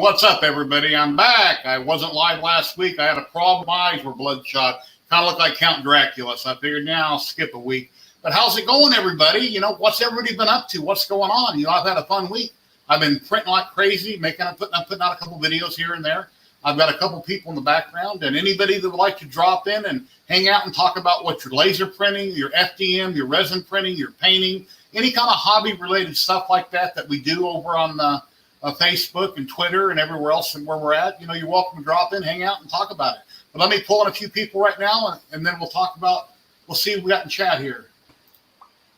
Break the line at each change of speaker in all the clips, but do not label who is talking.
what's up, everybody? I'm back. I wasn't live last week. I had a problem. My eyes were bloodshot. Kind of looked like Count Dracula, so I figured now I'll skip a week. But how's it going, everybody? You know, what's everybody been up to? What's going on? You know, I've had a fun week. I've been printing like crazy, putting out a couple videos here and there. I've got a couple people in the background, and anybody that would like to drop in and hang out and talk about what your laser printing, your FDM, your resin printing, your painting, any kind of hobby-related stuff like that we do over on Facebook and Twitter and everywhere else and where we're at, you know, you're welcome to drop in, hang out, and talk about it. But let me pull in a few people right now, and then we'll see what we got in chat here.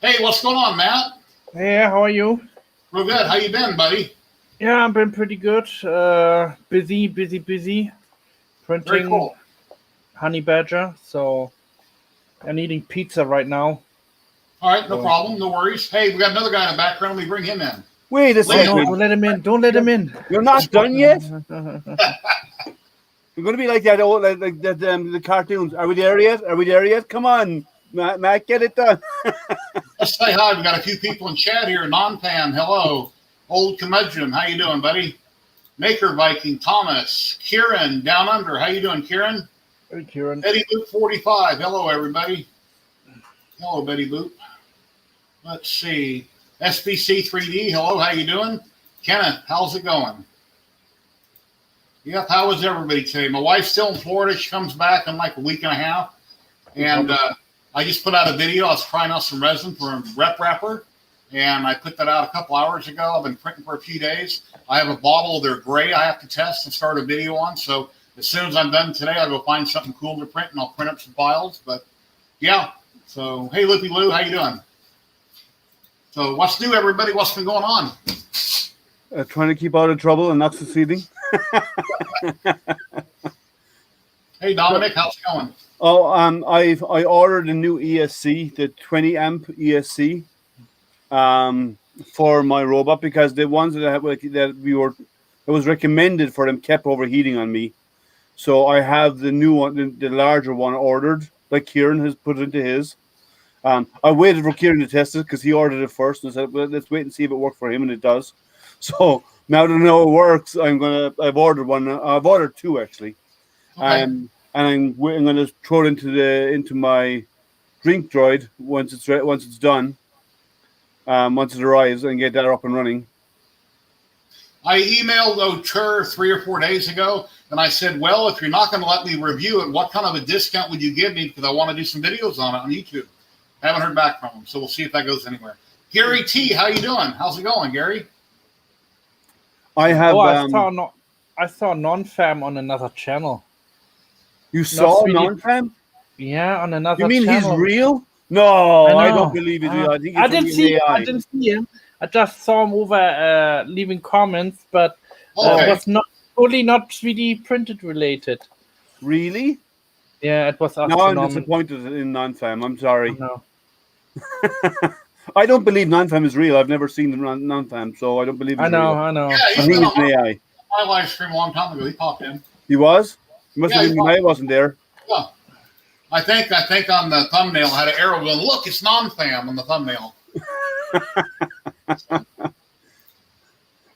Hey, what's going on, Matt?
Hey, how are you?
Real good. How you been, buddy?
Yeah, I've been pretty good. Busy. Printing
Very cool.
honey badger, so I'm eating pizza right now.
All right, no problem, no worries. Hey, we got another guy in the background. Let me bring him in.
Wait a second.
No, don't let him in. Don't let him in.
You're not done yet? You're going to be like that old, like that the cartoons. Are we there yet? Come on, Matt, get it done.
Let's say hi. We got a few people in chat here. Non-Pan, hello. Old Curmudgeon, how you doing, buddy? Maker Viking, Thomas, Kieran, Down Under, how you doing, Kieran?
Hey, Kieran.
Betty Boop 45, hello, everybody. Hello, Betty Boop. Let's see. SBC 3D, hello, how you doing? Kenneth, how's it going? Yep, how is everybody today? My wife's still in Florida. She comes back in like a week and a half. And I just put out a video. I was trying out some resin for a rep wrapper. And I put that out a couple hours ago. I've been printing for a few days. I have a bottle of their gray I have to test and start a video on. So as soon as I'm done today, I'll go find something cool to print, and I'll print up some files. But, yeah. So, hey, Loopy Lou, how you doing? So what's new, everybody? What's been going on?
Trying to keep out of trouble and not succeeding.
Hey, Dominic, how's it going?
Oh, I ordered a new ESC, the 20 amp ESC. For my robot, because the ones that was recommended for them kept overheating on me. So I have the new one, the larger one ordered, like Kieran has put into his. I waited for Kieran to test it because he ordered it first and said, well, let's wait and see if it worked for him, and it does. So now that I know it works, I've ordered one. I've ordered two actually. Okay. And I'm going to throw it into my drink droid once it's done. Once it arrives, and get that up and running.
I emailed Ocher 3 or 4 days ago, and I said, well, if you're not going to let me review it, what kind of a discount would you give me? Because I want to do some videos on it on YouTube. I haven't heard back from him, so we'll see if that goes anywhere. Gary T, how you doing? How's it going, Gary?
I have.
I saw non-fam on another channel.
You saw non-fam?
Yeah, on another
channel. You mean
channel.
He's real? No, I don't believe he's real.
I didn't see him. I just saw him over leaving comments, but it was not 3D printed related.
Really?
Yeah, it was.
Now I'm disappointed in non-fam. I'm sorry.
No.
I don't believe non-fam is real. I've never seen non-fam, so I don't believe it's real.
I know.
Yeah,
I think it's an AI.
My live stream a long time ago. He popped in.
He was? He must have been when I wasn't there.
Yeah. I think on the thumbnail I had an arrow going, look, it's non-fam on the thumbnail.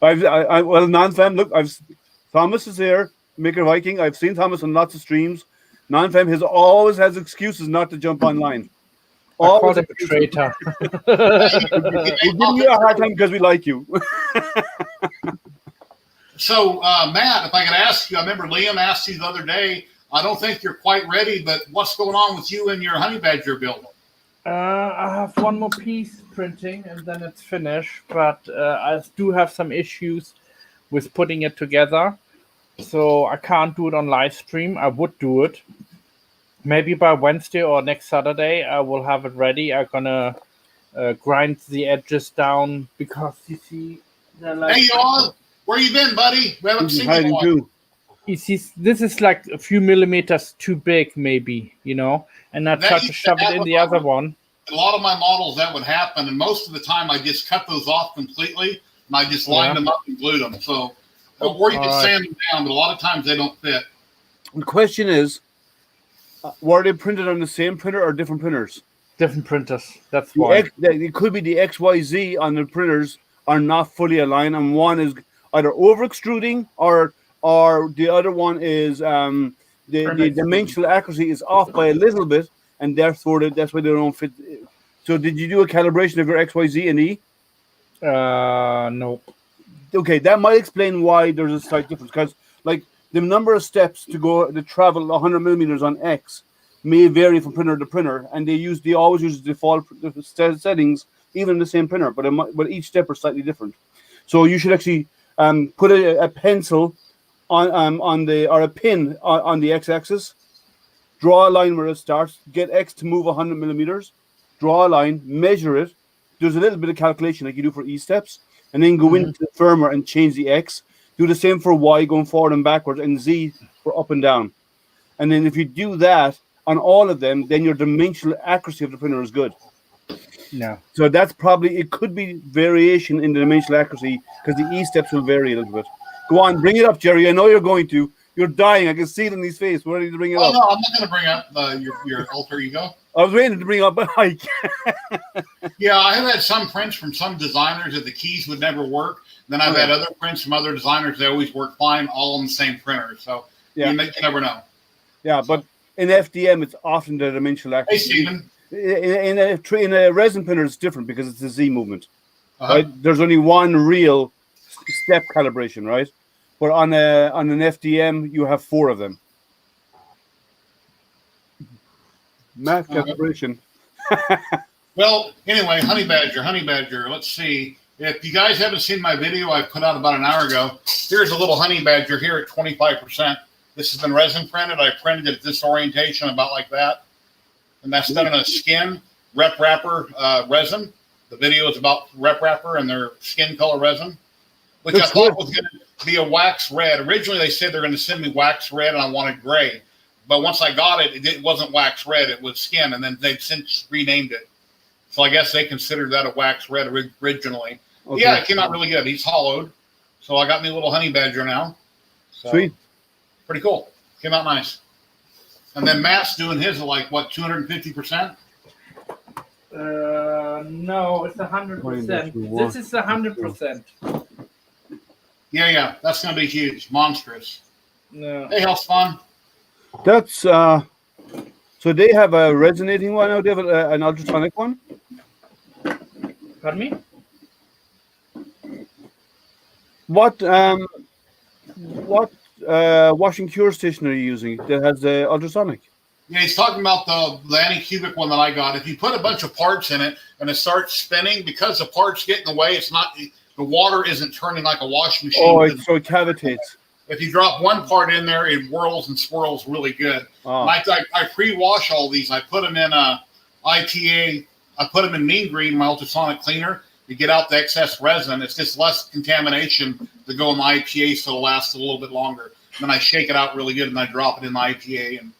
Well, non-fam, look, Thomas is here, Maker Viking. I've seen Thomas on lots of streams. Non-fam always has excuses not to jump online.
I called him a traitor.
We give you a hard time because we like you.
So, Matt, if I could ask you, I remember Liam asked you the other day, I don't think you're quite ready, but what's going on with you and your honey badger build?
I have one more piece printing, and then it's finished. But I do have some issues with putting it together, so I can't do it on live stream. I would do it. Maybe by Wednesday or next Saturday, I will have it ready. I'm gonna grind the edges down because you see, they're like.
Hey, y'all, where you been, buddy? We haven't seen you
too.
You see, this is like a few millimeters too big, maybe, you know. And I try to shove it in the other one.
A lot of my models, that would happen, and most of the time, I just cut those off completely, and I just lined them up and glued them. So, or you can sand them down, but a lot of times they don't fit.
The question is, were they printed on the same printer or different printers?
Different printers. That's why.
It could be the XYZ on the printers are not fully aligned, and one is either over extruding or the other one is the dimensional accuracy is off by a little bit, and therefore that's why they don't fit. So did you do a calibration of your X, Y, Z, and E?
No.
Okay, that might explain why there's a slight difference, because like the number of steps to travel 100 millimeters on X may vary from printer to printer, and they always use default settings even in the same printer, but each step is slightly different. So you should actually put a pencil on a pin on the X-axis, draw a line where it starts, get X to move 100 millimeters, draw a line, measure it. There's a little bit of calculation like you do for E steps, and then go into the firmware and change the X. Do the same for Y going forward and backwards, and Z for up and down. And then if you do that on all of them, then your dimensional accuracy of the printer is good.
Yeah.
So that's it could be variation in the dimensional accuracy because the E steps will vary a little bit. Go on, bring it up, Jerry. I know you're going to. You're dying. I can see it in his face. We're ready to bring it up.
No, I'm not going to bring up your alter ego.
I was waiting to bring up Mike.
Yeah, I have had some prints from some designers that the keys would never work. Then I've had other prints from other designers. They always work fine, all on the same printer. So you never know.
Yeah, but in FDM, it's often the dimensional accuracy.
Hey, Stephen.
In a resin printer, it's different because it's a Z movement. Right? There's only one real step calibration, right? But on an FDM, you have 4 of them. Math calibration.
Well, anyway, Honey Badger. Let's see. If you guys haven't seen my video I put out about an hour ago, here's a little Honey Badger here at 25%. This has been resin printed. I printed it at this orientation about like that. And that's done in a skin rep wrapper resin. The video is about rep wrapper and their skin color resin, which I thought was going to be a wax red. Originally, they said they're going to send me wax red, and I wanted gray. But once I got it, it wasn't wax red. It was skin, and then they've since renamed it. So I guess they considered that a wax red originally. Okay. Yeah, it came out really good. He's hollowed. So I got me a little Honey Badger now. So,
sweet.
Pretty cool. Came out nice. And then Matt's doing his at like, what, 250%?
No, it's 100%. This is 100%.
Yeah. That's going to be huge. Monstrous.
No.
Hey, how's fun?
That's, so they have a resonating one now? They have an ultrasonic one?
Pardon me?
What washing cure station are you using that has the ultrasonic?
Yeah, he's talking about the anti-cubic one that I got. If you put a bunch of parts in it and it starts spinning, because the parts get in the way, the water isn't turning like a washing machine.
Oh, so it cavitates.
If you drop one part in there, it whirls and swirls really good. Oh. I pre-wash all these. I put them in IPA. I put them in mean green, my ultrasonic cleaner, to get out the excess resin. It's just less contamination to go in the IPA, so it'll last a little bit longer. Then I shake it out really good, and I drop it in the IPA, and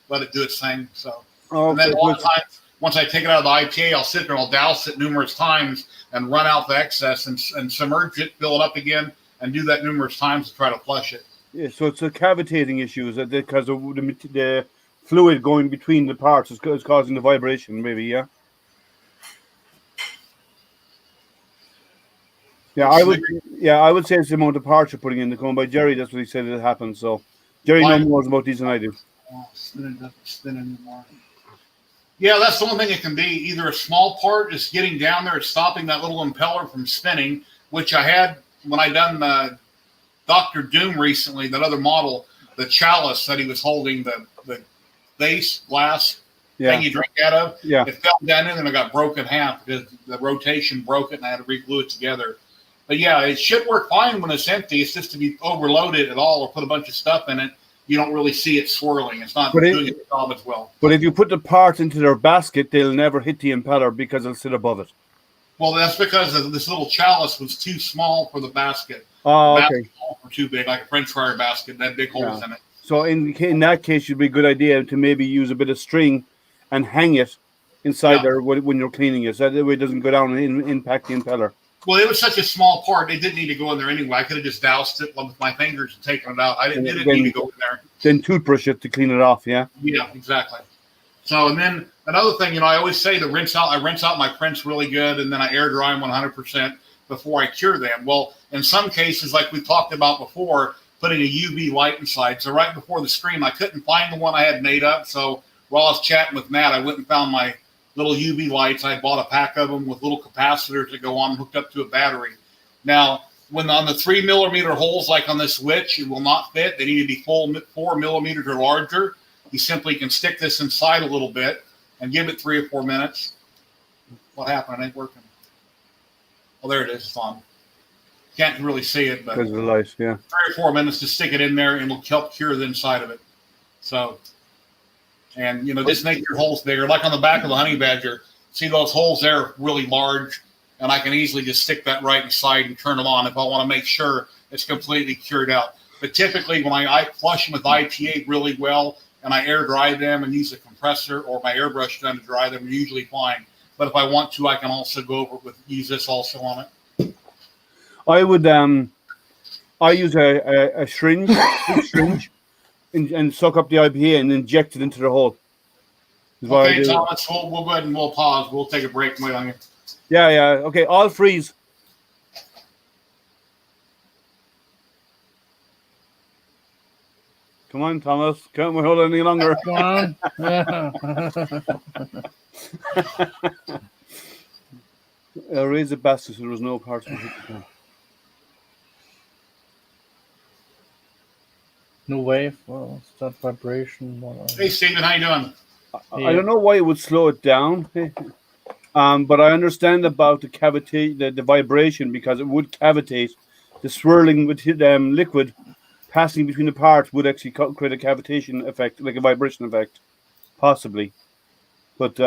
let it do its thing. So, and then a lot of times, once I take it out of the IPA, I'll sit there, I'll douse it numerous times, and run out the excess and submerge it, fill it up again, and do that numerous times to try to flush it.
Yeah, so it's a cavitating issue, is it? Because of the fluid going between the parts is causing the vibration, maybe, yeah? Yeah, I would say it's the amount of parts you're putting in the cone. By Jerry, that's what he said it happens. So Jerry knows more about these than I do.
Spin anymore. Yeah, that's the only thing it can be. Either a small part is getting down there, it's stopping that little impeller from spinning, which I had when I done DR.DOOM recently, that other model, the chalice that he was holding, the vase glass thing you drink out of. Yeah. It fell down in and it got broken in half because the rotation broke it and I had to re-glue it together. But yeah, it should work fine when it's empty. It's just to be overloaded at all or put a bunch of stuff in it, you don't really see it swirling. It's not doing its job as well.
But if you put the parts into their basket, they'll never hit the impeller because it'll sit above it.
Well, that's because this little chalice was too small for the basket.
Oh, okay.
Or too big, like a French fryer basket, that big holes in it.
So in that case, it'd be a good idea to maybe use a bit of string and hang it inside there when you're cleaning it, so that way it doesn't go down and impact the impeller.
Well, it was such a small part; it didn't need to go in there anyway. I could have just doused it with my fingers and taken it out. I didn't need to go in there.
Then toothbrush it to clean it off. Yeah.
Yeah, exactly. So, and then another thing, I always say I rinse out my prints really good, and then I air dry them 100% before I cure them. Well, In some cases, like we talked about before, putting a UV light inside. So right before the stream, I couldn't find the one I had made up. So while I was chatting with Matt, I went and found my little UV lights. I bought a pack of them with little capacitors that go on hooked up to a battery. Now, when on the 3 millimeter holes, like on this switch, it will not fit. They need to be full 4 millimeters or larger. You simply can stick this inside a little bit and give it 3 or 4 minutes. What happened? It ain't working. Oh, there it is. It's on. Can't really see it, but
Because of the light, yeah.
3 or 4 minutes to stick it in there, and it'll help cure the inside of it. So, and just make your holes bigger. Like on the back of the honey badger, see those holes there, really large, and I can easily just stick that right inside and turn them on if I want to make sure it's completely cured out. But typically, when I flush them with ITA really well, and I air dry them and use a compressor or my airbrush gun to dry them, usually fine. But if I want to, I can also go over use this also on it.
I would I use a syringe, and suck up the IPA and inject it into the hole.
Okay, Thomas, we'll go ahead and we'll pause. We'll take a break and wait on you.
Yeah. Okay, all freeze. Come on, Thomas. Can't we hold it any longer?
Come on.
Raise the basket so there was no parts of it.
New wave. Well, start vibration.
Hey, Stephen, how you doing?
I don't know why it would slow it down, but I understand about the cavity, the vibration, because it would cavitate. The swirling with liquid passing between the parts would actually create a cavitation effect, like a vibration effect, possibly. But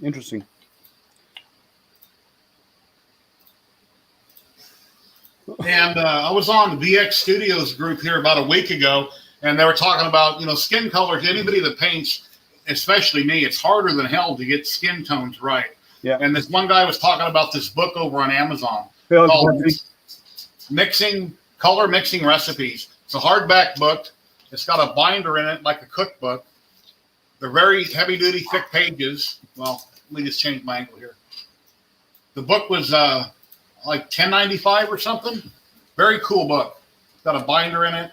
interesting.
And I was on the VX Studios group here about a week ago, and they were talking about, skin colors. Anybody that paints, especially me, it's harder than hell to get skin tones right.
Yeah.
And this one guy was talking about this book over on Amazon called Color Mixing Recipes. It's a hardback book. It's got a binder in it like a cookbook. They're very heavy-duty, thick pages. Well, let me just change my angle here. The book was like $10.95 or something. Very cool book. It's got a binder in it.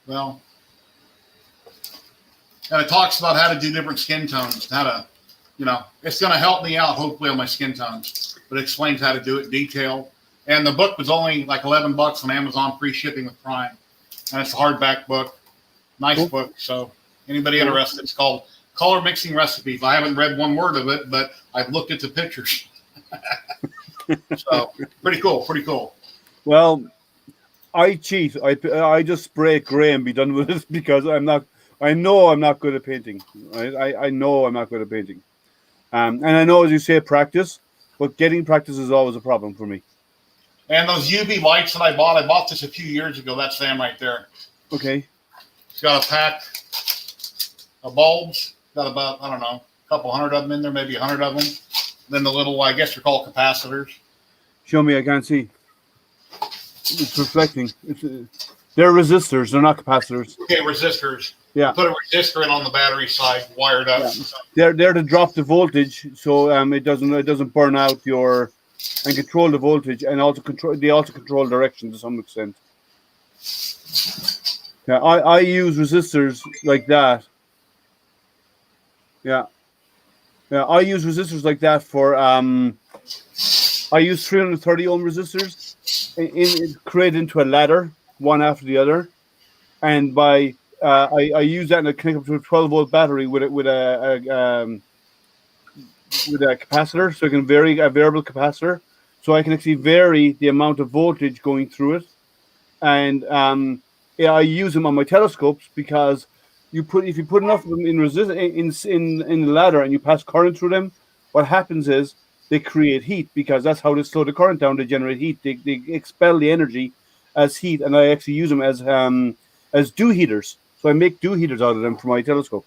Well, and it talks about how to do different skin tones, how to, it's going to help me out hopefully on my skin tones. But it explains how to do it in detail. And the book was only like $11 on Amazon, free shipping with Prime. And it's a hardback book. Nice book. So anybody interested, it's called Color Mixing Recipes. I haven't read one word of it, but I've looked at the pictures. So pretty cool.
Well, I cheat. I just spray gray and be done with it because I know I'm not good at painting. I know I'm not good at painting. And I know, as you say, practice, but getting practice is always a problem for me.
And those UV lights that I bought this a few years ago. That's Sam right there.
Okay.
It's got a pack of bulbs. Got about, I don't know, a couple hundred of them in there, maybe 100 of them. Then the little, I guess they're called capacitors.
Show me, I can't see. It's reflecting. They're resistors, they're not capacitors.
Okay, resistors.
Yeah.
Put a resistor in on the battery side, wired up.
Yeah. They're to drop the voltage, so it doesn't burn out and control the voltage, and they also control direction to some extent. Yeah, I use resistors like that. Yeah. Yeah, I use resistors like that for I use 330 ohm resistors created into a ladder, one after the other, and I use that and I connect up to a 12-volt battery with a capacitor, so I can vary a variable capacitor, so I can actually vary the amount of voltage going through it, and I use them on my telescopes because if you put enough of them in the ladder and you pass current through them, what happens is they create heat, because that's how they slow the current down. They generate heat. They expel the energy as heat, and I actually use them as dew heaters. So I make dew heaters out of them for my telescope.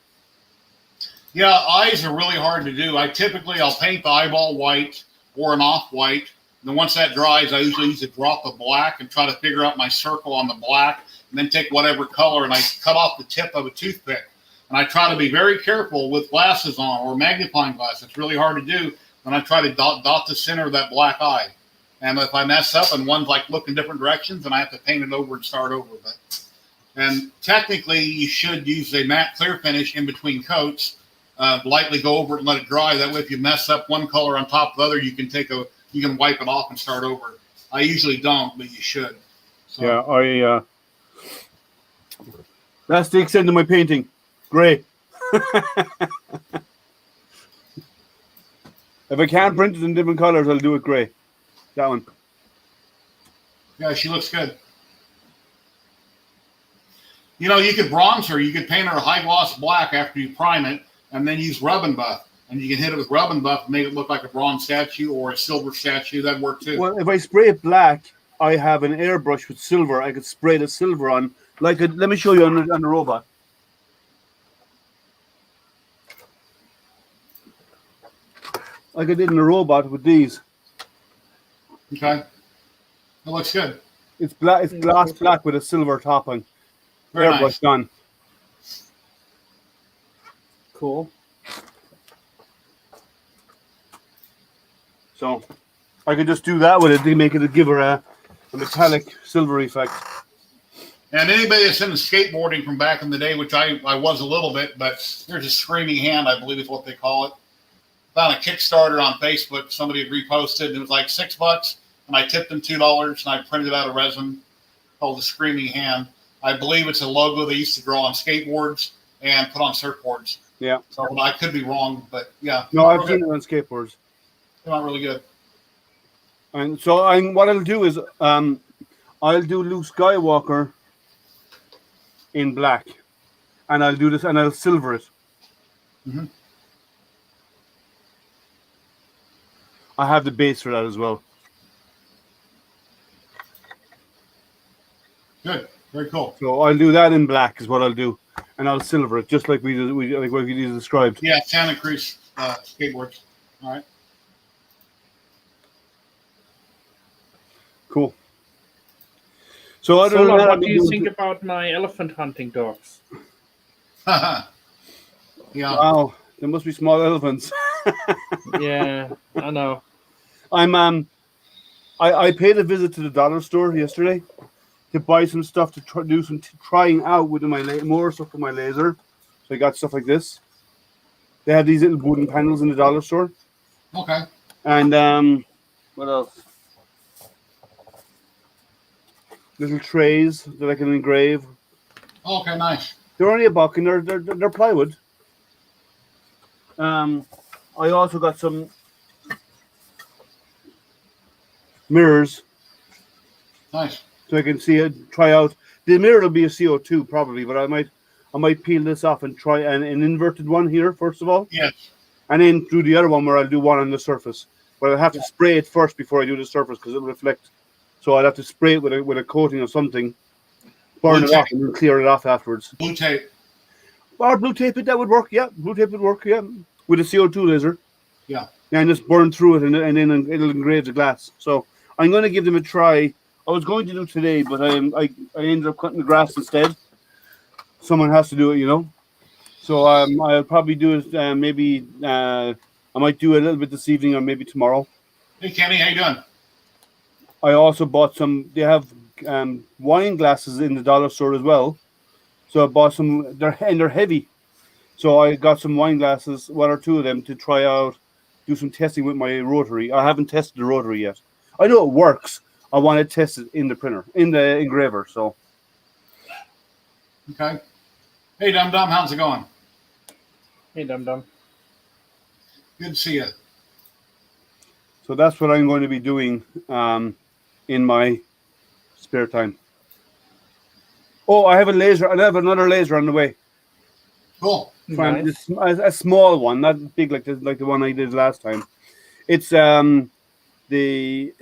Yeah, eyes are really hard to do. I'll paint the eyeball white or an off-white. And then once that dries, I usually use a drop of black and try to figure out my circle on the black, and then take whatever color and I cut off the tip of a toothpick. And I try to be very careful with glasses on or magnifying glass. It's really hard to do. And I try to dot the center of that black eye. And if I mess up and one's like looking different directions, then I have to paint it over and start over. And technically, you should use a matte clear finish in between coats. Lightly go over it and let it dry. That way, if you mess up one color on top of the other, you can wipe it off and start over. I usually don't, but you should. So.
Yeah, that's the extent of my painting. Gray. If I can't print it in different colors, I'll do it gray. That one.
Yeah, she looks good. You know, you could bronze her. You could paint her a high gloss black after you prime it, and then use rub and buff. And you can hit it with rub and buff and make it look like a bronze statue or a silver statue. That'd work too.
Well, if I spray it black, I have an airbrush with silver. I could spray the silver on. Let me show you on the robot. Like I did in the robot with these.
Okay. That looks good.
It's black. It's glass black with a silver top on.
Very
Airbrush
nice.
done.
Cool.
So I could just do that with it to make it give her a metallic silver effect.
And anybody that's into skateboarding from back in the day, which I was a little bit, but there's a screaming hand, I believe is what they call it. Found a Kickstarter on Facebook. Somebody had reposted, and it was like $6, and I tipped them $2, and I printed out a resin called the Screaming Hand. I believe it's a logo they used to draw on skateboards and put on surfboards.
Yeah.
So I could be wrong, but yeah.
No, I've seen it on skateboards.
They're not really good.
And so what I'll do is I'll do Luke Skywalker in black, and I'll do this and I'll silver it.
Mm-hmm.
I have the base for that as well.
Good. Very cool.
So I'll do that in black is what I'll do, and I'll silver it just like like what you described.
Yeah, Santa Cruz skateboards. All right.
Cool. So other
So,
than that,
what do you think about my elephant hunting dogs?
Yeah.
Wow, there must be small elephants.
Yeah, I know.
I paid a visit to the dollar store yesterday to buy some stuff to do some trying out with more stuff with my laser. So I got stuff like this. They have these little wooden panels in the dollar store.
Okay.
And what else? Little trays that I can engrave.
Okay, nice.
They're only $1 and they're plywood. I also got some mirrors.
Nice.
So I can see it, try out. The mirror will be a CO2 probably, but I might peel this off and try an inverted one here first of all.
Yes.
And then do the other one where I'll do one on the surface. But I'll have to spray it first before I do the surface because it'll reflect. So I'll have to spray it with a coating of something, burn
Blue
it off,
tape.
and then clear it off afterwards.
Blue tape.
Or blue tape it, that would work. Yeah, blue tape would work. Yeah, with a CO2 laser.
Yeah.
And just burn through it, and then it'll engrave the glass. So I'm going to give them a try. I was going to do today, but I ended up cutting the grass instead. Someone has to do it, you know. So I'll probably do it. Maybe I might do a little bit this evening or maybe tomorrow.
Hey, Kenny, how you doing?
I also bought some. They have wine glasses in the dollar store as well. So I bought some. They're heavy. So I got some wine glasses, one or two of them, to try out, do some testing with my rotary. I haven't tested the rotary yet. I know it works. I want to test it in the printer, in the engraver. So.
Okay. Hey, Dum Dum, how's it going?
Hey, Dum Dum.
Good to see you.
So that's what I'm going to be doing in my spare time. Oh, I have a laser. I have another laser on the way.
Cool.
Nice.
A small one, not big like the one I did last time. It's the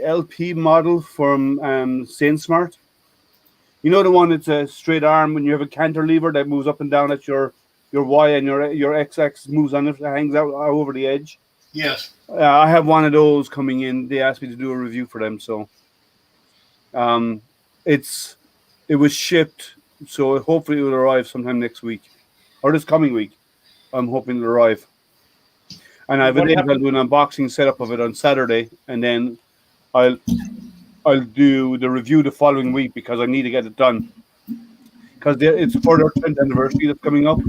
LP model from SainSmart. You know the one that's a straight arm when you have a cantilever that moves up and down at your Y and your X-axis moves on it, hangs out over the edge.
Yes.
I have one of those coming in. They asked me to do a review for them, so it was shipped, so hopefully it will arrive sometime next week or this coming week. I'm hoping it'll arrive. And I'll do an unboxing setup of it on Saturday, and then I'll do the review the following week because I need to get it done. Because it's for their 10th anniversary that's coming up.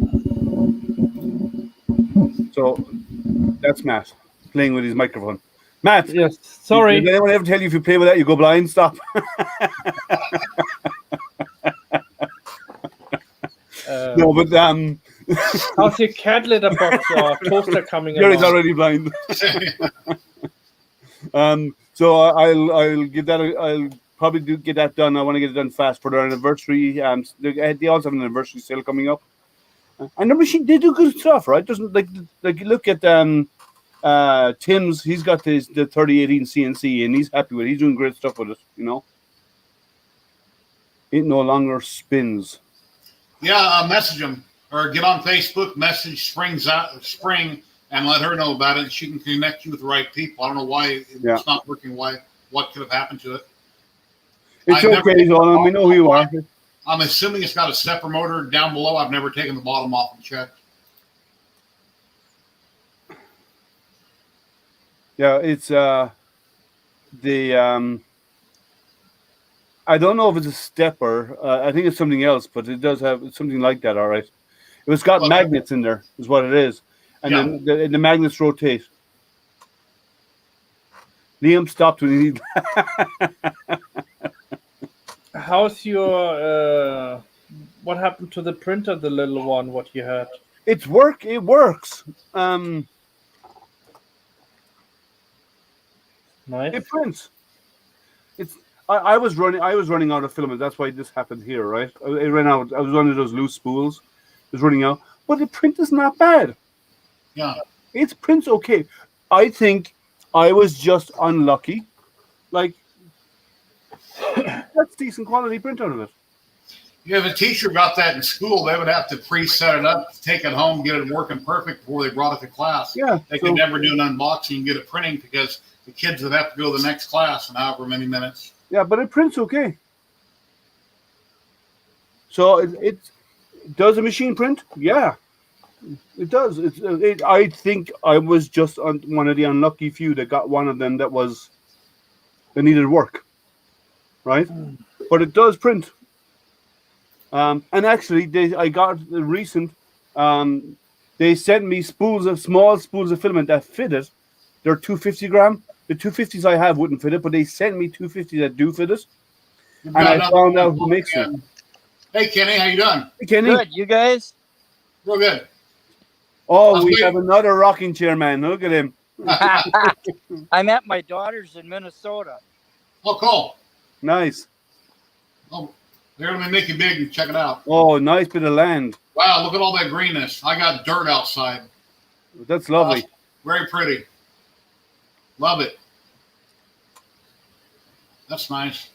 So that's Matt playing with his microphone. Matt,
Yes, sorry.
did anyone ever tell you if you play with that, you go blind? Stop. No, but
how's your cat litter box or toaster coming
Gary's
along?
already blind. So I'll give that. I'll probably get that done. I want to get it done fast for their anniversary. They also have an anniversary sale coming up. And the machine, they do good stuff, right? Doesn't like you look at Tim's. He's got the 3018 CNC, and he's happy with it. He's doing great stuff with it. You know, it no longer spins.
Yeah, message them or get on Facebook, message Spring, and let her know about it. She can connect you with the right people. I don't know why it's not working. What could have happened to it?
It's okay, Zolan. We know who you are.
I'm assuming it's got a stepper motor down below. I've never taken the bottom off and checked.
Yeah, it's I don't know if it's a stepper. I think it's something else, but it does have something like that. All right, it's got magnets in there, is what it is, and then the magnets rotate. Liam stopped when he needed.
How's your what happened to the printer, the little one? What you had?
It works.
Nice.
It prints. I was running out of filament. That's why this happened here, right? It ran out. I was one of those loose spools. It was running out, but the print is not bad.
Yeah,
it prints okay. I think I was just unlucky. Like that's decent quality print out of it.
Yeah, if a teacher got that in school, they would have to pre-set it up, take it home, get it working perfect before they brought it to class.
Yeah,
they could never do an unboxing and get it printing because the kids would have to go to the next class in however many minutes.
Yeah, but it prints okay. So it does a machine print? Yeah, it does. I think I was just one of the unlucky few that got one of them that needed work, right? But it does print. And actually, I got the recent. They sent me small spools of filament that fit it. They're 250 gram. The 250s I have wouldn't fit it, but they sent me 250s that do fit it. And I found out who makes it.
Hey, Kenny, how you doing?
Hey, Kenny.
Good, you guys?
Real good.
Oh, we have another rocking chair man. Look at him.
I'm at my daughter's in Minnesota.
Oh, cool.
Nice.
Oh, they're going to make it big and check it out.
Oh, nice bit of land.
Wow, look at all that greenness. I got dirt outside.
That's lovely.
Very pretty. Love it. That's nice.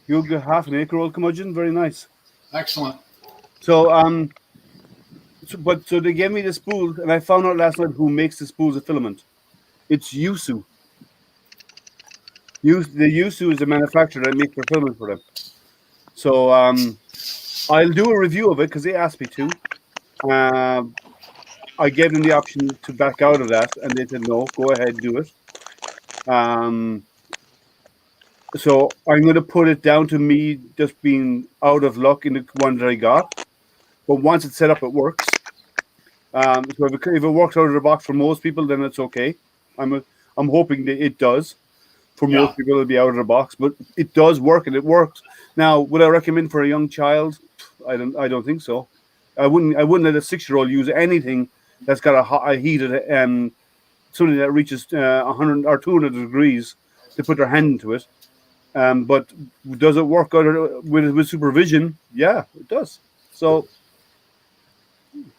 You'll get half an acre old curmudgeon. Very nice.
Excellent.
So, so they gave me the spool, and I found out last night who makes the spools of filament. It's Yusu. The Yusu is the manufacturer that makes the filament for them. So, I'll do a review of it because they asked me to. I gave them the option to back out of that, and they said, no, go ahead, do it. So I'm going to put it down to me just being out of luck in the one that I got. But once it's set up, it works. So if it works out of the box for most people, then it's okay. I'm hoping that it does. For most people, it'll be out of the box, but it does work, and it works. Now, would I recommend for a young child? I don't think so. I wouldn't let a 6-year-old use anything that's got a heated something that reaches 100 or 200 degrees to put their hand into it. But does it work out with supervision? Yeah, it does. So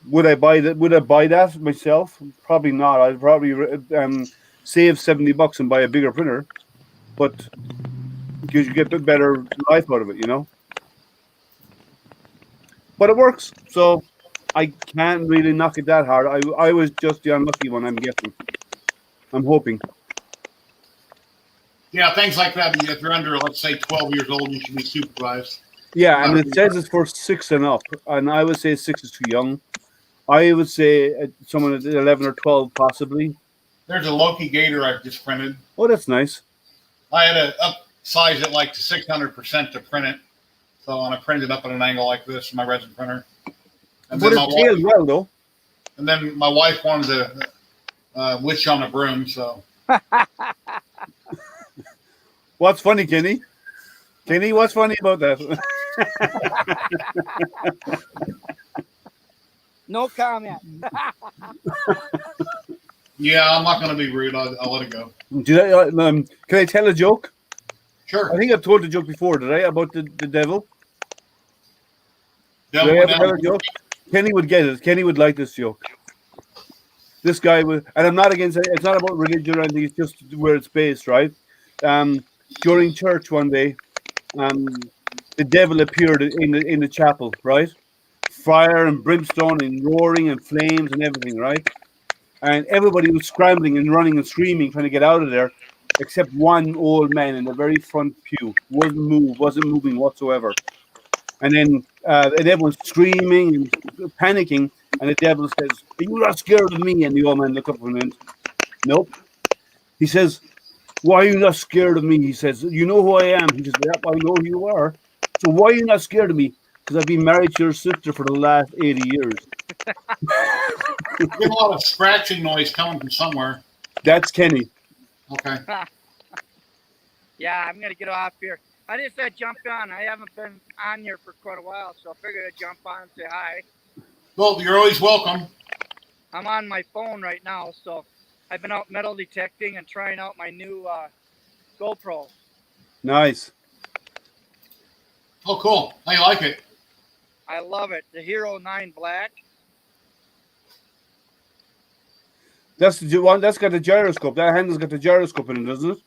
would I buy that? Would I buy that myself? Probably not. I'd probably save $70 and buy a bigger printer, but because you get a better life out of it, you know. But it works, so I can't really knock it that hard. I was just the unlucky one, I'm guessing. I'm hoping.
Yeah, things like that. If you're under, let's say, 12 years old, you should be supervised.
Yeah, and it says it's for 6 and up, and I would say 6 is too young. I would say someone at 11 or 12 possibly,
There's a Loki Gator I've just printed.
Oh, that's nice.
I had to upsize it like to 600% to print it. So and I printed it up at an angle like this in my resin printer. And
But
then,
it's tailed well, though.
and then my wife wanted to witch on a broom. So
What's funny, Kenny? Kenny, what's funny about that?
No comment.
yeah, I'm not going to be rude. I'll let it go.
Can I tell a joke?
Sure.
I think I've told the joke before, did I? About the devil?
Devil
Did I ever
down.
tell a joke? Kenny would get it. Kenny would like this joke. This guy would, and I'm not against it. It's not about religion or anything. It's just where it's based, right? During church one day, the devil appeared in the chapel, right? Fire and brimstone and roaring and flames and everything, right? And everybody was scrambling and running and screaming, trying to get out of there, except one old man in the very front pew. Wasn't moving whatsoever. And then everyone's screaming and panicking, and the devil says, "Are you not scared of me?" And the old man looked up at him and, "Nope." He says, "Why are you not scared of me?" He says, "You know who I am." He says, "Yep, I know who you are. So why are you not scared of me?" "Because I've been married to your sister for the last 80 years.
There's a lot of scratching noise coming from somewhere.
That's Kenny.
Okay.
Yeah, I'm gonna get off here. I just said jump on. I haven't been on here for quite a while, so I figured I'd jump on and say hi.
Well, you're always welcome.
I'm on my phone right now, so I've been out metal detecting and trying out my new GoPro.
Nice.
Oh, cool. How you like it?
I love it. The Hero 9 Black.
That's the one. That's got the gyroscope. That handle's got the gyroscope in it, doesn't it?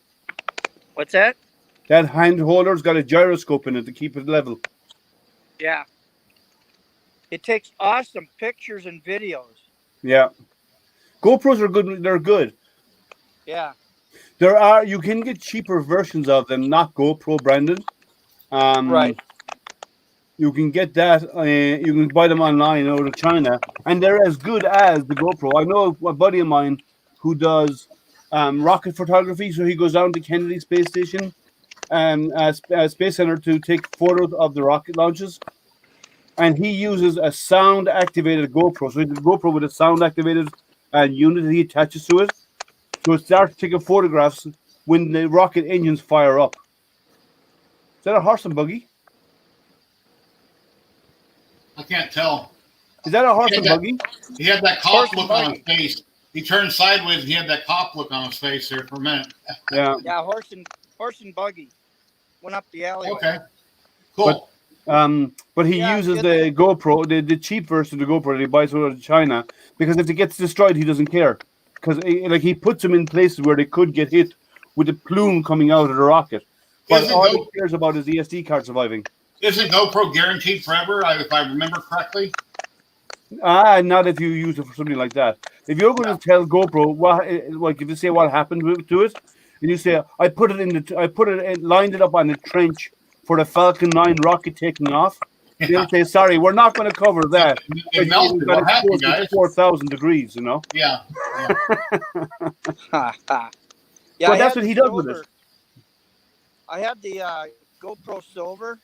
What's that?
That hand holder's got a gyroscope in it to keep it level.
Yeah. It takes awesome pictures and videos.
Yeah. GoPros are good. They're good.
Yeah.
You can get cheaper versions of them, not GoPro branded.
Right.
You can get that. You can buy them online out of China, and they're as good as the GoPro. I know a buddy of mine who does rocket photography, so he goes down to Kennedy Space Station, Space Center, to take photos of the rocket launches, and he uses a sound-activated GoPro. So it's a GoPro with a sound-activated unit that he attaches to it, so it starts taking photographs when the rocket engines fire up. Is that a horse and buggy?
I can't tell.
Is that a horse and buggy?
He had that cop look on his face. He turned sideways and he had that cop look on his face there for a minute.
Yeah.
Yeah, horse and buggy. Went up the alleyway.
Okay. Cool.
But he uses the GoPro, the cheap version of the GoPro that he buys out of China, because if it gets destroyed, he doesn't care. Because he puts them in places where they could get hit with the plume coming out of the rocket. But all he cares about is the SD card surviving.
Isn't GoPro guaranteed forever, if I remember correctly?
Not if you use it for something like that. If you're going to tell GoPro if you say what happened to it, and you say lined it up on the trench for the Falcon 9 rocket taking off, they'll say, "Sorry, we're not going to cover that."
It melted. What happened, guys?
4,000 degrees, you know.
Yeah.
Yeah,
but that's what he does with it.
I had the GoPro Silver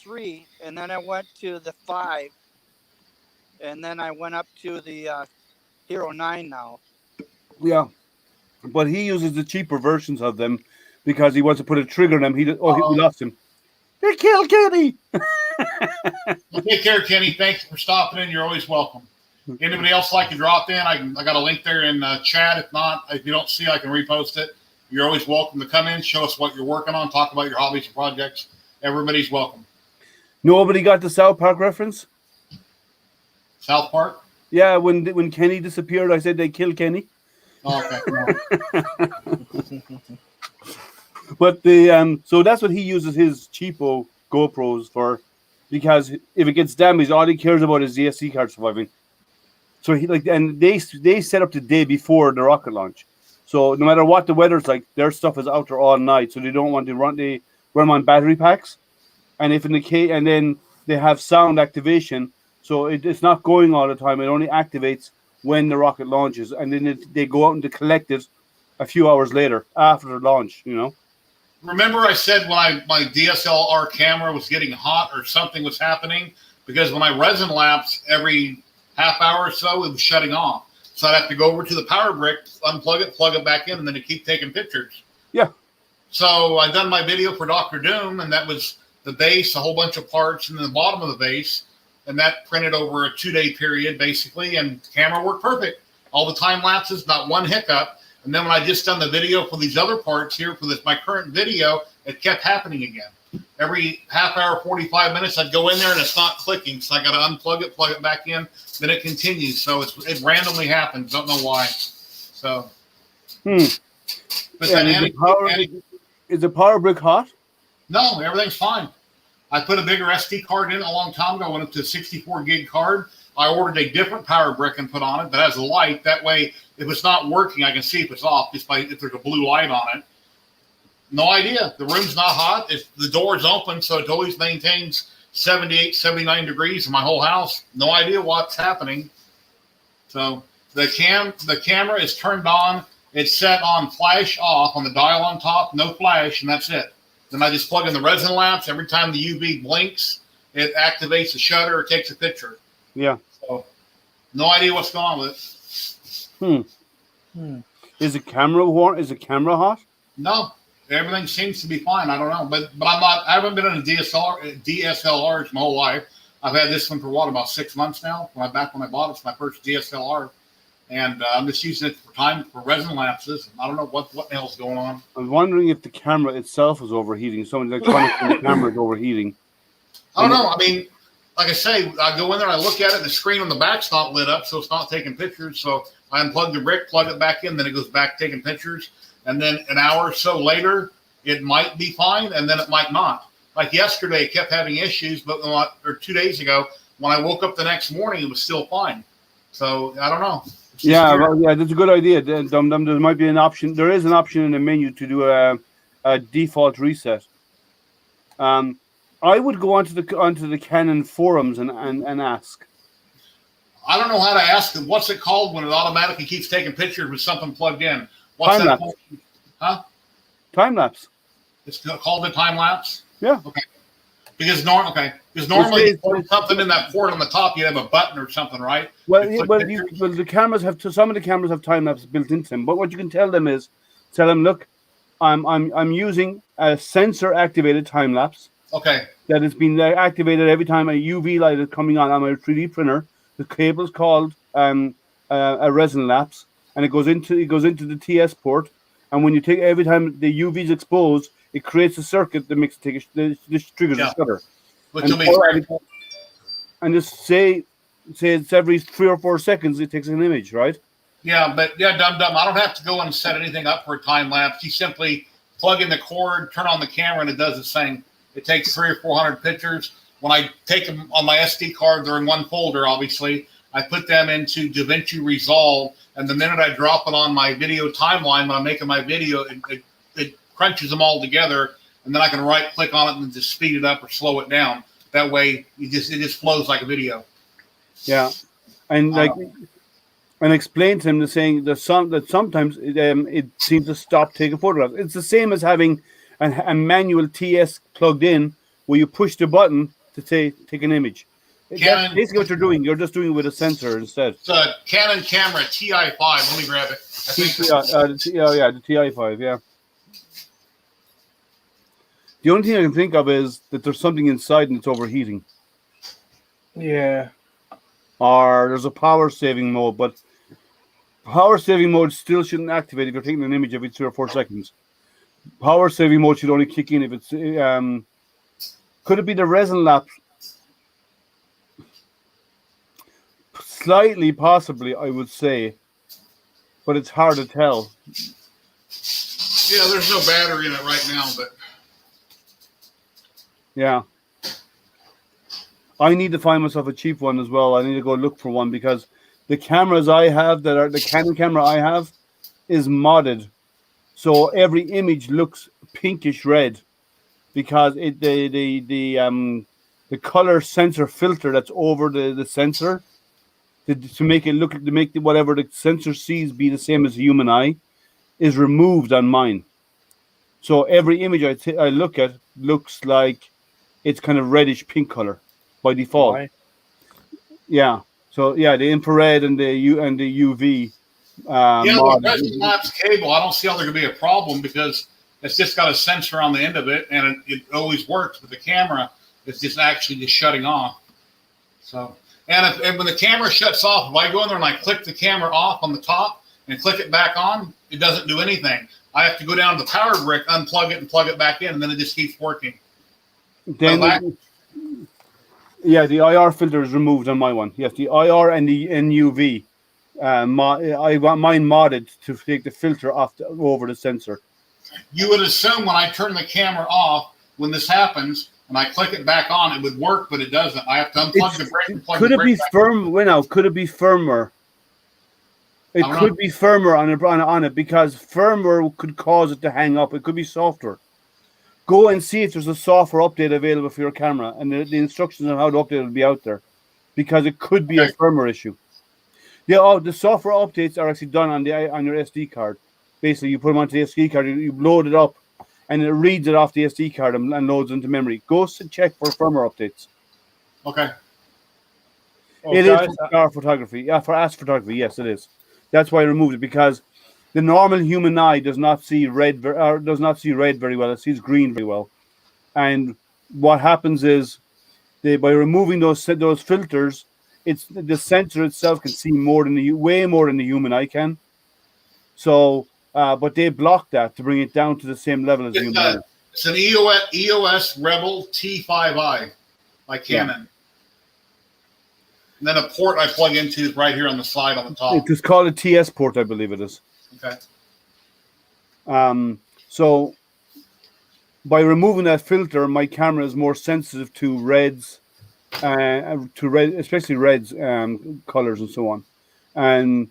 3, and then I went to the 5, and then I went up to the Hero 9 now.
Yeah, but he uses the cheaper versions of them because he wants to put a trigger on them. We lost him. They killed Kenny.
Well, take care, Kenny. Thanks for stopping in. You're always welcome. Anybody else like to drop in? I got a link there in chat. If not, if you don't see, I can repost it. You're always welcome to come in, show us what you're working on, talk about your hobbies and projects. Everybody's welcome.
Nobody got the South Park reference?
South Park?
Yeah, when Kenny disappeared, I said they killed Kenny.
Oh, okay.
But so that's what he uses his cheapo GoPros for, because if it gets damaged, all he cares about is the SD card surviving. So they set up the day before the rocket launch. So no matter what the weather's like, their stuff is out there all night. So they don't want to run them on battery packs. And then they have sound activation. So it's not going all the time. It only activates when the rocket launches, and then they go out and they collect it a few hours later after the launch.
Remember I said when my DSLR camera was getting hot or something was happening? Because when I resin lapse every half hour or so, it was shutting off. So I'd have to go over to the power brick, unplug it, plug it back in, and then to keep taking pictures.
Yeah.
So I done my video for DR.DOOM, and that was the base, a whole bunch of parts, and then the bottom of the base. And that printed over a 2-day period, basically, and the camera worked perfect. All the time lapses, not one hiccup. And then when I just done the video for these other parts here for my current video, it kept happening again. Every half hour, 45 minutes, I'd go in there and it's not clicking. So I got to unplug it, plug it back in, then it continues. So it randomly happens. Don't know why. So. But
yeah, is the power brick hot?
No, everything's fine. I put a bigger SD card in a long time ago. I went up to a 64 gig card. I ordered a different power brick and put on it that has a light. That way, if it's not working, I can see if it's off just by if there's a blue light on it. No idea. The room's not hot. The door's open, so it always maintains 78, 79 degrees in my whole house. No idea what's happening. So the camera is turned on. It's set on flash off on the dial on top, no flash, and that's it. Then I just plug in the resin lamps. Every time the UV blinks, it activates the shutter or takes a picture.
Yeah.
So, no idea what's going on with
it. Is the camera warm? Is the camera hot?
No, everything seems to be fine. I don't know, but I'm not. I haven't been in a DSLRs my whole life. I've had this one for about 6 months now. Back when I bought it, it's my first DSLR. And I'm just using it for resin lapses. I don't know what the hell's going on.
I was wondering if the camera itself is overheating. Some electronics in the camera is overheating.
I don't know. I mean, like I say, I go in there, I look at it, the screen on the back's not lit up, so it's not taking pictures. So I unplug the brick, plug it back in, then it goes back taking pictures. And then an hour or so later, it might be fine, and then it might not. Like yesterday, it kept having issues, but or 2 days ago, when I woke up the next morning, it was still fine. So I don't know.
Yeah, that's a good idea. There might be an option. There is an option in the menu to do a default reset. I would go onto the Canon forums and ask.
I don't know how to ask it. What's it called when it automatically keeps taking pictures with something plugged in? What's
time
that
lapse.
called? Huh?
Time lapse.
It's called a time lapse?
Yeah.
Okay. Because normally you put something in that port on the top, you have a button or something, right?
Well, the cameras some of the cameras have time lapse built into them. But what you can tell them, look, I'm using a sensor activated time lapse.
Okay.
That has been activated every time a UV light is coming on my 3D printer. The cable is called a resin lapse, and it goes into the TS port. And when you take every time the UV is exposed, it creates a circuit that makes it this triggers the shutter. And just say it's every 3 or 4 seconds it takes an image, right?
Yeah, but dumb. I don't have to go and set anything up for a time lapse. You simply plug in the cord, turn on the camera, and it does the same. It takes 300 or 400 pictures. When I take them on my SD card, they're in one folder, obviously. I put them into DaVinci Resolve, and the minute I drop it on my video timeline, when I'm making my video, it crunches them all together, and then I can right-click on it and just speed it up or slow it down. That way, it just flows like a video.
Yeah, and and explain to him saying that sometimes it seems to stop taking photographs. It's the same as having a manual TS plugged in, where you push the button to take an image. That's basically what you're doing. You're just doing it with a sensor instead.
It's a Canon camera TI5. Let me grab it.
The TI5. Yeah. The only thing I can think of is that there's something inside and it's overheating.
Yeah.
Or there's a power saving mode, but power saving mode still shouldn't activate if you're taking an image every 3 or 4 seconds. Power saving mode should only kick in if it's. Could it be the resin lapse? Slightly, possibly, I would say, but it's hard to tell.
Yeah, there's no battery in it right now, but.
Yeah. I need to find myself a cheap one as well. I need to go look for one because the cameras I have the Canon camera I have is modded. So every image looks pinkish red because the color sensor filter that's over the sensor to make it look, to make whatever the sensor sees be the same as the human eye, is removed on mine. So every image I look at looks like it's kind of reddish pink color by default.
Why?
Yeah. So yeah, the infrared and the UV.
Yeah,
mod-
the Resident Labs cable, I don't see how there could be a problem because it's just got a sensor on the end of it, and it always works. But the camera is just actually just shutting off. So, and when the camera shuts off, if I go in there and I click the camera off on the top and click it back on, it doesn't do anything. I have to go down to the power brick, unplug it, and plug it back in, and then it just keeps working.
Then, yeah, the IR filter is removed on my one. Yes, the IR and the NUV. I want mine modded to take the filter off over the sensor.
You would assume when I turn the camera off, when this happens, and I click it back on, it would work, but it doesn't. I have to unplug the brick and plug
could
the
it
brick
be
back
firm? Well, now, could it be firmer? It could be firmer on it because firmware could cause it to hang up. It could be software. Go and see if there's a software update available for your camera, and the instructions on how to update it will be out there, because it could be a firmware issue. The software updates are actually done on your SD card. Basically, you put them onto the SD card, you load it up, and it reads it off the SD card and loads into memory. Go check for firmware updates.
Okay.
It is for photography. Yeah, for astrophotography, yes, it is. That's why I removed it, because the normal human eye does not see red very well. It sees green very well. And what happens is, by removing those filters, the sensor itself can see way more than the human eye can. So, but they block that to bring it down to the same level as the human eye.
It's an EOS Rebel T5i by Canon. And then a port I plug into is right here on the side on the top.
It is called a TS port, I believe it is.
Okay.
So by removing that filter, my camera is more sensitive to reds, especially reds, colors and so on, and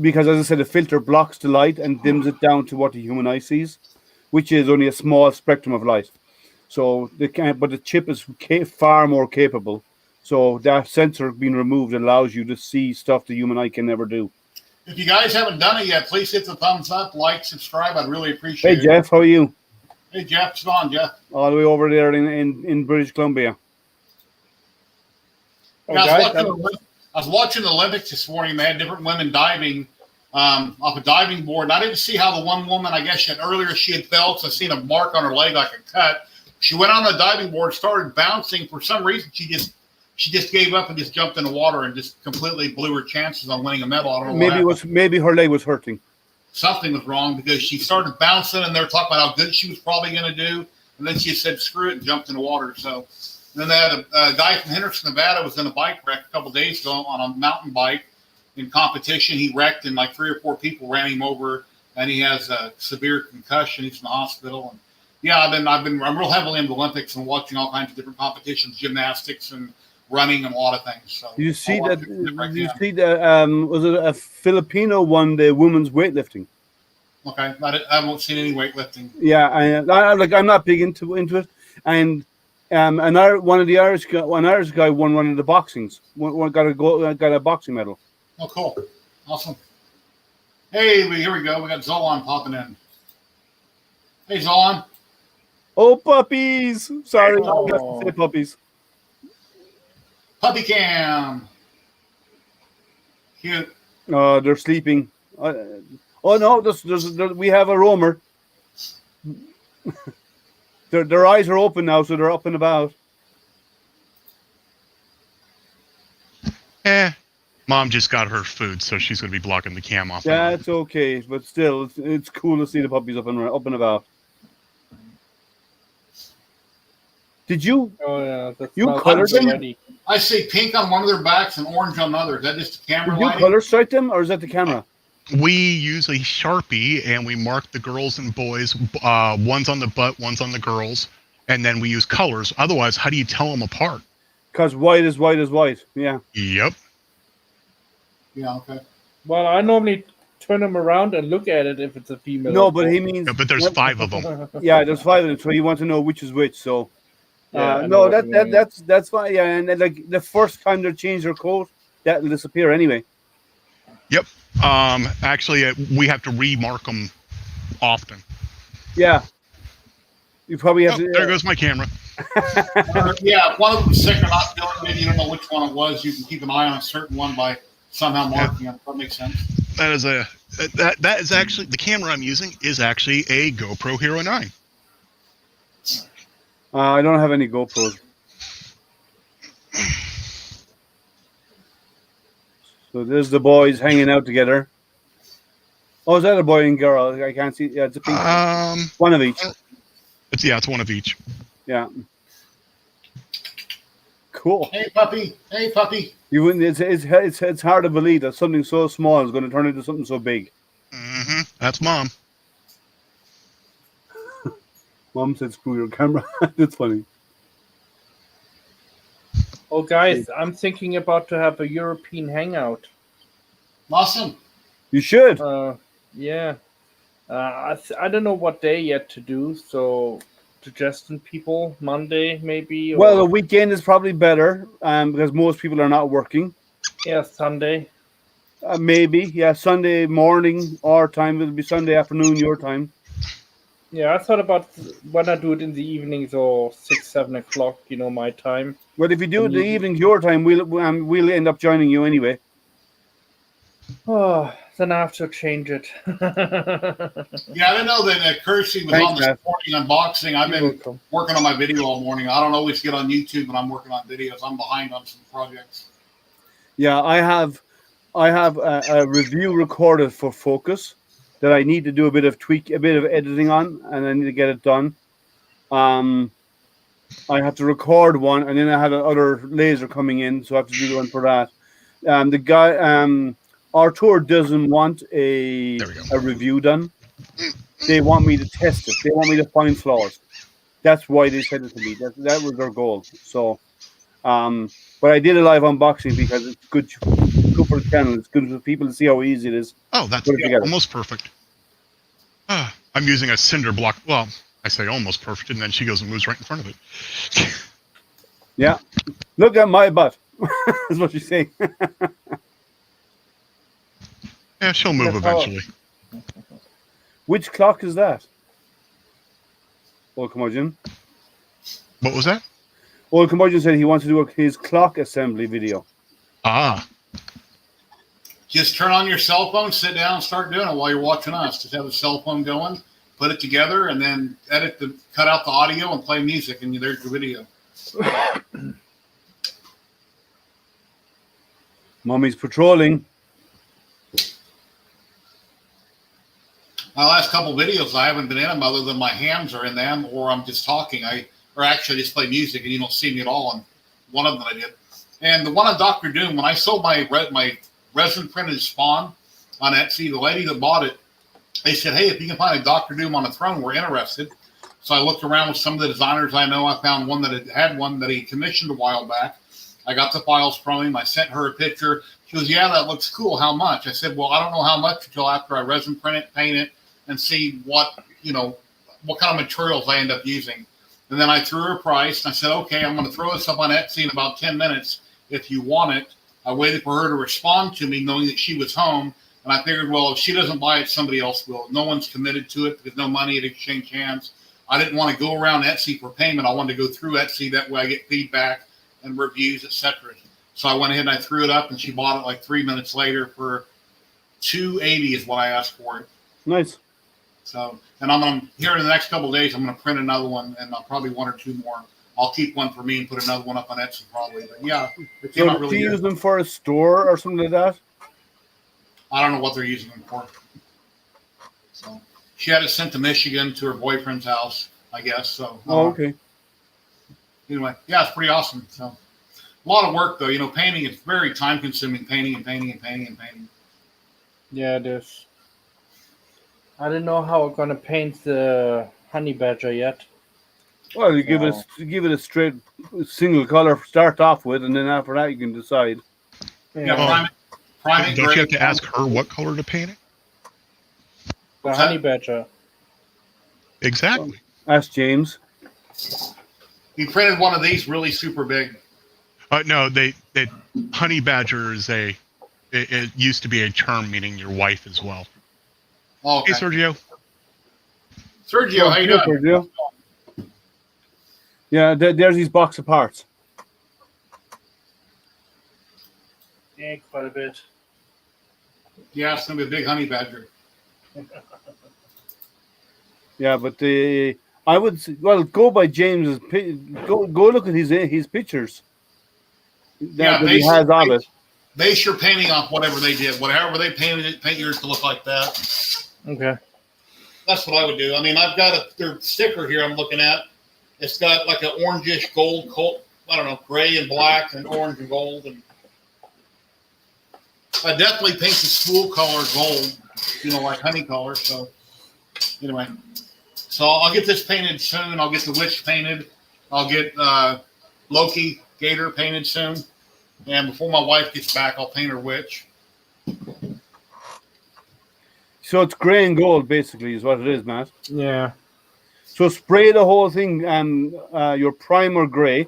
because, as I said, the filter blocks the light and dims it down to what the human eye sees, which is only a small spectrum of light. So but the chip is far more capable. So that sensor being removed allows you to see stuff the human eye can never do.
If you guys haven't done it yet, please hit the thumbs up, like, subscribe. I'd really appreciate it.
Hey, Jeff, how are you?
Hey, Jeff. It's on, Jeff.
All the way over there in British Columbia.
Yeah, I was watching the Olympics this morning. They had different women diving off a diving board. And I didn't see how the one woman, I guess earlier she had fell, so I seen a mark on her leg like a cut. She went on the diving board, started bouncing. For some reason, she just gave up and just jumped in the water and just completely blew her chances on winning a medal. I don't know.
Maybe her leg was hurting.
Something was wrong, because she started bouncing and they were talking about how good she was probably going to do. And then she said, screw it, and jumped in the water. So then they had a guy from Henderson, Nevada, was in a bike wreck a couple of days ago on a mountain bike in competition. He wrecked and like 3 or 4 people ran him over, and he has a severe concussion. He's in the hospital. And yeah, I'm real heavily into the Olympics and watching all kinds of different competitions, gymnastics and running and a lot of things. So
you see that? Was it a Filipino won the women's weightlifting?
Okay, I haven't seen any weightlifting.
Yeah, I'm not big into it, and an Irish guy won one of the boxings. Got a boxing medal.
Oh, cool, awesome. Hey, here we go. We got Zolan popping in. Hey, Zolan.
Oh, puppies! Sorry,
Oh.
say puppies.
Puppy cam. Cute.
They're sleeping. Oh no, we have a roamer. Their eyes are open now, so they're up and about.
Mom just got her food, so she's going to be blocking the cam off.
Yeah, it's okay, but still, it's cool to see the puppies up and about. Did you?
Oh yeah, that's
You colored them?
already.
I see pink on one of their backs and orange on the other. Is that just the camera
Did you
lighting?
color strike them, or is that the camera?
We use a Sharpie, and we mark the girls and boys. One's on the butt, one's on the girls, and then we use colors. Otherwise, how do you tell them apart?
Because white is white is white. Yeah.
Yep.
Yeah, okay.
Well, I normally turn them around and look at it if it's a female.
No, but he means.
But there's 5 of them.
Yeah, there's 5 of them, so you want to know which is which. So
Yeah, I know
No,
what you mean.
that's fine. Yeah, and then, like the first time they change their code, that'll disappear anyway.
Yep. Actually, we have to remark them often.
Yeah, you probably have
Oh,
to.
there goes my camera.
Yeah, if one of them's sick or not doing it, you don't know which one it was. You can keep an eye on a certain one by somehow marking it. That makes sense.
That is that is actually the camera I'm using is actually a GoPro Hero 9.
I don't have any GoPros. So there's the boys hanging out together. Oh, is that a boy and girl? I can't see. Yeah, it's a pink. One of each.
It's one of each.
Yeah. Cool.
Hey puppy. Hey puppy.
You wouldn't. It's hard to believe that something so small is going to turn into something so big.
Mm-hmm. That's Mom.
Mom said, "Screw your camera." That's funny.
Oh, guys, I'm thinking about to have a European hangout.
Awesome.
You should.
Yeah. I don't know what day yet to do, so suggesting people Monday maybe. Or,
Well, the weekend is probably better because most people are not working.
yeah, Sunday.
Maybe, yeah, Sunday morning our time. It'll be Sunday afternoon your time.
Yeah, I thought about when I do it in the evenings or 6-7 o'clock, my time.
Well, if you do it in the evening your time, we'll end up joining you anyway.
Oh, then I have to change it.
Yeah, I didn't know that Kersey was
Thanks,
on this
Matt.
morning unboxing. I've
You're
been
welcome.
working on my video all morning. I don't always get on YouTube when I'm working on videos. I'm behind on some projects.
Yeah, I have a review recorded for Focus that I need to do a bit of editing on, and I need to get it done. I have to record one, and then I have another laser coming in, so I have to do the one for that. The guy, Artur doesn't want a review done. They want me to test it. They want me to find flaws. That's why they said it to me. That was their goal. So, but I did a live unboxing because it's good for the channel. It's good for people to see how easy it is.
Oh, that's
Put it together.
almost perfect. I'm using a cinder block. Well, I say almost perfect, and then she goes and moves right in front of it.
Yeah. Look at my butt. That's what she's saying.
Yeah, she'll move eventually.
Which clock is that? Old Curmudgeon.
What was that?
Old Curmudgeon said he wants to do his clock assembly video.
Ah.
Just turn on your cell phone, sit down, and start doing it while you're watching us. Just have the cell phone going, put it together, and then cut out the audio and play music, and there's your video.
Mommy's patrolling.
My last couple videos, I haven't been in them other than my hands are in them, or I'm just talking. Or actually just play music, and you don't see me at all. And one of them I did, and the one on DR.DOOM. When I sold my resin printed Spawn on Etsy, the lady that bought it, they said, "Hey, if you can find a DR.DOOM on a throne, we're interested." So I looked around with some of the designers I know. I found one that had one that he commissioned a while back. I got the files from him. I sent her a picture. She goes, "Yeah, that looks cool. How much?" I said, "Well, I don't know how much until after I resin print it, paint it, and see what kind of materials I end up using." And then I threw her a price, and I said, "Okay, I'm going to throw this up on Etsy in about 10 minutes if you want it." I waited for her to respond to me, knowing that she was home. And I figured, well, if she doesn't buy it, somebody else will. No one's committed to it because no money had exchanged hands. I didn't want to go around Etsy for payment. I wanted to go through Etsy. That way I get feedback and reviews, etc. So I went ahead and I threw it up, and she bought it like 3 minutes later for $280 is what I asked for it.
Nice.
So, and I'm going to, here in the next couple of days, I'm going to print another one, and probably one or two more. I'll keep one for me and put another one up on Etsy probably. But yeah, it came
So
out really
do you
good.
use them for a store or something like that?
I don't know what they're using them for. So she had it sent to Michigan to her boyfriend's house, I guess. So
Okay.
Anyway, yeah, it's pretty awesome. So a lot of work though. Painting is very time consuming. Painting.
Yeah, it is. I don't know how I'm gonna paint the honey badger yet.
Well, you give it a straight single color start off with, and then after that you can decide.
Yeah, prime it.
Don't you have to ask her what color to paint it?
The honey badger.
Exactly.
Ask James.
He printed one of these really super big.
No, they honey badger is it used to be a term meaning your wife as well.
Oh, okay.
Hey, Sergio.
Sergio, how you doing?
Sergio? Yeah, there's his box of parts.
Yeah, quite a bit.
Yeah, it's gonna be a big honey badger.
Yeah, but I would go by James's. Go look at his pictures. That he has of it.
Base your painting off whatever they did. Whatever they painted it, paint yours to look like that.
Okay.
That's what I would do. I mean, I've got their sticker here I'm looking at. It's got like an orangish gold coat. I don't know, gray and black and orange and gold. And I definitely paint the school color gold, like honey color. So anyway, so I'll get this painted soon. I'll get the witch painted. I'll get Loki Gator painted soon. And before my wife gets back, I'll paint her witch.
So it's gray and gold, basically, is what it is, Matt.
Yeah.
So spray the whole thing, your primer gray,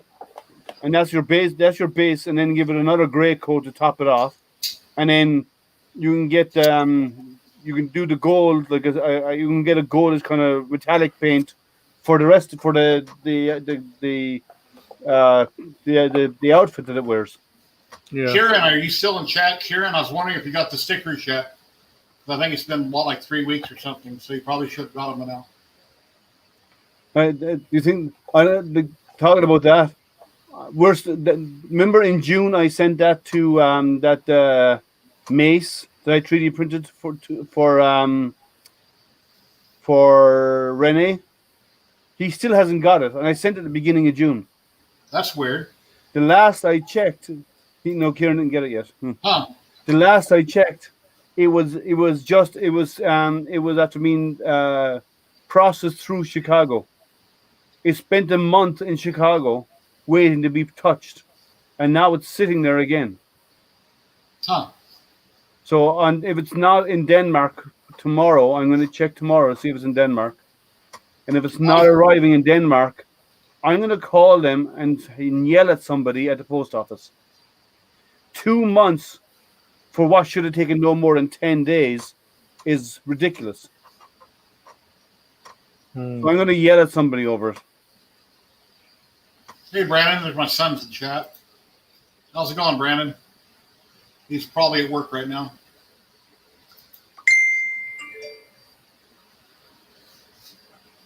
and that's your base. That's your base, and then give it another gray coat to top it off, and then you can get you can do the gold, like you can get a goldish kind of metallic paint for the rest for the outfit that it wears.
Yeah.
Kieran, are you still in chat? Kieran, I was wondering if you got the stickers yet. I think it's been like 3 weeks or something, so you probably should have got them by now.
You think talking about that? Remember in June I sent that to that mace that I 3D printed for Rene. He still hasn't got it, and I sent it at the beginning of June.
That's weird.
The last I checked, Kieran didn't get it yet.
Huh?
The last I checked, it was after being processed through Chicago. It spent a month in Chicago waiting to be touched, and now it's sitting there again.
Huh?
So if it's not in Denmark tomorrow, I'm going to check tomorrow, see if it's in Denmark. And if it's not arriving in Denmark, I'm going to call them and yell at somebody at the post office. 2 months for what should have taken no more than 10 days is ridiculous. So I'm going to yell at somebody over it.
Hey, Brandon, there's my son's in chat. How's it going, Brandon? He's probably at work right now.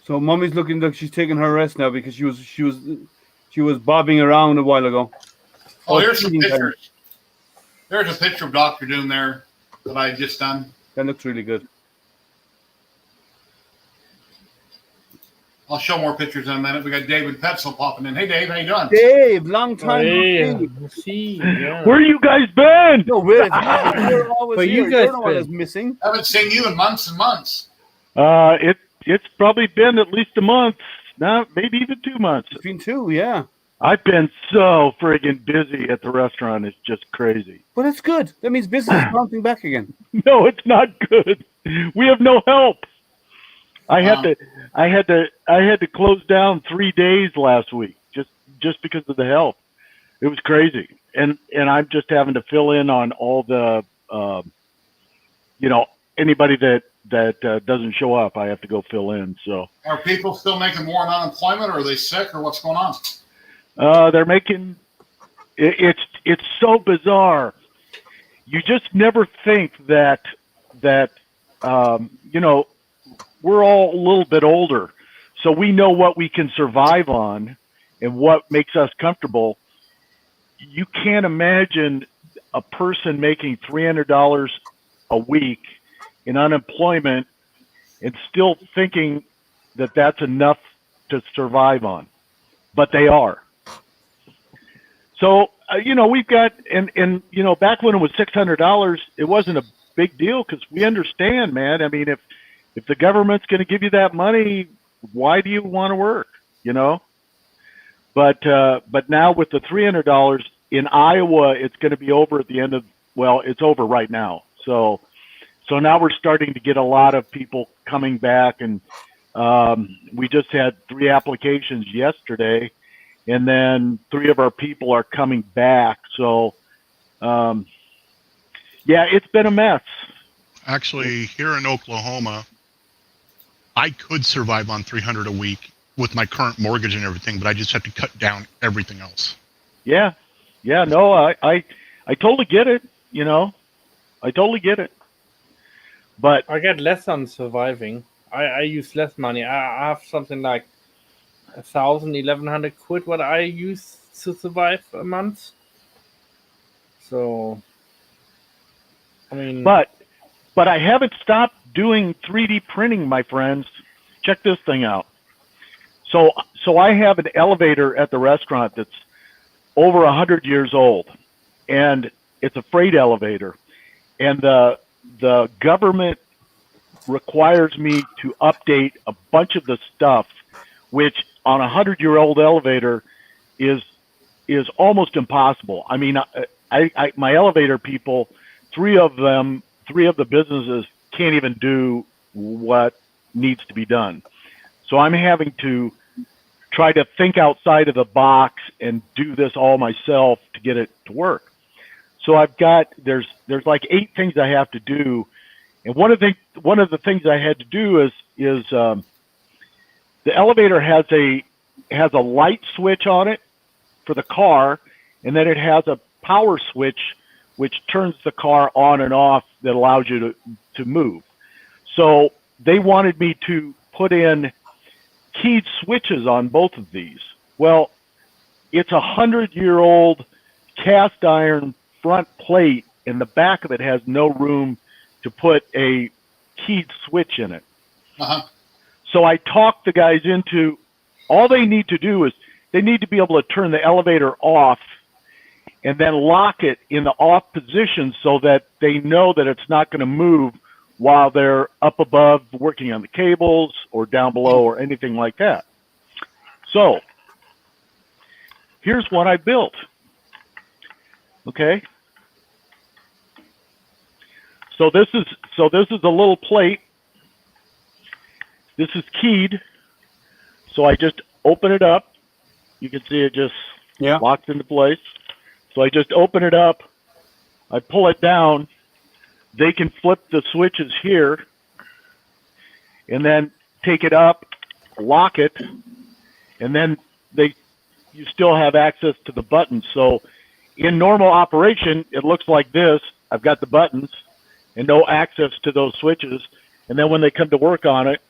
So Mommy's looking like she's taking her rest now because she was bobbing around a while ago.
Oh, here's some pictures. There's a picture of Dr. Doom there that I had just done.
That looks really good.
I'll show more pictures in a minute. We got David Petzel popping in. Hey, Dave, how you doing?
Dave, long time
no see. Yeah.
Where you guys been?
No, you're always
Where
here.
you guys
You're the one
been?
that's missing.
Haven't seen you in months and months.
It's probably been at least a month, maybe even 2 months.
It's been 2, yeah.
I've been so friggin' busy at the restaurant. It's just crazy.
But it's good. That means business is bouncing back again.
No, it's not good. We have no help. I had to close down 3 days last week just because of the help. It was crazy, and I'm just having to fill in on all the anybody that doesn't show up, I have to go fill in. So
Are people still making more on unemployment, or are they sick, or what's going on?
they're making it's so bizarre. You just never think that we're all a little bit older, so we know what we can survive on and what makes us comfortable. You can't imagine a person making $300 a week in unemployment and still thinking that that's enough to survive on, but they are. So, we've got, and back when it was $600, it wasn't a big deal because we understand, man. I mean, if the government's going to give you that money, why do you want to work, But now with the $300 in Iowa, it's going to be over at the end of, it's over right now. So now we're starting to get a lot of people coming back, and we just had 3 applications yesterday, and then 3 of our people are coming back. So, yeah, it's been a mess.
Actually, here in Oklahoma, I could survive on 300 a week with my current mortgage and everything, but I just have to cut down everything else.
Yeah, no, I totally get it. You know, I totally get it. But
I get less on surviving. I use less money. I have something like 1,000, 1,100 quid what I use to survive a month. So, I mean,
but I haven't stopped doing 3D printing, my friends. Check this thing out. So I have an elevator at the restaurant that's over 100 years old, and it's a freight elevator, and the government requires me to update a bunch of the stuff, which on a 100-year-old elevator is almost impossible. I mean, I my elevator people, three of the businesses can't even do what needs to be done. So I'm having to try to think outside of the box and do this all myself to get it to work. So I've got there's like 8 things I have to do, and one of the things I had to do is the elevator has a light switch on it for the car, and then it has a power switch which turns the car on and off that allows you to move. So they wanted me to put in keyed switches on both of these. Well, it's a 100-year-old cast iron front plate, and the back of it has no room to put a keyed switch in it.
Uh-huh.
So I talked the guys into, all they need to do is they need to be able to turn the elevator off and then lock it in the off position so that they know that it's not going to move while they're up above working on the cables or down below or anything like that. So here's what I built. Okay. So this is a little plate. This is keyed. So I just open it up. You can see it just locks into place. So I just open it up. I pull it down. They can flip the switches here and then take it up, lock it, and then you still have access to the buttons. So in normal operation, it looks like this. I've got the buttons and no access to those switches. And then when they come to work on it,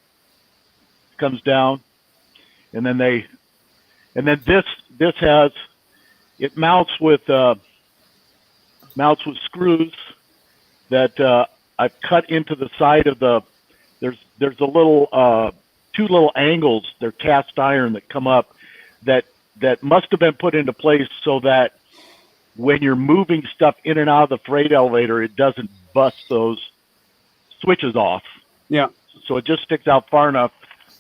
it comes down, and then this has, it mounts with screws that I've cut into the side of the, there's a little 2 little angles, they're cast iron that come up that must have been put into place so that when you're moving stuff in and out of the freight elevator, it doesn't bust those switches off.
Yeah.
So it just sticks out far enough.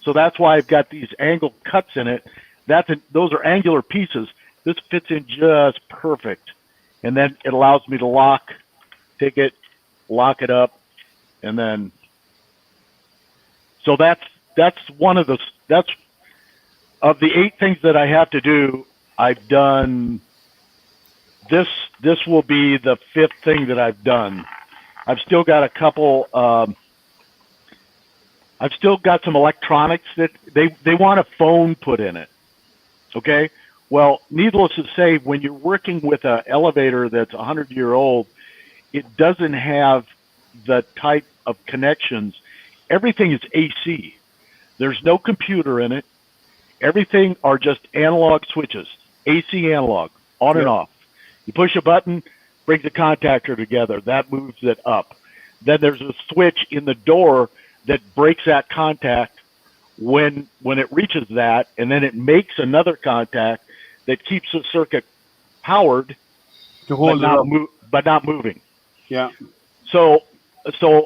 So that's why I've got these angle cuts in it. Those are angular pieces. This fits in just perfect. And then it allows me to take it, lock it up, and then, so that's one of of the 8 things that I have to do, I've done, this will be the 5th thing that I've done. I've still got a couple, I've still got some electronics that they want a phone put in it. Okay. Well, needless to say, when you're working with an elevator that's 100-year-old, it doesn't have the type of connections. Everything is AC. There's no computer in it. Everything are just analog switches, AC analog, on and off. You push a button, brings the contactor together. That moves it up. Then there's a switch in the door that breaks that contact when it reaches that, and then it makes another contact that keeps the circuit powered,
to hold
but not moving.
Yeah.
So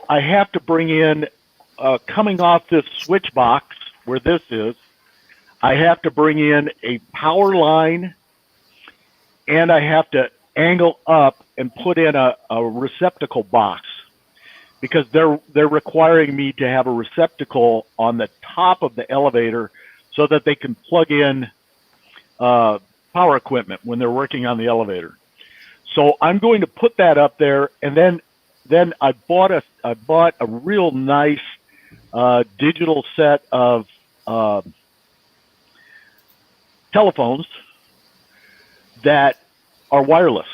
I have to bring in, coming off this switch box where this is, I have to bring in a power line, and I have to angle up and put in a receptacle box, because they're requiring me to have a receptacle on the top of the elevator so that they can plug in power equipment when they're working on the elevator. So I'm going to put that up there, and then I bought a real nice digital set of telephones that are wireless.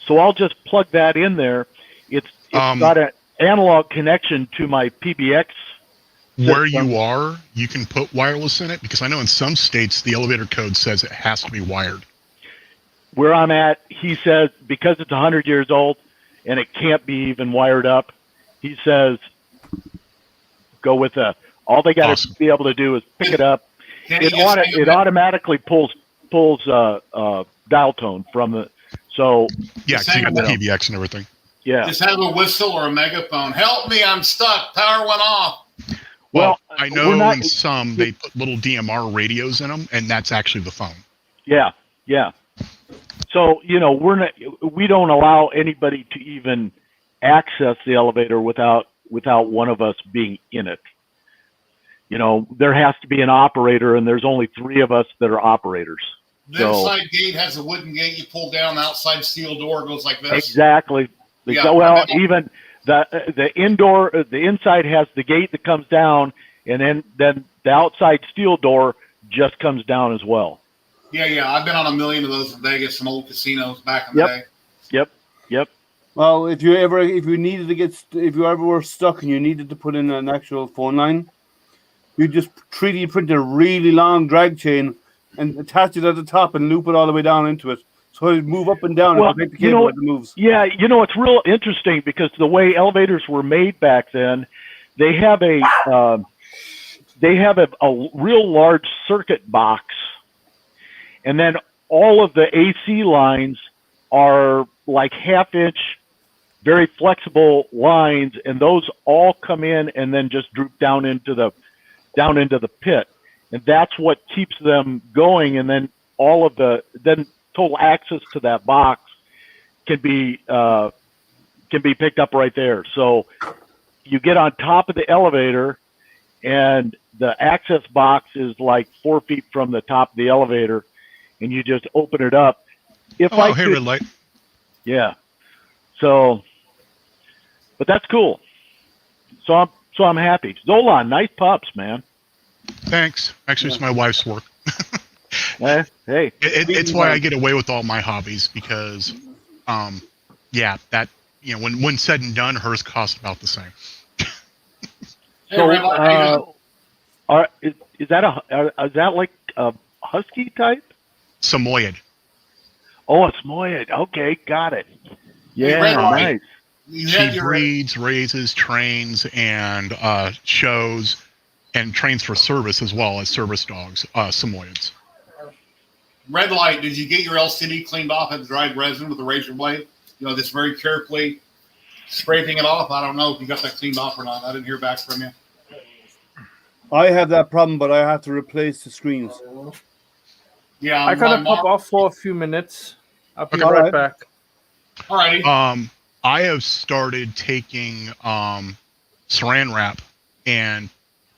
So I'll just plug that in there. It's got an analog connection to my PBX
Where
system.
you are, you can put wireless in it, because I know in some states the elevator code says it has to be wired.
Where I'm at, he says, because it's 100 years old and it can't be even wired up, he says, go with all they got to be able to do is pick it up. It automatically pulls dial tone from the, so.
Yeah, because you got the PBX and everything.
Yeah.
Just have a whistle or a megaphone. Help me, I'm stuck. Power went off.
Well, I know in some they put little DMR radios in them, and that's actually the phone.
Yeah, yeah. So, we don't allow anybody to even access the elevator without one of us being in it. There has to be an operator, and there's only 3 of us that are operators.
The inside gate has a wooden gate. You pull down, the outside steel door goes like this.
Exactly.
Yeah,
well, even the inside has the gate that comes down, and then the outside steel door just comes down as well.
Yeah. I've been on a million of those in Vegas, some old casinos back in the day.
Yep.
Well, if you ever were stuck and you needed to put in an actual phone line, you just 3D print a really long drag chain and attach it at the top and loop it all the way down into it. So it'd move up and down and protect the cable as it moves.
Yeah, it's real interesting because the way elevators were made back then, they have a real large circuit box, and then all of the AC lines are like 1/2-inch, very flexible lines, and those all come in and then just droop down into the pit, and that's what keeps them going. And then total access to that box can be picked up right there. So you get on top of the elevator, and the access box is like 4 feet from the top of the elevator, and you just open it up. Hey,
red light.
Yeah. So, but that's cool. So I'm happy. Zolan, nice pups, man.
Thanks. Actually, it's my wife's work.
Hey.
It's why I get away with all my hobbies, because, when said and done, hers cost about the same.
So, is that like a husky type?
Samoyed.
Oh, a Samoyed. Okay, got it. Yeah, nice.
She breeds, raises, trains, and shows, and trains for service as well as service dogs, Samoyeds.
Red light, did you get your LCD cleaned off at the dried resin with a razor blade? Just very carefully scraping it off. I don't know if you got that cleaned off or not. I didn't hear back from you.
I have that problem, but I have to replace the screens.
Yeah,
I gotta pop off for a few minutes. I'll be right back.
All righty.
I have started taking saran wrap and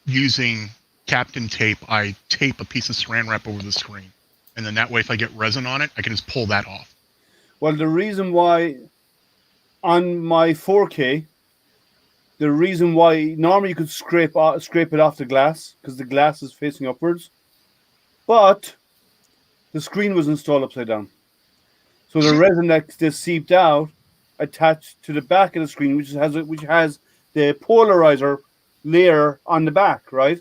using Captain Tape. I tape a piece of saran wrap over the screen, and then that way, if I get resin on it, I can just pull that off.
Well, the reason why on my 4K, the reason why normally you could scrape it off the glass because the glass is facing upwards, but the screen was installed upside down. So the resin that just seeped out attached to the back of the screen, which has the polarizer layer on the back, right?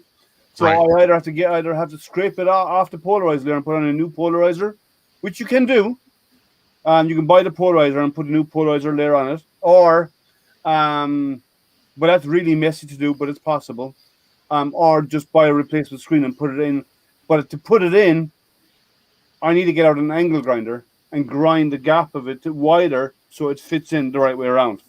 So I either have to scrape it off the polarizer layer and put on a new polarizer, which you can do. You can buy the polarizer and put a new polarizer layer on it, or but that's really messy to do, but it's possible. Or just buy a replacement screen and put it in. But to put it in, I need to get out an angle grinder and grind the gap of it wider so it fits in the right way around.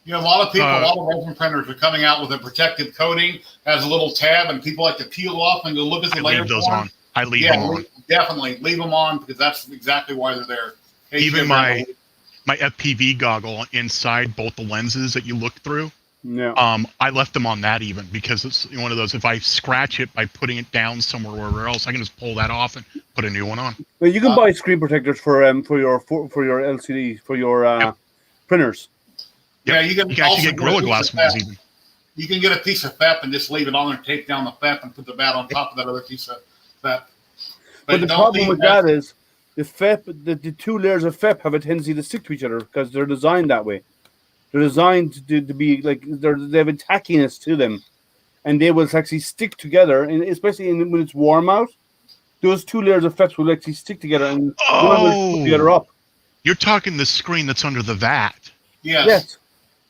A lot of people, a lot of resin printers are coming out with a protective coating, has a little tab, and people like to peel off and go look at the layer.
Leave those on. I leave them on.
Definitely leave them on because that's exactly why they're there.
Even my FPV goggle inside both the lenses that you look through,
Yeah.
I left them on that even because it's one of those. If I scratch it by putting it down somewhere else, I can just pull that off and put a new one on.
Well, you can buy screen protectors for your LCD for your printers.
Yep.
Yeah, you can
actually
also
get Gorilla
a piece
Glass
of
ones
FEP.
even.
You can get a piece of FEP and just leave it on there, tape down the FEP, and put the bat on top of that other piece of FEP.
But the problem with that is the FEP, the two layers of FEP have a tendency to stick to each other because they're designed that way. They're designed to be like they have a tackiness to them, and they will actually stick together. And especially when it's warm out, those two layers of FEP will actually stick together, and one will put the other up.
You're talking the screen that's under the vat.
Yes.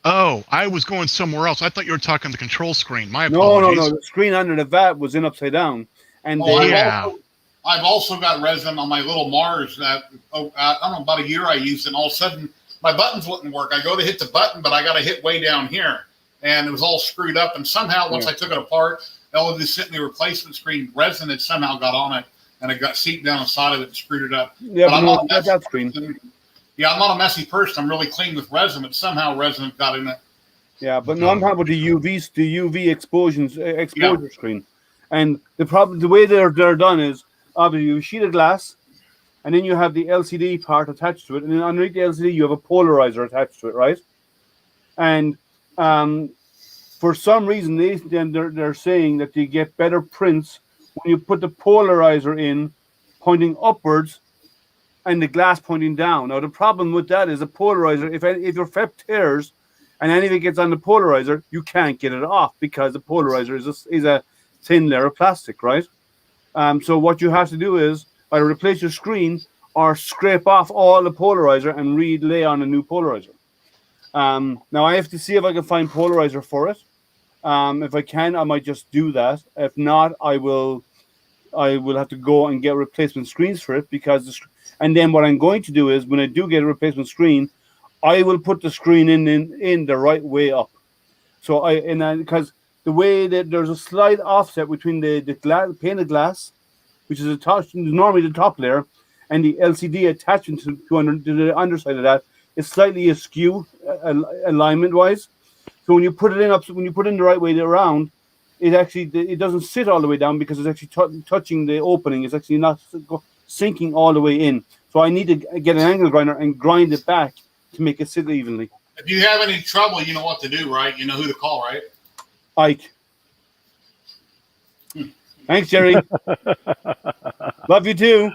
Oh, I was going somewhere else. I thought you were talking the control screen. My apologies.
No. The screen under the vat was in upside down, and
I've also got resin on my little Mars that I don't know, about a year I used it, and all of a sudden my buttons wouldn't work. I go to hit the button, but I got to hit way down here, and it was all screwed up. And somehow, once I took it apart, LED sitting the replacement screen, resin had somehow got on it, and it got seeped down inside of it and screwed it up.
Yeah,
but I'm
not that screen.
Yeah, I'm not a messy person. I'm really clean with resin, but somehow resin got in it.
Yeah, but no, I'm talking about the UV exposure screen, and the way they're done is obviously you have a sheet of glass, and then you have the LCD part attached to it, and then underneath the LCD you have a polarizer attached to it, right? And for some reason they're saying that you get better prints when you put the polarizer in pointing upwards and the glass pointing down. Now the problem with that is the polarizer, if your FEP tears and any of it gets on the polarizer, you can't get it off because the polarizer is a thin layer of plastic, right? So what you have to do is either replace your screen or scrape off all the polarizer and relay on a new polarizer. Now I have to see if I can find polarizer for it. If I can, I might just do that. If not, I will have to go and get replacement screens for it and then what I'm going to do is when I do get a replacement screen, I will put the screen in the right way up. So because the way that there's a slight offset between the painted glass, which is normally the top layer, and the LCD attachment to the underside of that is slightly askew alignment wise. So when you put it in the right way around, it doesn't sit all the way down because it's actually touching the opening. It's actually not sinking all the way in. So I need to get an angle grinder and grind it back to make it sit evenly.
If you have any trouble, you know what to do, right? You know who to call, right?
Ike. Thanks, Jerry. Love you too.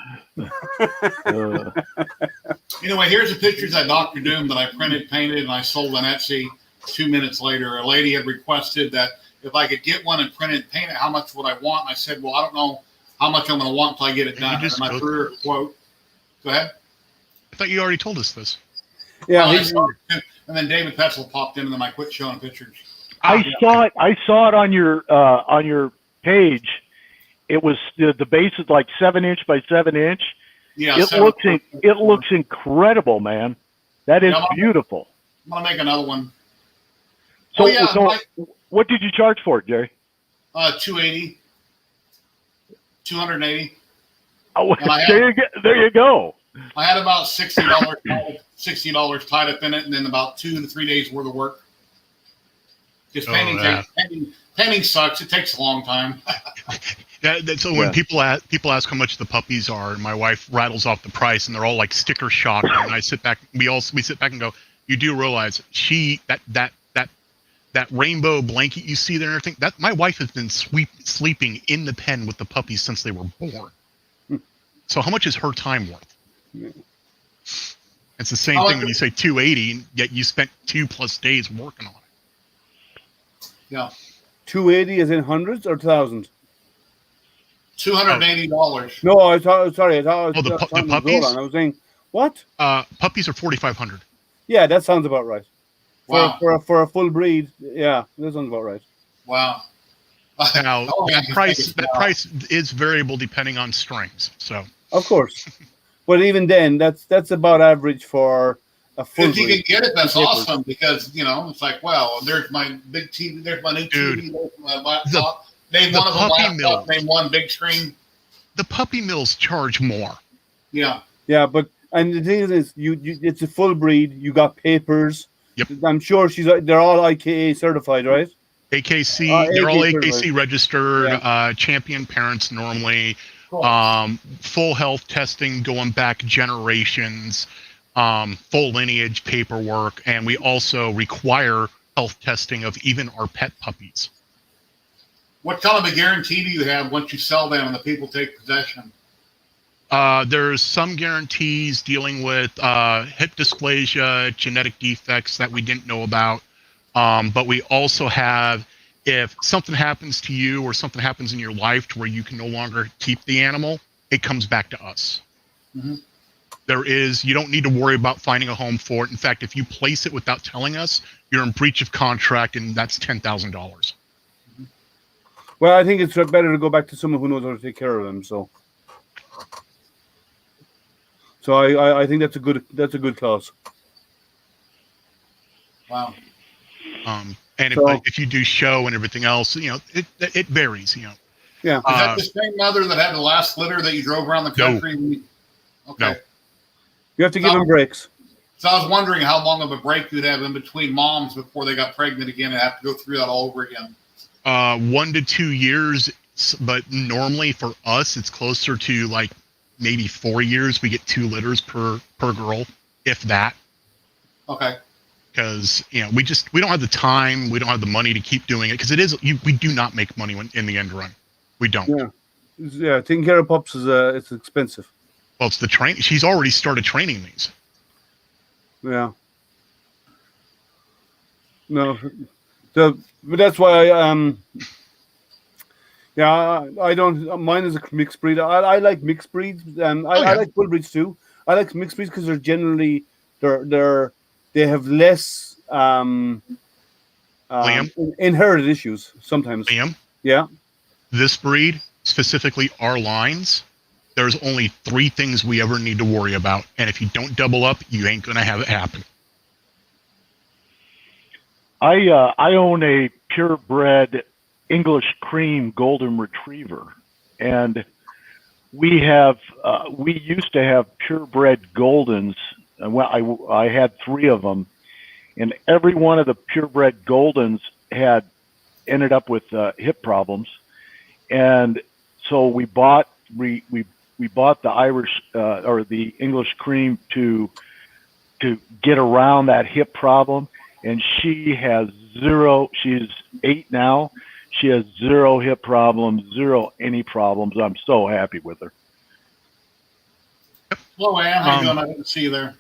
Anyway, here's the pictures of DR.DOOM that I printed, painted, and I sold on Etsy. 2 minutes later, a lady had requested that if I could get one and print it and paint it, how much would I want? And I said, well, I don't know how much I'm going to want until I get it done. And I threw her a quote. Go ahead.
I thought you already told us this.
Yeah.
And then David Petzel popped in, and then I quit showing pictures.
I saw it on your page. It was the base is like 7-inch by 7-inch.
Yeah,
it looks incredible, man. That is beautiful.
I'm gonna make another one.
So, what did you charge for it, Jerry?
280. 280.
Oh, there you go.
I had about $60 tied up in it, and then about 2 to 3 days worth of work. Because painting sucks. It takes a long time.
So when people ask how much the puppies are, and my wife rattles off the price, and they're all like sticker shock, and I sit back. We sit back and go, "You do realize that rainbow blanket you see there and everything? That my wife has been sleeping in the pen with the puppies since they were born. So how much is her time worth? It's the same thing when you say 280, and yet you spent 2+ days working on it.
Yeah.
280 is in hundreds or thousands?
$280.
No, I thought
the puppies?
I was saying, what?
Puppies are $4,500.
Yeah, that sounds about right.
Wow.
For a full breed, yeah, that sounds about right.
Wow.
Now that price is variable depending on strings. So
of course, but even then, that's about average for a full.
If you can get it, that's awesome because it's like, well, there's my big TV, there's my new TV, there's my laptop. Name one of them laptop. Name one big screen.
The puppy mills charge more.
Yeah.
Yeah, but and the thing is, you it's a full breed. You got papers.
Yep.
I'm sure they're all IKA certified, right?
AKC, they're all
AK
AKC registered,
Yeah.
champion parents normally,
Cool.
full health testing going back generations, full lineage paperwork, and we also require health testing of even our pet puppies.
What kind of a guarantee do you have once you sell them and the people take possession?
There's some guarantees dealing with hip dysplasia, genetic defects that we didn't know about. But we also have, if something happens to you or something happens in your life to where you can no longer keep the animal, it comes back to us.
Mm-hmm.
You don't need to worry about finding a home for it. In fact, if you place it without telling us, you're in breach of contract, and that's $10,000.
Well, I think it's better to go back to someone who knows how to take care of them. So I think that's a good clause.
Wow.
And if you do show and everything else, it varies.
Yeah.
Is that the same mother that had the last litter that you drove around the country?
No.
Okay.
No.
You have to give them breaks.
So I was wondering how long of a break you'd have in between moms before they got pregnant again and have to go through that all over again.
1 to 2 years, but normally for us, it's closer to like maybe 4 years. We get 2 litters per girl, if that.
Okay.
Because we don't have the time, we don't have the money to keep doing it, because we do not make money in the end run. We don't.
Yeah. Taking care of pups it's expensive.
Well, it's the train. She's already started training these.
Yeah. No. But that's why I don't. Mine is a mixed breed. I like mixed breeds. I like full breeds too. I like mixed breeds because they're generally they have less inherited issues sometimes.
Liam?
Yeah.
This breed, specifically our lines, there's only 3 things we ever need to worry about. And if you don't double up, you ain't going to have it happen.
I own a purebred English cream golden retriever, and we used to have purebred goldens. Well, I had 3 of them, and every one of the purebred goldens had ended up with hip problems, and so we bought the Irish or the English cream to get around that hip problem. And she has 0. She's 8 now. She has 0 hip problems, 0 any problems. I'm so happy with her.
Hello, Ann. How you doing? I didn't see you there.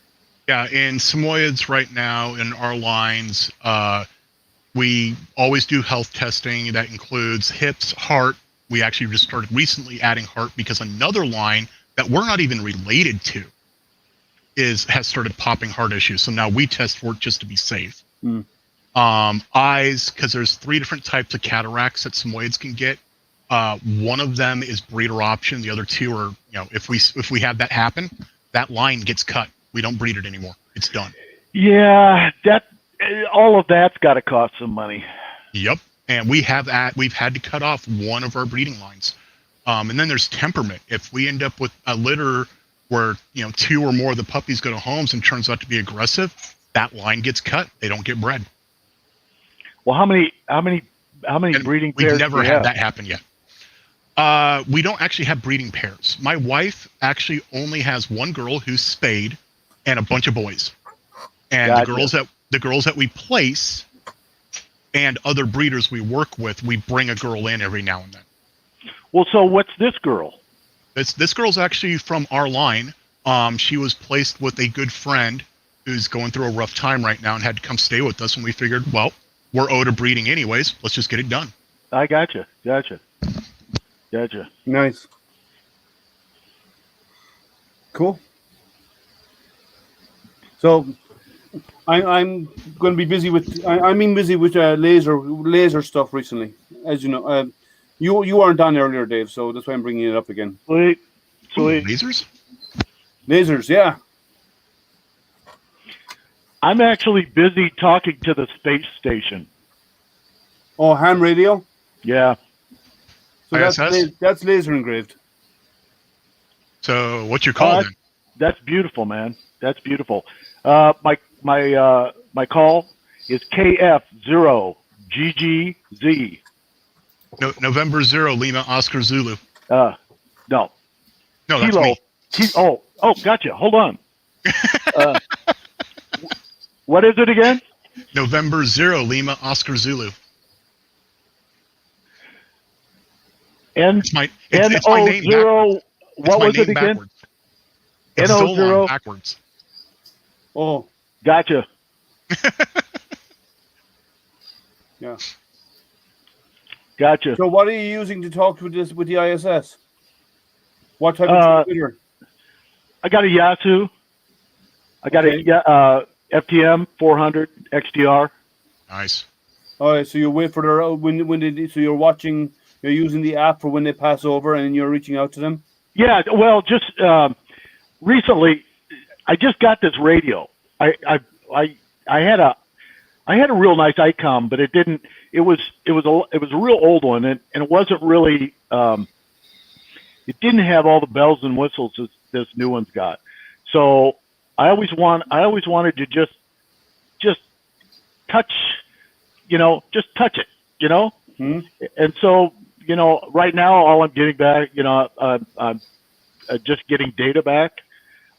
Yeah, in Samoyeds right now in our lines, we always do health testing. That includes hips, heart. We actually just started recently adding heart because another line that we're not even related to has started popping heart issues. So now we test for it just to be safe. Eyes, because there's 3 different types of cataracts that Samoyeds can get. One of them is breeder option. The other 2 are, if we have that happen, that line gets cut. We don't breed it anymore. It's done.
Yeah, all of that's got to cost some money.
Yep, and we've had to cut off one of our breeding lines. And then there's temperament. If we end up with a litter where 2 or more of the puppies go to homes and turns out to be aggressive, that line gets cut. They don't get bred.
Well, how many breeding pairs?
We've never had that happen yet. We don't actually have breeding pairs. My wife actually only has 1 girl who's spayed and a bunch of boys. And gotcha. the girls that we place and other breeders we work with, we bring a girl in every now and then.
Well, so what's this girl?
This girl's actually from our line. She was placed with a good friend who's going through a rough time right now and had to come stay with us. And we figured, well, we're owed a breeding anyways. Let's just get it done.
I gotcha.
Nice. Cool. So I'm going to be busy with laser stuff recently, as you know. You weren't on earlier, Dave, so that's why I'm bringing it up again.
Sweet.
Lasers?
Lasers, yeah.
I'm actually busy talking to the space station.
Oh, ham radio?
Yeah.
So that's laser engraved.
So what's your call then?
That's beautiful, man. That's beautiful. My call is KF0GGZ.
November 0, Lima Oscar Zulu.
No.
No, that's
Kilo.
me.
Oh, gotcha. Hold on. What is it again?
November 0, Lima Oscar Zulu. It's my name
NO0. What was it again?
backwards. It's
NO0.
Zolon backwards.
Oh,
Gotcha.
yeah.
Gotcha.
So what are you using to talk with the ISS? What type of computer?
I got a Yasu. I got a FTM 400 XDR.
Nice.
All right, so you wait for their so you're watching, you're using the app for when they pass over, and you're reaching out to them.
Yeah, well, just recently, I just got this radio. I had a real nice ICOM, but it didn't. It was a real old one, and it wasn't really. It didn't have all the bells and whistles this new one's got. So I always wanted to just touch, just touch it,
Hmm?
And so, right now all I'm getting back, I'm just getting data back,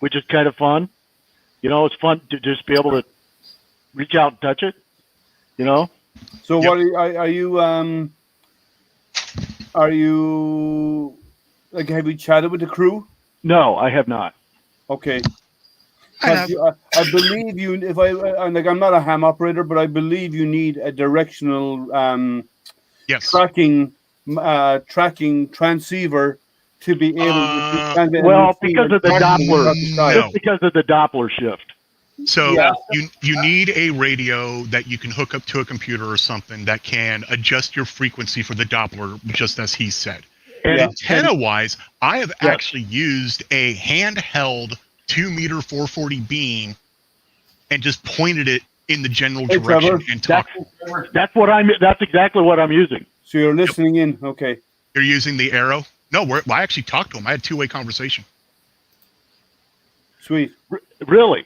which is kind of fun. It's fun to just be able to reach out and touch it,
So
Yep.
what are you like? Have you chatted with the crew?
No, I have not.
Okay.
I have.
I believe you. I'm not a ham operator, but I believe you need a directional
Yes.
tracking transceiver to be able to.
Well, because of the Doppler,
No.
just because of the Doppler shift.
So
Yeah.
you need a radio that you can hook up to a computer or something that can adjust your frequency for the Doppler, just as he said.
And,
Antenna-wise, I have
Yes.
actually used a handheld 2-meter 440 beam and just pointed it in the general
Hey,
direction
Trevor.
and talked.
that's exactly what I'm using.
So you're listening in. Okay.
You're using the arrow? No, I actually talked to him. I had a two-way conversation.
Sweet.
Really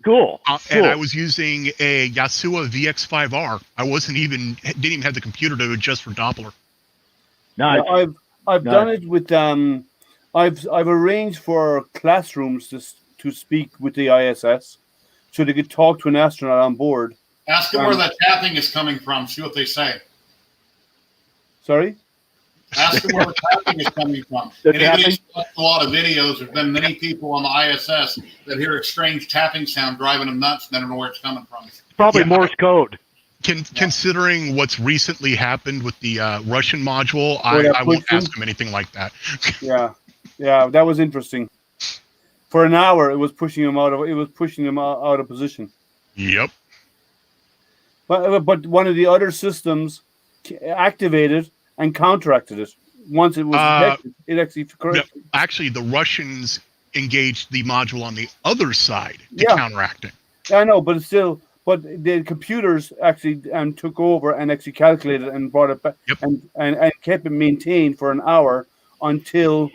cool.
And I was using a Yasuo VX5R. I didn't even have the computer to adjust for Doppler.
Nice.
Yeah, I've
Nice.
done it with I've arranged for classrooms to speak with the ISS, so they could talk to an astronaut on board.
Ask them where that tapping is coming from. See what they say.
Sorry.
Ask them where the tapping is coming from.
The
Anybody's
tapping?
watched a lot of videos. There's been many people on the ISS that hear a strange tapping sound driving them nuts and they don't know where it's coming from.
It's probably
Yeah.
Morse code.
Considering what's recently happened with the Russian module,
that
I won't
pushing?
ask him anything like that.
Yeah, that was interesting. For an hour, it was pushing him out of position.
Yep.
But one of the other systems activated and counteracted it. Once it was detected, it actually corrected.
Actually, the Russians engaged the module on the other side to
Yeah.
counteract it.
I know, but but the computers actually took over and actually calculated and brought it back.
Yep.
and kept it maintained for an hour until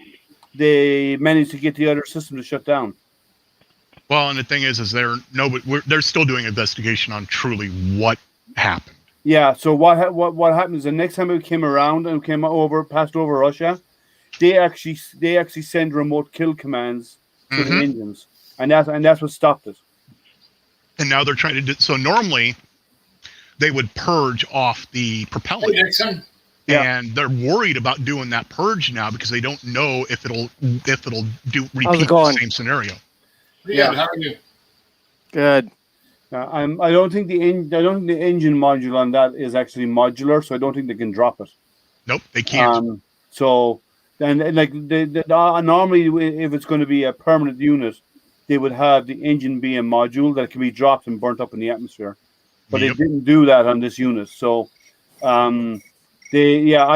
they managed to get the other system to shut down.
Well, and the thing is they're still doing investigation on truly what happened.
Yeah. So what happened is the next time it came around and passed over Russia, they actually send remote kill commands to the
Mhm.
engines, and that's what stopped it.
And now they're trying to do so. Normally, they would purge off the
Hey,
propellant,
Dixon.
Yeah.
and they're worried about doing that purge now because they don't know if it'll repeat the
going?
same scenario.
Pretty
Yeah.
good. How are you?
Good.
I don't think the engine module on that is actually modular, so I don't think they can drop it.
Nope, they can't.
So like normally if it's going to be a permanent unit, they would have the engine be a module that can be dropped and burnt up in the atmosphere, but
Yep.
they didn't do that on this unit. So I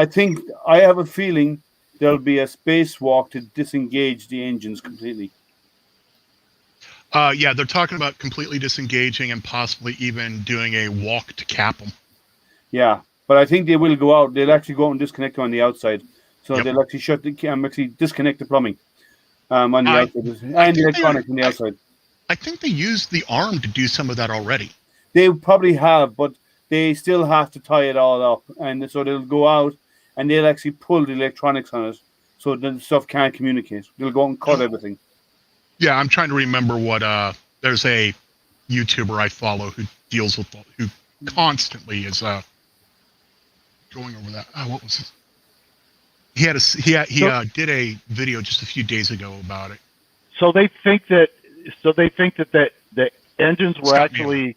think I have a feeling there'll be a spacewalk to disengage the engines completely.
Yeah, they're talking about completely disengaging and possibly even doing a walk to cap them.
Yeah, but I think they will go out. They'll actually go out and disconnect on the outside. So
Yep.
they'll actually disconnect the plumbing on the outside and the electronics on the outside.
I think they used the arm to do some of that already.
They probably have, but they still have to tie it all up, and so they'll go out and they'll actually pull the electronics on it, so the stuff can't communicate. They'll go and cut everything.
Yeah, I'm trying to remember what. There's a YouTuber I follow who deals with who constantly is going over that. What was this? He did a video just a few days ago about it.
So they think that the engines were actually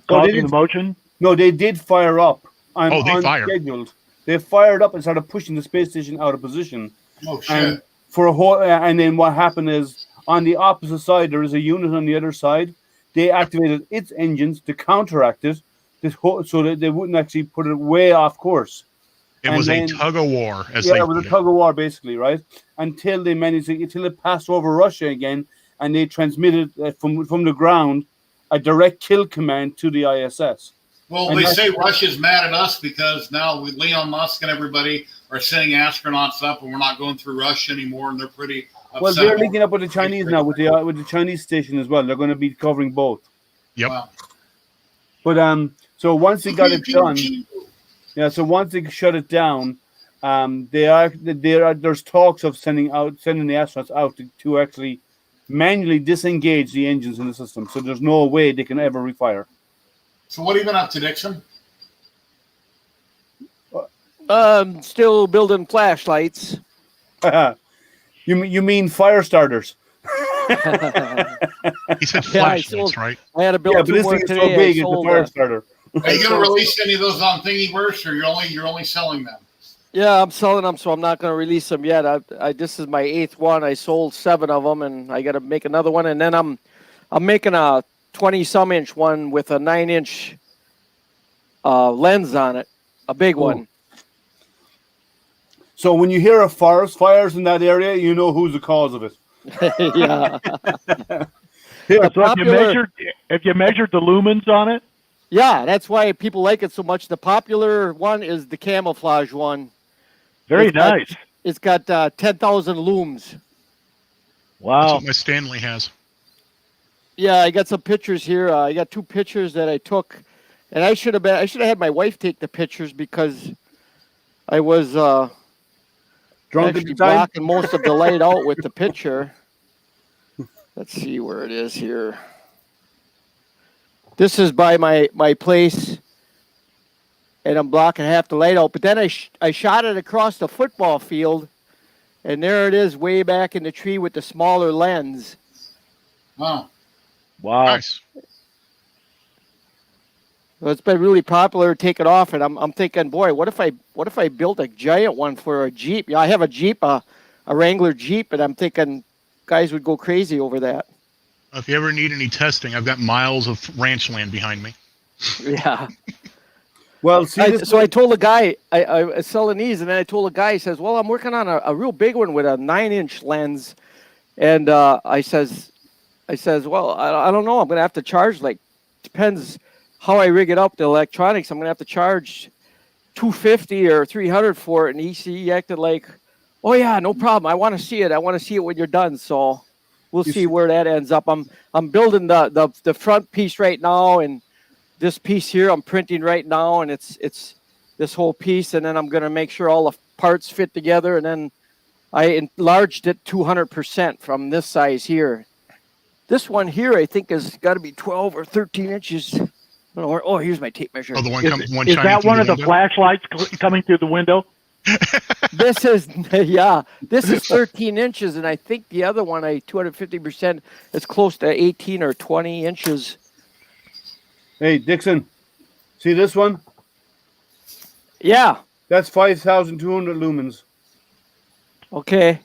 causing the motion.
No, they did fire up.
They fired.
Unscheduled. They fired up and started pushing the space station out of position.
Oh shit!
And for a whole, and then what happened is on the opposite side there is a unit on the other side. They activated its engines to counteract it, so that they wouldn't actually put it way off course.
It was a tug of war,
it was a tug of war, basically, right? Until it passed over Russia again, and they transmitted from the ground a direct kill command to the ISS.
Well, they say Russia's mad at us because now Elon Musk and everybody are sending astronauts up, and we're not going through Russia anymore, and they're pretty upset.
Well, they're linking up with the Chinese now, with the Chinese station as well. They're going to be covering both.
Yep.
Wow.
But so once they got it done, so once they shut it down, there's talks of sending the astronauts out to actually manually disengage the engines in the system. So there's no way they can ever refire.
So what have you been up to, Dixon?
Still building flashlights.
You mean fire starters?
He said flashlights, right?
I had to build two more today.
So big, it's a fire starter.
Are you going to release any of those on Thingiverse, or you're only selling them?
Yeah, I'm selling them, so I'm not going to release them yet. This is my 8th one. I sold 7 of them, and I got to make another one. And then I'm making a 20-some inch one with a 9-inch lens on it, a big one.
So when you hear of fires in that area, you know who's the cause of it.
Yeah.
So have you measured the lumens on it?
Yeah, that's why people like it so much. The popular one is the camouflage one.
Very nice.
It's got 10,000 looms.
Wow.
That's what my Stanley has.
Yeah, I got some pictures here. I got 2 pictures that I took, and I should have had my wife take the pictures because I was
drunk
actually blocking most of the light out with the picture. Let's see where it is here. This is by my place, and I'm blocking half the light out. But then I shot it across the football field, and there it is way back in the tree with the smaller lens.
Wow.
Wow.
Nice.
So it's been really popular. Take it off, and I'm thinking, boy, what if I built a giant one for a Jeep? Yeah, I have a Jeep, a Wrangler Jeep, and I'm thinking guys would go crazy over that.
If you ever need any testing, I've got miles of ranch land behind me.
Yeah.
Well,
so I told the guy, I was selling these, and then I told the guy, he says, well, I'm working on a real big one with a 9-inch lens. And I says, well, I don't know. I'm going to have to charge, depends how I rig it up, the electronics. I'm going to have to charge $250 or $300 for it. And he acted like, oh, yeah, no problem. I want to see it. I want to see it when you're done. So we'll see where that ends up. I'm building the front piece right now, and this piece here I'm printing right now, and it's this whole piece, and then I'm going to make sure all the parts fit together, and then I enlarged it 200% from this size here. This one here I think has got to be 12 or 13 inches. Oh, here's my tape measure.
Oh, the one
is that one of the flashlights coming through the window?
This is 13 inches, and I think the other one, 250%, is close to 18 or 20 inches.
Hey, Dixon, see this one?
Yeah.
That's 5,200 lumens.
Okay.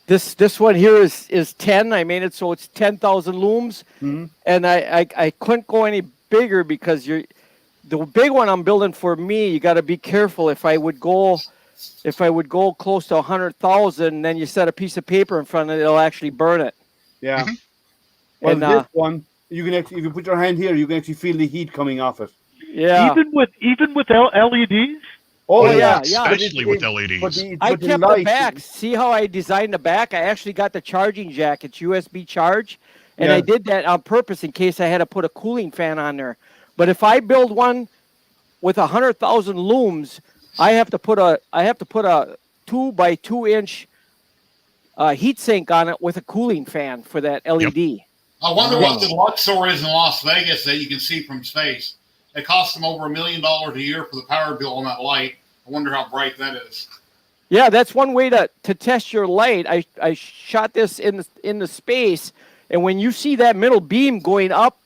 This one here is 10. I made it so it's 10,000 looms, and I couldn't go any bigger because the big one I'm building for me. You got to be careful. If I would go close to 100,000, then you set a piece of paper in front of it, it'll actually burn it.
Yeah. Well, this one, you can actually, if you put your hand here, you can actually feel the heat coming off it.
Yeah.
Even with LEDs.
Oh
yeah.
Especially with LEDs.
I kept the back. See how I designed the back? I actually got the charging jack. It's USB charge. And
Yeah.
I did that on purpose in case I had to put a cooling fan on there. But if I build one with 100,000 looms, I have to put a 2 by 2 inch heat sink on it with a cooling fan for that LED.
I wonder
Wow.
what the Luxor is in Las Vegas that you can see from space. It costs them over $1 million a year for the power bill on that light. I wonder how bright that is.
Yeah, that's one way to test your light. I shot this in the space, and when you see that middle beam going up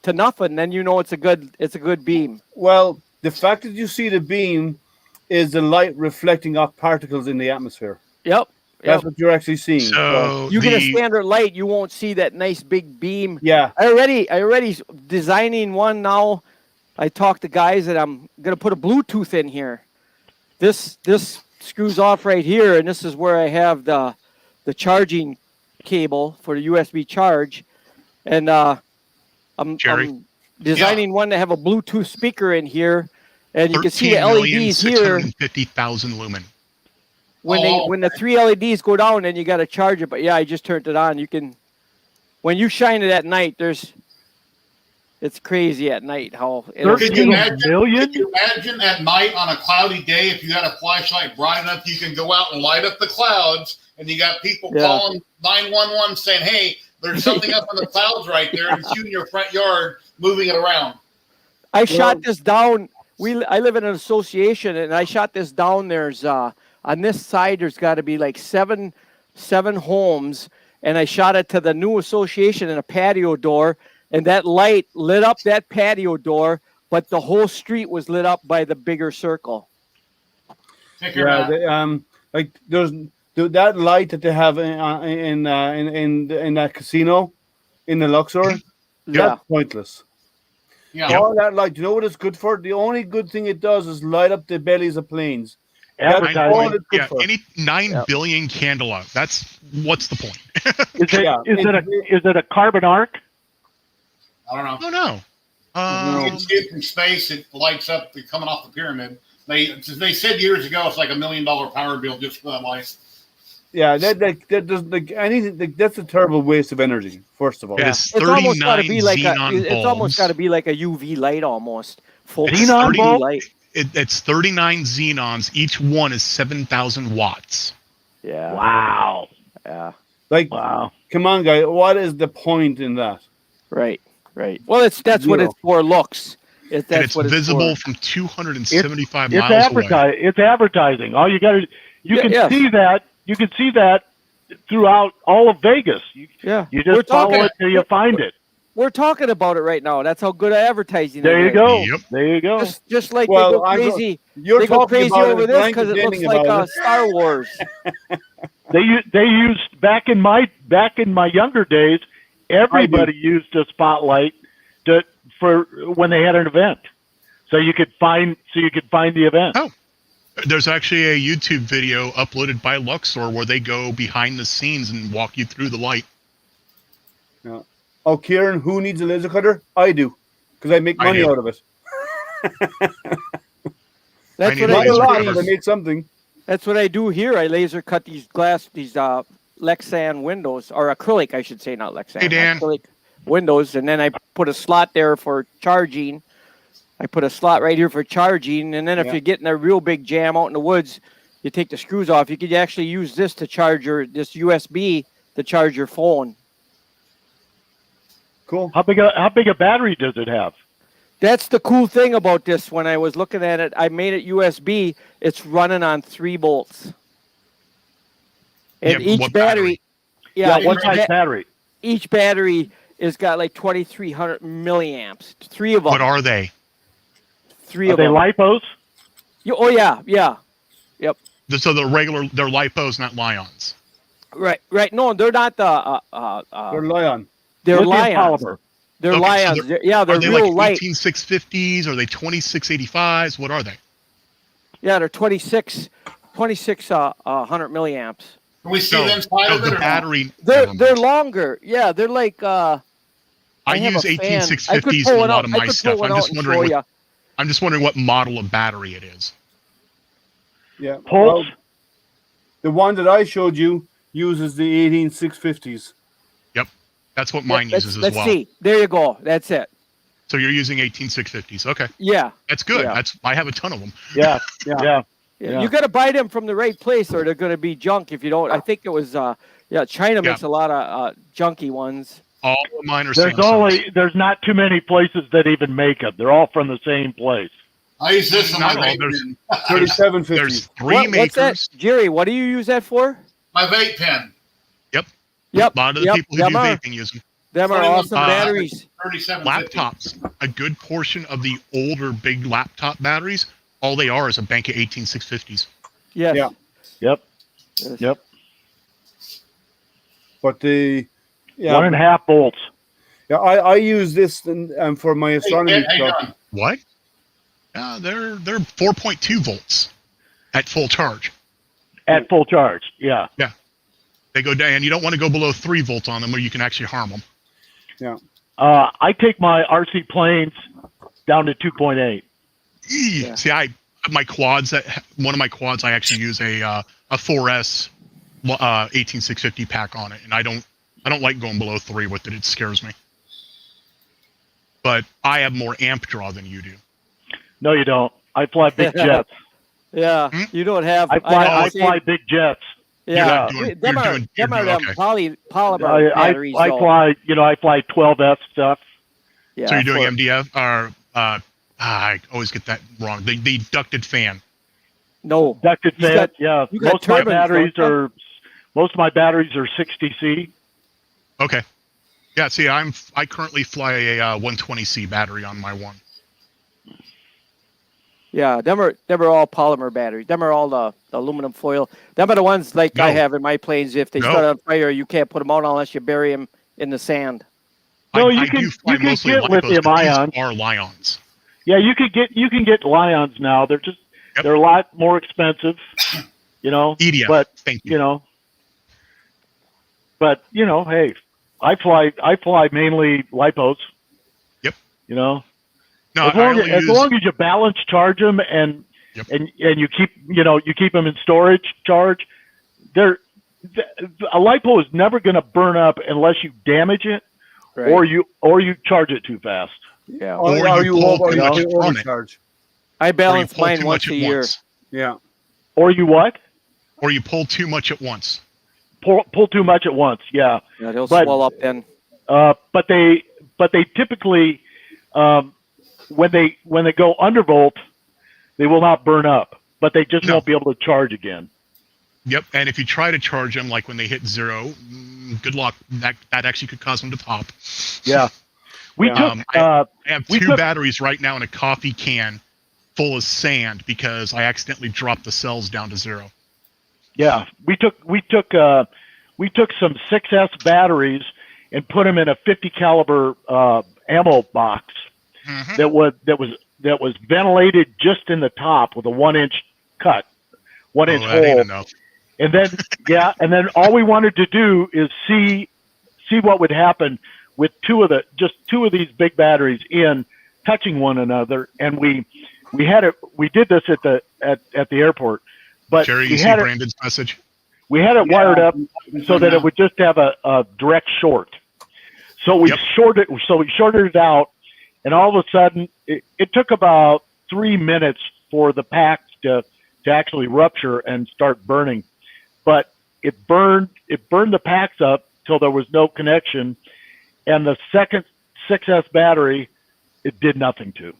to nothing, then you know it's a good beam.
Well, the fact that you see the beam is the light reflecting off particles in the atmosphere.
Yep.
That's what you're actually seeing.
So
You get a
the
standard light, you won't see that nice big beam.
Yeah.
I already designing one now. I talked to guys that I'm gonna put a Bluetooth in here. This screws off right here, and this is where I have the charging cable for the USB charge. And I'm designing one to have a Bluetooth speaker in here, and you can see the LEDs here.
13,650,000 lumen.
When the 3 LEDs go down, then you got to charge it. But yeah, I just turned it on. You can, when you shine it at night, it's crazy at night how.
Could you
million?
imagine at night on a cloudy day, if you had a flashlight bright enough, you can go out and light up the clouds, and you got people calling 911 saying, "Hey, there's something up in the clouds right there," and it's you in your front yard moving it around.
I shot this down. I live in an association, and I shot this down. There's on this side, there's got to be like seven homes, and I shot it to the new association in a patio door, and that light lit up that patio door, but the whole street was lit up by the bigger circle.
Yeah, like there's that light that they have in that casino in the Luxor. That's pointless.
Yeah.
All that light, you know what it's good for? The only good thing it does is light up the bellies of planes.
Advertising.
Any 9 billion candela. What's the point?
Is it a carbon arc?
I don't know.
I don't know.
You can see it from space. It lights up coming off the pyramid. They said years ago it's like $1 million power bill just for that light.
Yeah, that does like anything. That's a terrible waste of energy. First of all,
It is
It's almost got to
39
be like
xenon
it's almost
bulbs.
got to be like a UV light almost. Full
It's
Xenon
30
bulb?
light.
It's 39 xenons. Each one is 7,000 watts.
Yeah.
Wow.
Yeah.
like,
Wow.
come on, guy, what is the point in that?
Right. Well, that's what it's for. Looks.
And it's visible from 275
It's
miles away.
It's advertising. All you got to you can see that. You can see that throughout all of Vegas. You just follow it till you find it.
We're talking about it right now. That's how good advertising
There
it
you
is.
go.
Yep.
There you go.
Just like
Well,
they go crazy.
You're
They go
talking
crazy
about
over
it,
this
Blank
because
is
it looks
ending
like
about it.
Star Wars.
They used back in my younger days. Everybody used a spotlight for when they had an event, so you could find the event.
Oh. There's actually a YouTube video uploaded by Luxor where they go behind the scenes and walk you through the light.
Yeah. Oh, Kieran, who needs a laser cutter? I do, because I make money out of it.
That's
need
what
a
I
Not a
laser
lot,
cutter.
but I make something.
That's what I do here. I laser cut these Lexan windows, or acrylic, I should say, not Lexan.
Hey, Dan.
Acrylic windows, and then I put a slot there for charging. I put a slot right here for charging, and then if you're getting a real big jam out in the woods, you take the screws off. You could actually use this to charge this USB to charge your phone.
Cool.
How big a battery does it have?
That's the cool thing about this. When I was looking at it, I made it USB. It's running on 3 volts. And
Yeah,
each
what
battery,
What size battery?
each battery has got like 2,300 milliamps. 3 of them.
What are they?
3
Are
of
they
them.
lipos?
Oh yeah. Yep.
So they're lipos, not lions.
Right. No, they're not the.
They're Lion.
They're
Lithium
lions.
polymer.
They're
Okay, so
lions.
Are
They're
they
real
like
light.
18650s? Are they 2685s? What are they?
Yeah, they're 2,600 milliamps.
Can we see the inside of it?
the
or not?
battery.
They're longer. Yeah, they're like.
I
have
use
a fan.
18650s in a lot of my stuff. I'm just wondering what model of battery it is.
Yeah.
Pulse?
The one that I showed you uses the 18650s.
Yep. That's what mine uses as
let's
well.
see. There you go. That's it.
So you're using 18650s. Okay.
Yeah.
That's good.
Yeah.
I have a ton of them.
Yeah.
Yeah.
Yeah.
Yeah. You got to buy them from the right place, or they're going to be junk if you don't. I think it was, China makes a lot of junky ones.
All of mine are
There's not too many places that even make them. They're all from the same place.
I use this on my
Not all.
vape
There's-
pen.
3750.
There's three
What's that,
makers.
Jerry? What do you use that for?
My vape pen.
Yep.
A lot of the people who do vaping use them.
Them are
21
awesome batteries.
3750.
Laptops. A good portion of the older big laptop batteries, all they are is a bank of 18650s.
Yes.
Yeah.
Yep.
Yes.
Yep.
But the
1.5 volts.
Yeah, I use this for my
Hey,
astronomy
hey,
stuff.
John.
What? They're 4.2 volts at full charge.
At full charge. Yeah.
They go down, and you don't want to go below 3 volts on them, or you can actually harm them.
I take my RC planes down to 2.8.
Yeah.
See, my quads. One of my quads, I actually use a 4S 18650 pack on it, and I don't like going below 3 with it. It scares me. But I have more amp draw than you do.
No, you don't. I fly big jets.
Yeah. You don't have.
I fly big jets.
Yeah.
You're
Them are
doing
polymer batteries.
I
though.
fly 12F stuff.
Yeah,
So you're doing
for-
MDF or I always get that wrong. The ducted fan.
No.
Ducted
You
fan.
got-
Yeah.
you got
Most of my
turbines, don't
batteries are 60C.
Okay. Yeah. See, I currently fly a 120C battery on my one.
Yeah, them are all polymer batteries. Them are all the aluminum foil. Them are the ones like I
No.
have in my planes. If they
No.
start on fire, you can't put them out unless you bury them in the sand.
No,
I
you
do fly
can
mostly
get
lipos,
lithium
but these
ions.
are Lions.
Yeah, you can get Lions now. They're they're a lot more expensive,
EDF.
But
Thank you.
Hey, I fly mainly lipos.
Yep.
No,
No,
as
use,
long as you balance charge them and
Yep.
and you keep them in storage charge, a lipo is never going to burn up unless you damage it
Right.
or you charge it too fast.
Yeah.
Or you pull too much from it.
overcharge.
I
or you
balance
pull
mine
too
once
much
a
at
year.
once.
Yeah.
Or you what?
Or you pull too much at once.
Pull too much at once. Yeah.
Yeah, they'll
But-
swell up then.
But they typically when they go undervolt, they will not burn up, but they just
No.
won't be able to charge again.
Yep. And if you try to charge them, like when they hit 0, good luck. That actually could cause them to pop.
Yeah. We
Yeah.
took
I have
we
two
took-
batteries right now in a coffee can full of sand because I accidentally dropped the cells down to 0.
yeah, we took some 6S batteries and put them in a 50 caliber ammo box
Mhm.
that was ventilated just in the top with a 1-inch cut, 1-inch
that ain't
hole.
enough.
And then all we wanted to do is see what would happen with two of these big batteries touching one another. And we did this at the airport, but
Jerry, you
we
see
had
Brandon's message?
it wired up so that it would just have a direct short. So we
Yep.
shorted it out, and all of a sudden it took about 3 minutes for the packs to actually rupture and start burning. But it burned the packs up till there was no connection, and the second 6S battery it did nothing to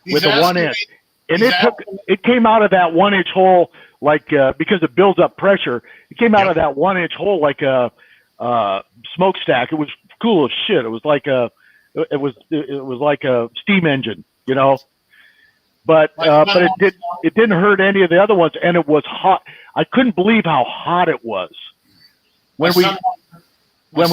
with a 1-inch. And it came out of that 1-inch hole like because it builds up pressure. It came out of that 1-inch hole like a smokestack. It was cool as shit. It was like a steam engine, But it didn't hurt any of the other ones, and it was hot. I couldn't believe how hot it was when we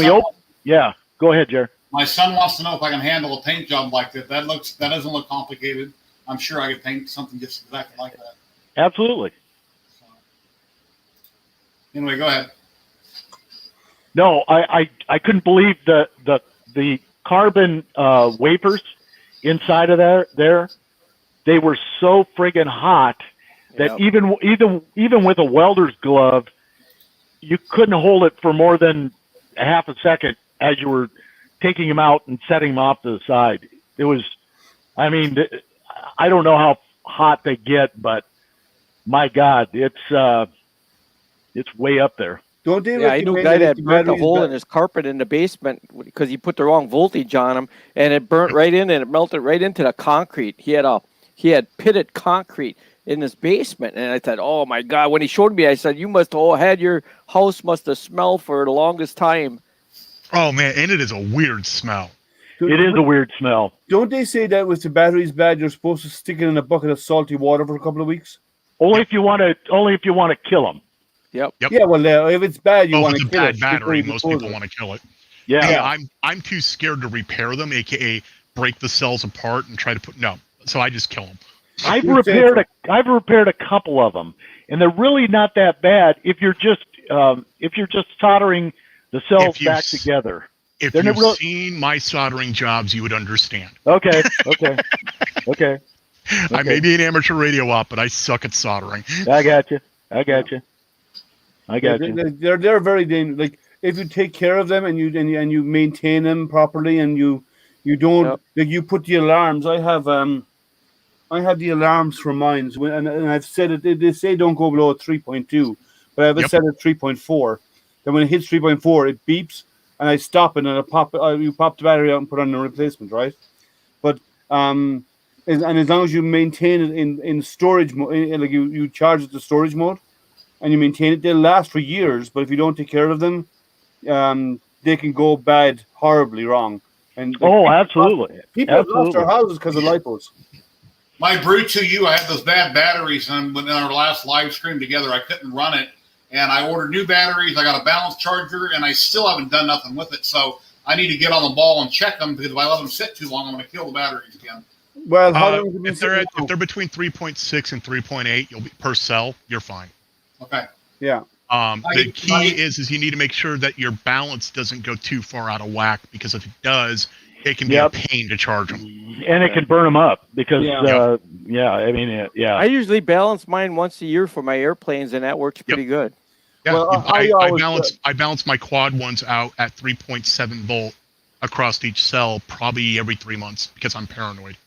opened. Yeah, go ahead, Jerry.
My son wants to know if I can handle a paint job like that. That doesn't look complicated. I'm sure I could paint something just exactly like that.
Absolutely.
So, anyway, go ahead.
No, I couldn't believe the carbon wafers inside of there. They were so friggin' hot that even with a welder's glove, you couldn't hold it for more than a half a second as you were taking them out and setting them off to the side. It was, I mean, I don't know how hot they get, but my God, it's way up there.
Don't they?
Yeah, I knew a
recommend
guy
if
that
the
burnt a
battery is
hole
bad-
in his carpet in the basement because he put the wrong voltage on him, and it burnt right in and it melted right into the concrete. He had pitted concrete in his basement, and I thought, oh my God! When he showed me, I said, you must have had your house must have smelled for the longest time.
Oh man, and it is a weird smell.
It is a weird smell.
Don't they say that with the batteries bad, you're supposed to stick it in a bucket of salty water for a couple of weeks?
Only if you want to kill them.
Yep.
Yep.
Yeah, well, if it's bad, you
Oh,
want
if
to
it's a
kill
bad
it.
battery,
before you
most
dispose
people
of it.
want to kill it.
Yeah.
Yeah, I'm too scared to repair them, aka break the cells apart and try to put so I just kill them.
I've repaired a couple of them, and they're really not that bad if you're just soldering the cells
If you've
back
s-
together.
If
They're
you've
never-
seen my soldering jobs, you would understand.
Okay.
I may be an amateur radio op, but I suck at soldering.
I got you.
They're very dangerous. Like if you take care of them and you maintain them properly and you don't like you put the alarms. I have the alarms for mine, and I've set it. They say don't go below 3.2, but I have it set at 3.4. Then when it hits 3.4, it beeps, and I stop it, and you pop the battery out and put on a replacement, right? But and as long as you maintain it in storage mode, like you charge it to storage mode, and you maintain it, they'll last for years. But if you don't take care of them, they can go bad, horribly wrong. And
absolutely.
People have lost their houses because of lipos.
My brew to you, I had those bad batteries, and in our last live stream together, I couldn't run it. And I ordered new batteries. I got a balance charger, and I still haven't done nothing with it. So I need to get on the ball and check them, because if I let them sit too long, I'm going to kill the batteries again.
Well, how long have you been
if they're
sitting
between 3.6 and 3.8, you'll be per cell. You're fine.
Okay.
Yeah.
The key is you need to make sure that your balance doesn't go too far out of whack, because if it does, it can be a pain to charge them.
And it can burn them up because,
I usually balance mine once a year for my airplanes, and that works pretty good.
Yeah,
Well,
I balance my quad ones out at 3.7 volt across each cell probably every 3 months because I'm paranoid.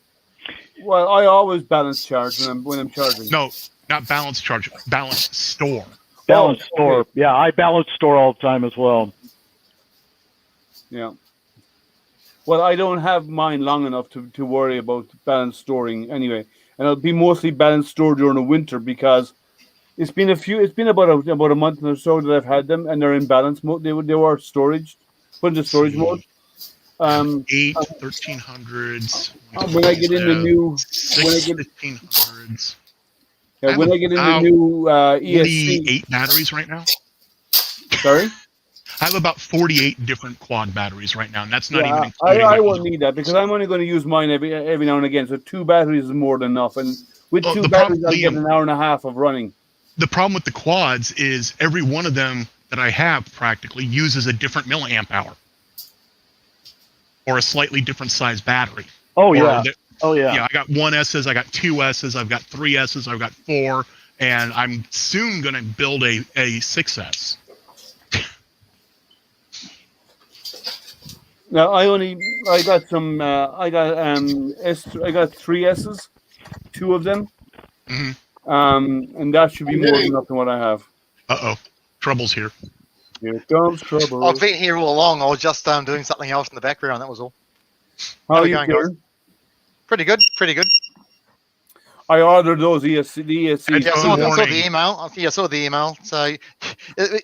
Well, I always balance charge when I'm charging.
No, not balance charge, balance store.
Balance store. Okay. Yeah, I balance store all the time as well.
Yeah. Well, I don't have mine long enough to worry about balance storing anyway, and it'll be mostly balance store during the winter because it's been about a month or so that I've had them, and they're in balance mode. They were storage, put into storage mode.
1300s.
When I get in the new
1500s.
Yeah, when I get in the new ESC
48 batteries right now.
Sorry.
I have about 48 different quad batteries right now, and that's not even
including. I won't need that because I'm only going to use mine every now and again. So 2 batteries is more than enough, and with 2 batteries, I'll get an hour and a half of running.
The problem with the quads is every one of them that I have practically uses a different milliamp hour or a slightly different size battery.
Yeah,
I got 1S's, I got 2S's, I've got 3S's, I've got 4, and I'm soon going to build a 6S.
Now I got 3 S's, 2 of them, and that should be more than enough than what I have.
Trouble's here.
Here comes trouble.
I've been here all along. I was just doing something else in the background. That was all.
How are you doing?
Pretty good.
I ordered those ESC.
I saw the email. I saw the email. So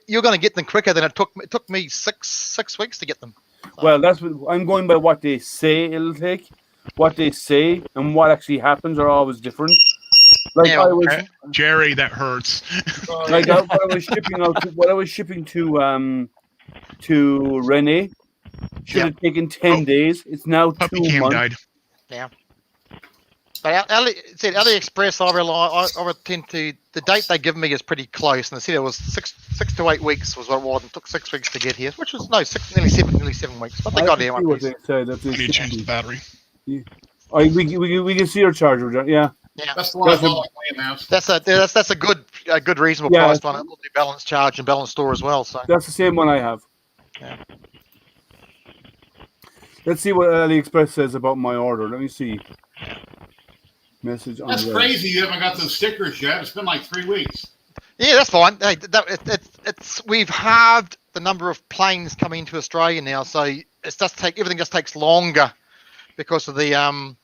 you're going to get them quicker than it took me six weeks to get them.
Well, that's what I'm going by. What they say it'll take, what they say, and what actually happens are always different. Like
Jerry, that hurts.
Like what I was shipping to Renee should have taken 10 days. It's now 2 months.
Died.
Yeah. But AliExpress, I tend to, the date they give me is pretty close, and they said it was 6 to 8 weeks was what it was, and it took 6 weeks to get here, which was nearly 7 weeks. But they got here one piece.
I need to change the battery.
Yeah. We can see your charger, yeah.
Yeah,
that's the one I got now.
That's a good reasonable price one. It'll do balance charge and balance store as well. So
that's the same one I have.
Yeah.
Let's see what AliExpress says about my order. Let me see. Message on
That's
red.
crazy. You haven't got those stickers yet. It's been like 3 weeks.
Yeah, that's fine. Hey, we've halved the number of planes coming into Australia now, so everything just takes longer because of the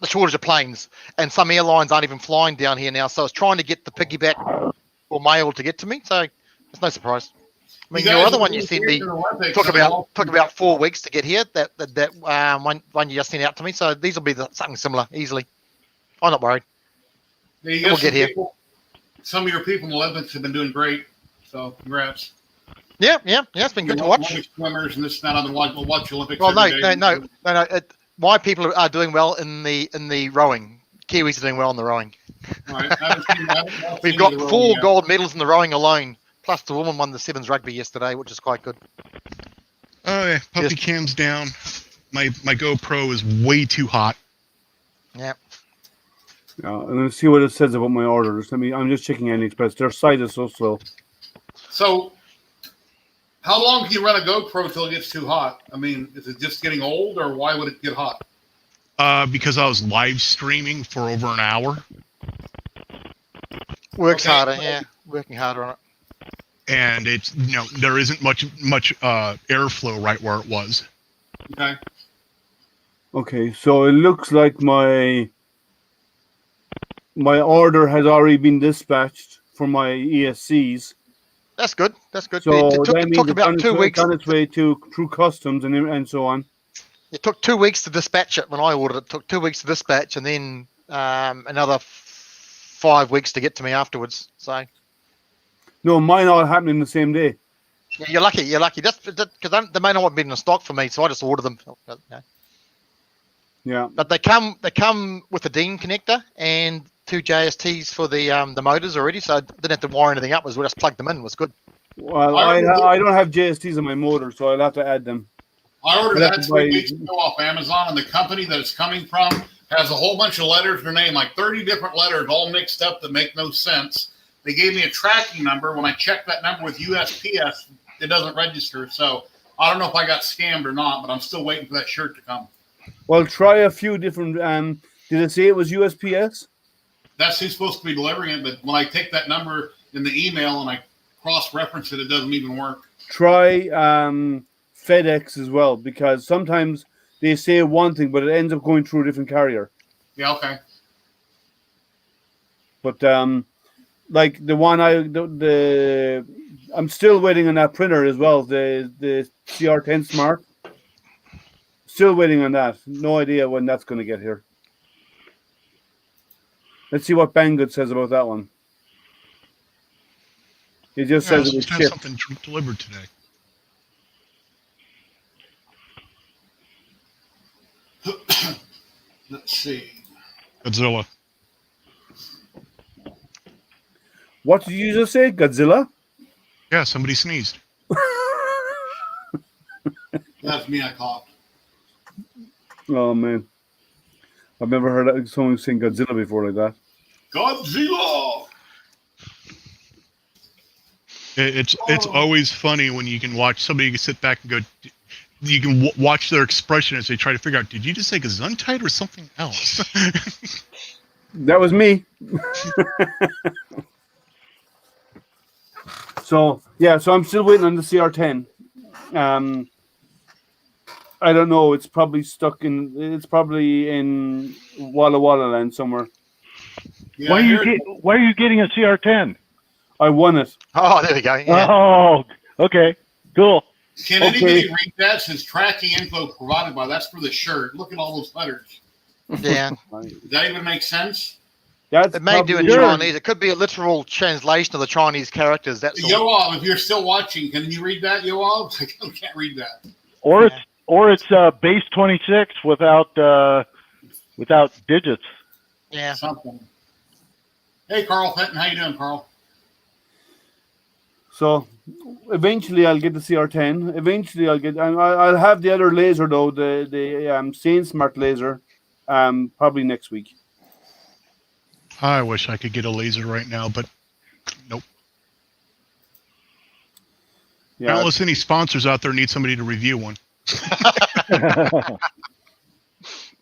shortage of planes, and some airlines aren't even flying down here now. So it's trying to get the piggyback or mail to get to me. So it's no surprise. I mean, your other one you sent me took about 4 weeks to get here. That one you just sent out to me. So these will be something similar easily. I'm not worried.
Yeah,
We'll get here.
Some of your people in the Olympics have been doing great. So congrats.
Yeah. It's been good to watch.
Olympic swimmers and this and that. I've been watching Olympics.
Well,
every day.
no. My people are doing well in the rowing. Kiwis are doing well in the rowing.
All right. I haven't
We've
seen
got
the rowing
4
yet.
gold medals in the rowing alone. Plus the woman won the Sevens rugby yesterday, which is quite good.
Oh yeah, puppy cam's down. My GoPro is way too hot.
Yeah.
And let's see what it says about my orders. I'm just checking AliExpress. Their site is so slow.
So, how long can you run a GoPro till it gets too hot? I mean, is it just getting old, or why would it get hot?
Because I was live streaming for over an hour.
Works
Okay.
harder, yeah. Working harder on it.
And it's there isn't much airflow right where it was.
Okay.
Okay, so it looks like my order has already been dispatched for my ESCs.
That's good. That's good.
So
it
that means
took
it's
about 2 weeks.
on its way through customs and so on.
It took 2 weeks to dispatch it when I ordered it. It took 2 weeks to dispatch, and then another 5 weeks to get to me afterwards. So
No, mine all happened in the same day.
yeah, you're lucky. You're lucky. That's because they may not have been in stock for me, so I just ordered them.
Yeah.
But they come with a DOOM connector and 2 JSTs for the motors already, so I didn't have to wire anything up. We just plugged them in. It was good.
Well, I don't have JSTs on my motor, so I'll have to add them.
I ordered
But
that
that's
3
why-
weeks ago off Amazon, and the company that it's coming from has a whole bunch of letters in their name, like 30 different letters, all mixed up that make no sense. They gave me a tracking number. When I checked that number with USPS, it doesn't register. So I don't know if I got scammed or not, but I'm still waiting for that shirt to come.
Well, try a few different. Did it say it was USPS?
That's who's supposed to be delivering it, but when I take that number in the email and I cross-reference it, it doesn't even work.
Try FedEx as well, because sometimes they say one thing, but it ends up going through a different carrier.
Yeah, okay.
But like the one I'm still waiting on that printer as well, the CR10 Smart. Still waiting on that. No idea when that's going to get here. Let's see what Banggood says about that one. He just says it was
have
shipped.
something delivered today.
Let's see.
Godzilla.
What did you just say? Godzilla?
Yeah, somebody sneezed.
That's me, I coughed.
Oh man, I've never heard someone sing Godzilla before like that.
Godzilla!
It's always funny when you can watch somebody sit back and go. You can watch their expression as they try to figure out. Did you just say Gesundheit or something else?
That was me. So I'm still waiting on the CR10. I don't know. It's probably It's probably in Walla Walla Land somewhere.
Yeah,
Why are you getting a CR10?
I won it.
Oh, there we go. Yeah.
Oh, okay, cool.
Can anybody read that? It says tracking info provided by. That's for the shirt. Look at all those letters.
Yeah.
Does that even make sense?
That's
It may do in
probably-
Chinese. It could be a literal translation of the Chinese characters. That's all.
Yoav, if you're still watching, can you read that, Yoav? I can't read that.
Or it's base 26 without digits.
Yeah.
Something. Hey, Carl Fenton. How you doing, Carl?
So eventually I'll get the CR10. Eventually I'll have the other laser though, the Sane Smart laser, probably next week.
I wish I could get a laser right now, but nope.
Yeah.
Unless any sponsors out there need somebody to review one.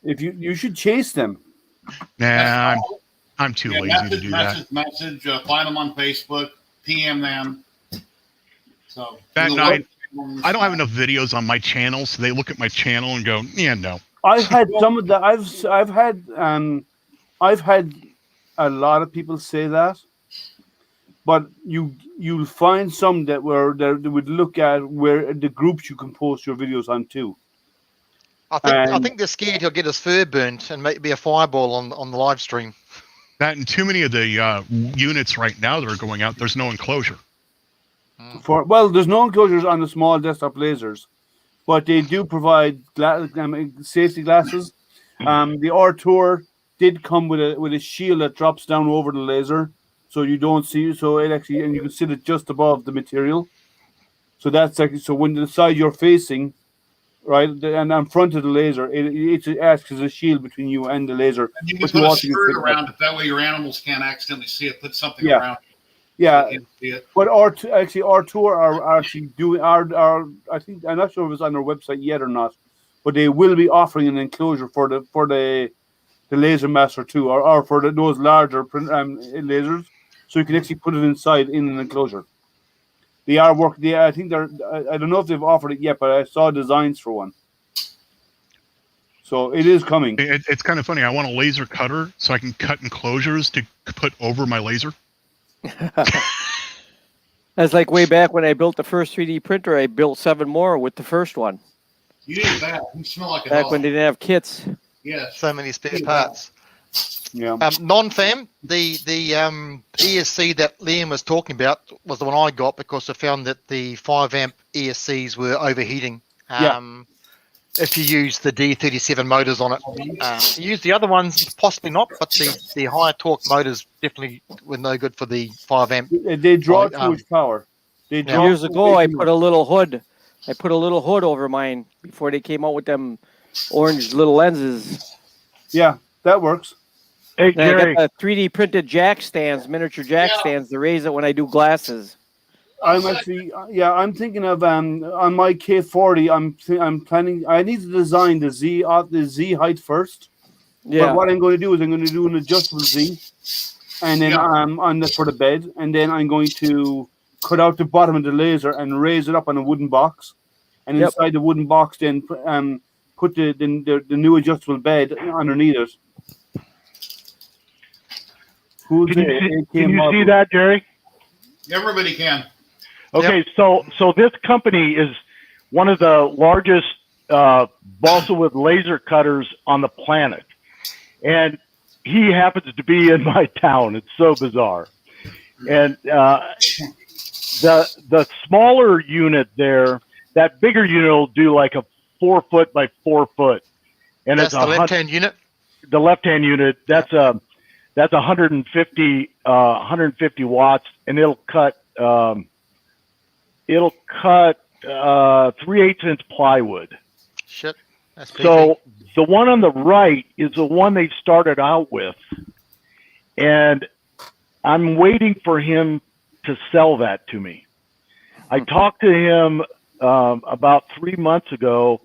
If you should chase them.
Nah, I'm too
Yeah,
lazy to do that.
message. Find them on Facebook. PM them. So
That
you know
night,
what?
I don't have enough videos on my channel, so they look at my channel and go, "Yeah, no."
I've had some of that. I've had a lot of people say that, but you'll find some that would look at where the groups you can post your videos on too.
I think they're scared he'll get his fur burnt and maybe a fireball on the live stream.
That and too many of the units right now that are going out, there's no enclosure.
There's no enclosures on the small desktop lasers, but they do provide safety glasses. The R-Tour did come with a shield that drops down over the laser, so you don't see. So it actually, and you can sit it just above the material. So that's actually, so when the side you're facing, right, and in front of the laser, it acts as a shield between you and the laser.
And you can put a skirt around it. That way your animals can't accidentally see it. Put something around it.
Yeah,
see it.
But R-Tour are actually doing I think, I'm not sure if it's on their website yet or not, but they will be offering an enclosure for the Laser Master 2 or for those larger lasers, so you can actually put it inside in an enclosure. They are working. I think they're. I don't know if they've offered it yet, but I saw designs for one. So it is coming.
It's kind of funny. I want a laser cutter so I can cut enclosures to put over my laser.
That's like way back when I built the first 3D printer. I built 7 more with the first one.
You did that. You smell like a
back
dog.
when they didn't have kits.
Yeah.
So many spare parts.
Yeah.
Non-fam, the ESC that Liam was talking about was the one I got because I found that the 5 amp ESCs were overheating. If you use the D37 motors on it, use the other ones, possibly not, but the higher torque motors definitely were no good for the 5 amp.
They draw too much power.
Years ago, I put a little hood. I put a little hood over mine before they came out with them orange little lenses.
Yeah, that works.
Hey, Jerry.
I got 3D printed jack stands, miniature jack stands to raise it when I do glasses.
I'm actually, I'm thinking of on my K40. I'm planning. I need to design the Z height first.
Yeah.
But what I'm going to do is I'm going to do an adjustable Z, and then for the bed, and then I'm going to cut out the bottom of the laser and raise it up on a wooden box, and inside the wooden box, then put the new adjustable bed underneath it.
Can you see that, Jerry?
Everybody can.
Okay, so this company is one of the largest balsa wood laser cutters on the planet, and he happens to be in my town. It's so bizarre. And the smaller unit there, that bigger unit will do like a 4 foot by 4 foot, and
that's the left-hand unit.
The left-hand unit, that's 150 watts, and it'll cut 3/8 inch plywood.
Shit, that's big.
So the one on the right is the one they started out with, and I'm waiting for him to sell that to me. I talked to him about 3 months ago,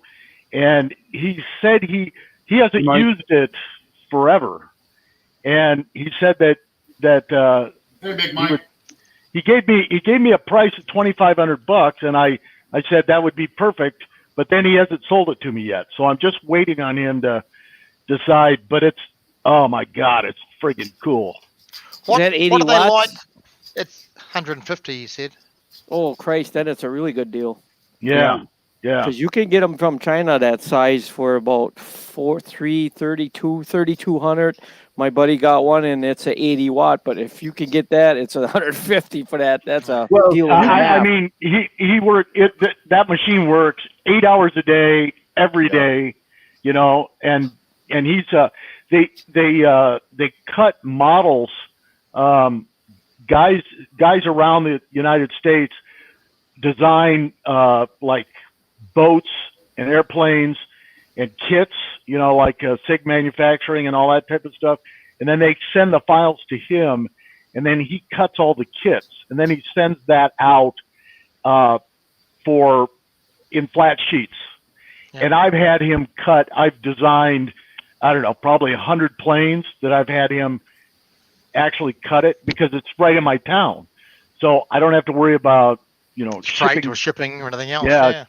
and he said he hasn't used it forever. And he said that
Very big, Mike.
he gave me a price of $2,500, and I said that would be perfect, but then he hasn't sold it to me yet. So I'm just waiting on him to decide. But it's, oh my God, it's friggin' cool.
What,
Is that 80
what do they like?
watts?
It's 150, he said.
Oh Christ, then it's a really good deal.
Yeah.
Because you can get them from China that size for about 3,200. My buddy got one, and it's a 80 watt. But if you can get that, it's 150 for that. That's a deal.
I mean, he worked. That machine works 8 hours a day, every day, you know. And he's they cut models, guys around the United States design like boats and airplanes and kits, you know, like SIG manufacturing and all that type of stuff. And then they send the files to him, and then he cuts all the kits, and then he sends that out in flat sheets.
Yeah.
And I've had him cut. I've designed, I don't know, probably 100 planes that I've had him actually cut it because it's right in my town. So I don't have to worry about,
Freight or shipping or anything else.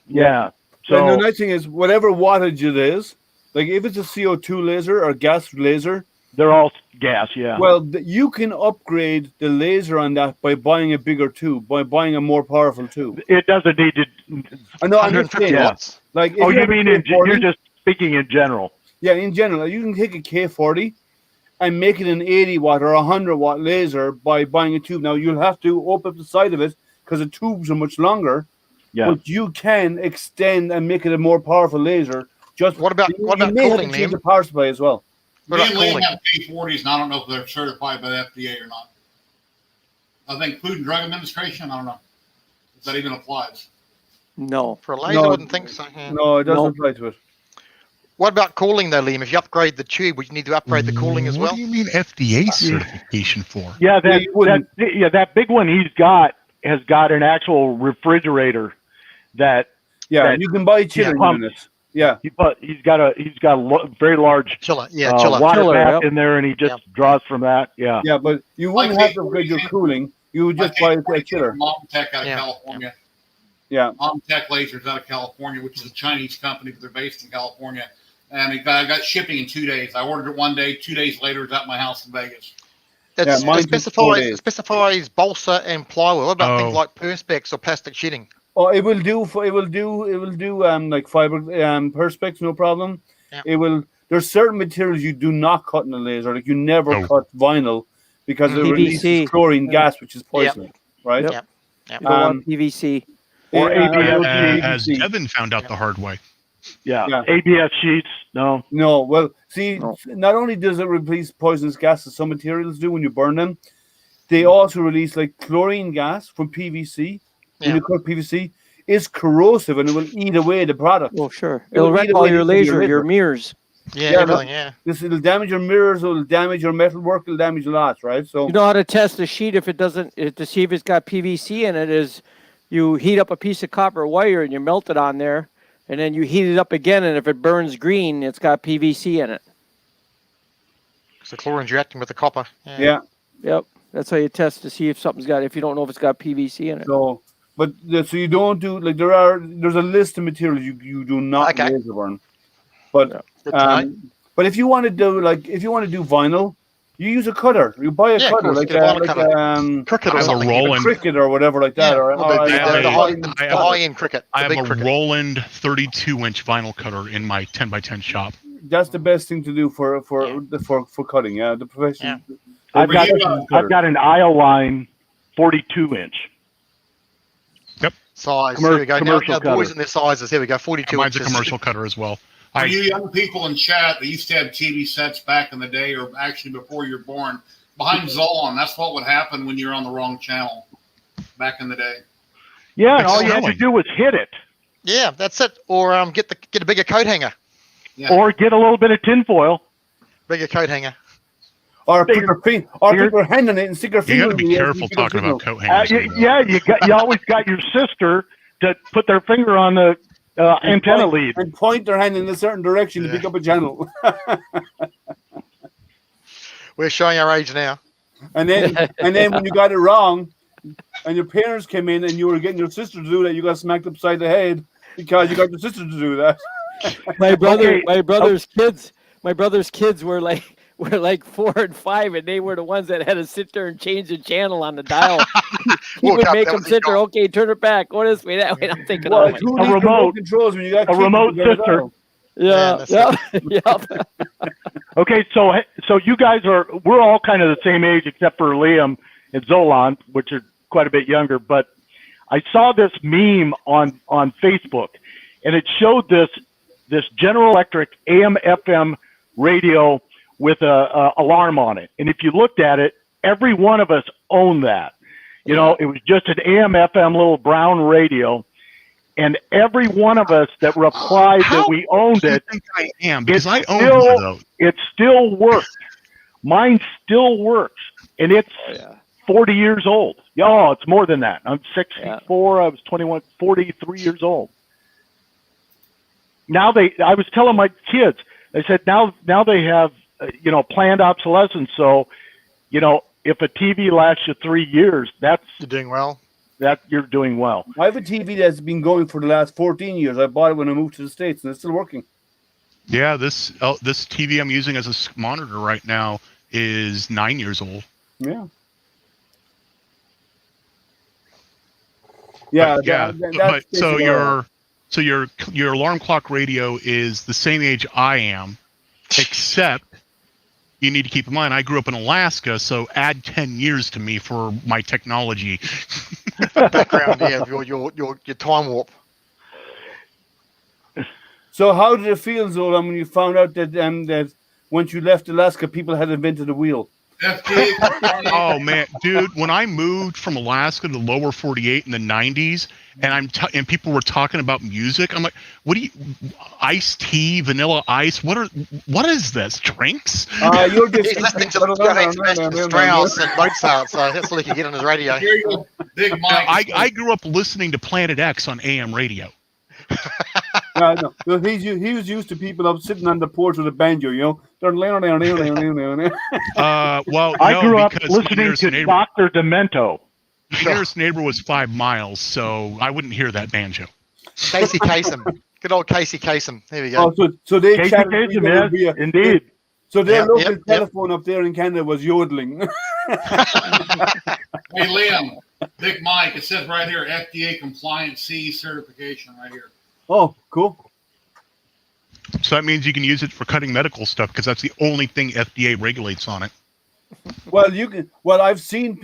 Yeah.
So
So
the nice thing is, whatever wattage it is, like if it's a CO2 laser or gas laser,
they're all gas. Yeah.
well, you can upgrade the laser on that by buying a bigger tube, by buying a more powerful tube.
It doesn't need to.
I know, I'm just
150
saying,
watts.
like, if
Oh, you
have a
mean
K40
you're just speaking in general?
Yeah, in general, you can take a K40 and make it an 80 watt or 100 watt laser by buying a tube. Now you'll have to open up the side of it because the tubes are much longer.
Yeah.
But you can extend and make it a more powerful laser. Just
What about
you
cooling,
may have to change
Liam?
the power supply as well.
What
Me
about
and Liam
cooling?
have K40s, and I don't know if they're certified by the FDA or not. I think Food and Drug Administration, I don't know if that even applies.
No.
For a laser,
No.
I wouldn't think so. Yeah.
No, it doesn't
No.
apply to it.
What about cooling though, Liam? If you upgrade the tube, would you need to upgrade the cooling as well?
What do you mean FDA certification for?
Yeah,
you wouldn't.
that big one he's got has got an actual refrigerator that
Yeah,
that
you can buy chiller
pump.
units. Yeah,
he's got a very large
Chiller, chiller.
water
Chiller,
bath
yep.
in there, and he just draws from that. Yeah.
yeah, but you wouldn't
Like
have to upgrade your cooling. You would
My
just buy a
K40
chiller.
from Momtech out of
Yeah.
California.
Yeah,
Momtech Lasers out of California, which is a Chinese company, but they're based in California. And I got shipping in 2 days. I ordered it one day. 2 days later, it's at my house in Vegas.
It
Yeah, mine took 4 days.
specifies balsa and plywood. What about things
Oh.
like perspex or plastic sheeting?
oh, it will do like fiber perspex, no problem.
Yeah.
It will. There's certain materials you do not cut in a laser. Like you never
Oh.
cut vinyl because it
PVC.
releases chlorine gas, which is poisonous, right?
Yep.
Yep. Yep.
You don't want PVC.
Or ABS.
As Devin found out the hard way.
Yeah.
Yeah.
ABS sheets. No.
No, well, see,
No.
not only does it release poisonous gases, some materials do when you burn them, they also release like chlorine gas from PVC. When
Yeah.
you cut PVC, it's corrosive and it will eat away the product.
Well, sure.
It'll
It'll wreck
eat
all
away
your
your
laser,
laser.
your mirrors.
Yeah,
Yeah,
everything. Yeah.
It'll damage your mirrors, it'll damage your metalwork, it'll damage a lot, right? So
You know how to test a sheet if it doesn't, to see if it's got PVC in it is you heat up a piece of copper wire and you melt it on there, and then you heat it up again, and if it burns green, it's got PVC in it.
So chlorine's reacting with the copper.
yeah.
Yep. That's how you test to see if something's got, if you don't know if it's got PVC in it.
So, but so you don't do like there's a list of materials you do not
Okay.
laser burn, but
Good to know.
but if you want to do vinyl, you use a cutter. You buy a
Yeah, of
cutter
course,
like
get a vinyl cutter.
a
Cricket or
I have a
something.
Roland.
cricket or whatever like that.
Yeah,
or,
well, the,
or-
the,
I have
the,
a-
high,
I
the
have a-
high-end cricket.
I
The
have
big
a
cricket.
Roland 32-inch vinyl cutter in my 10x10 shop.
that's the best thing to do for cutting. Yeah, the profession.
Yeah.
I've got
cutter.
an aisle line 42-inch.
Size. Here we go. Now,
Commercial
now boys
cutter.
and their sizes. Here we go. 42
Mine's a
inches.
commercial cutter as well.
For you young people in chat that used to have TV sets back in the day, or actually before you were born, behind Zolon, that's what would happen when you're on the wrong channel back in the day.
Yeah, and all you had to
Selling.
do was hit it,
Yeah, that's it. Or get a bigger coat hanger.
Yeah.
or get a little bit of tinfoil.
Bigger coat hanger.
Or put your hand in it and stick your
You
finger.
got to
in
be
the air
careful
and stick your
talking
finger.
about coat hangers.
You always got your sister to put their finger on the antenna lead.
and point their hand in a certain direction to
Yeah.
pick up a channel.
We're showing our age now.
and then when you got it wrong, and your parents came in and you were getting your sister to do that, you got smacked upside the head because you got your sister to do that.
My
Okay.
my brother's kids were like 4 and 5, and they were the ones that had to sit there and change the channel on the dial. He
Woke
would
up,
make
that
them
was
sit there.
gone.
Okay, turn it back. Go this way, that way. I'm thinking,
Well,
oh
it's
my,
who
A
needs
remote-
controls when you got
a
kids
remote
to get it
sister.
out?
yeah,
that's
yeah.
Okay, so you guys we're all kind of the same age except for Liam and Zolan, which are quite a bit younger. But I saw this meme on Facebook, and it showed this General Electric AM/FM radio with a alarm on it. And if you looked at it, every one of us owned that. You know, it was just an AM/FM little brown radio. And every one of us that replied that we owned
Do you
it,
think I am? Because I own
still-
one of those.
it still worked. Mine still works. And it's
Oh, yeah.
40 years old. Oh, it's more than that. I'm 64.
Yeah.
I was 21, 43 years old. now I was telling my kids, I said, now they have, planned obsolescence. So, if a TV lasts you 3 years,
You're doing well.
you're doing well.
I have a TV that's been going for the last 14 years. I bought it when I moved to the States, and it's still working.
Yeah, this TV I'm using as a monitor right now is 9 years old.
Yeah. Yeah.
So your alarm clock radio is the same age I am, except you need to keep in mind I grew up in Alaska, so add 10 years to me for my technology.
Background, yeah, your time warp.
So how did it feel, Zola, when you found out that once you left Alaska, people had invented a wheel?
Oh man, dude! When I moved from Alaska to the lower 48 in the 90s, and people were talking about music, I'm like, "What do you? Iced tea, vanilla ice? What is this? Drinks?"
You're
He's listening to the Strauss and Mozart, so that's all he can get on his radio.
Big Mike.
I grew up listening to Planet X on AM radio.
No, he was used to people up sitting on the porch with a banjo,
Well,
I grew up
because
listening to Dr. Demento.
The nearest neighbor was 5 miles, so I wouldn't hear that banjo.
Casey Kasem. Good old Casey Kasem. There we go.
So they
Casey
chatted
Kasem, yes, indeed.
So their local telephone up there in Canada was yodeling.
Hey, Liam, Big Mike, it says right here, FDA compliant C certification right here.
Oh, cool.
So that means you can use it for cutting medical stuff because that's the only thing FDA regulates on it.
Well, you can. Well, I've seen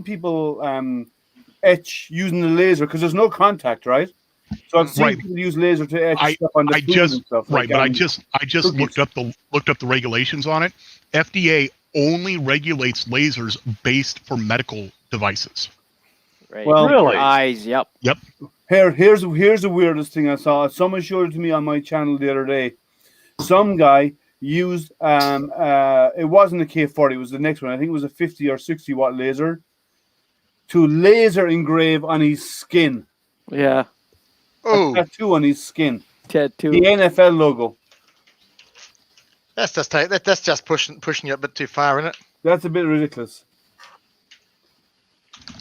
people etch using the laser because there's no contact, right? So I've seen people use laser to etch stuff on the food and stuff.
Right, but I just looked up the regulations on it. FDA only regulates lasers based for medical devices.
Right.
Well,
really?
Eyes. Yep.
Yep.
Here's the weirdest thing I saw. Someone showed it to me on my channel the other day. Some guy used it wasn't a K40, it was the next one. I think it was a 50 or 60 watt laser to laser engrave on his skin.
Yeah.
Oh,
A tattoo on his skin.
Tattoo.
The NFL logo.
that's just pushing you a bit too far, isn't it?
That's a bit ridiculous.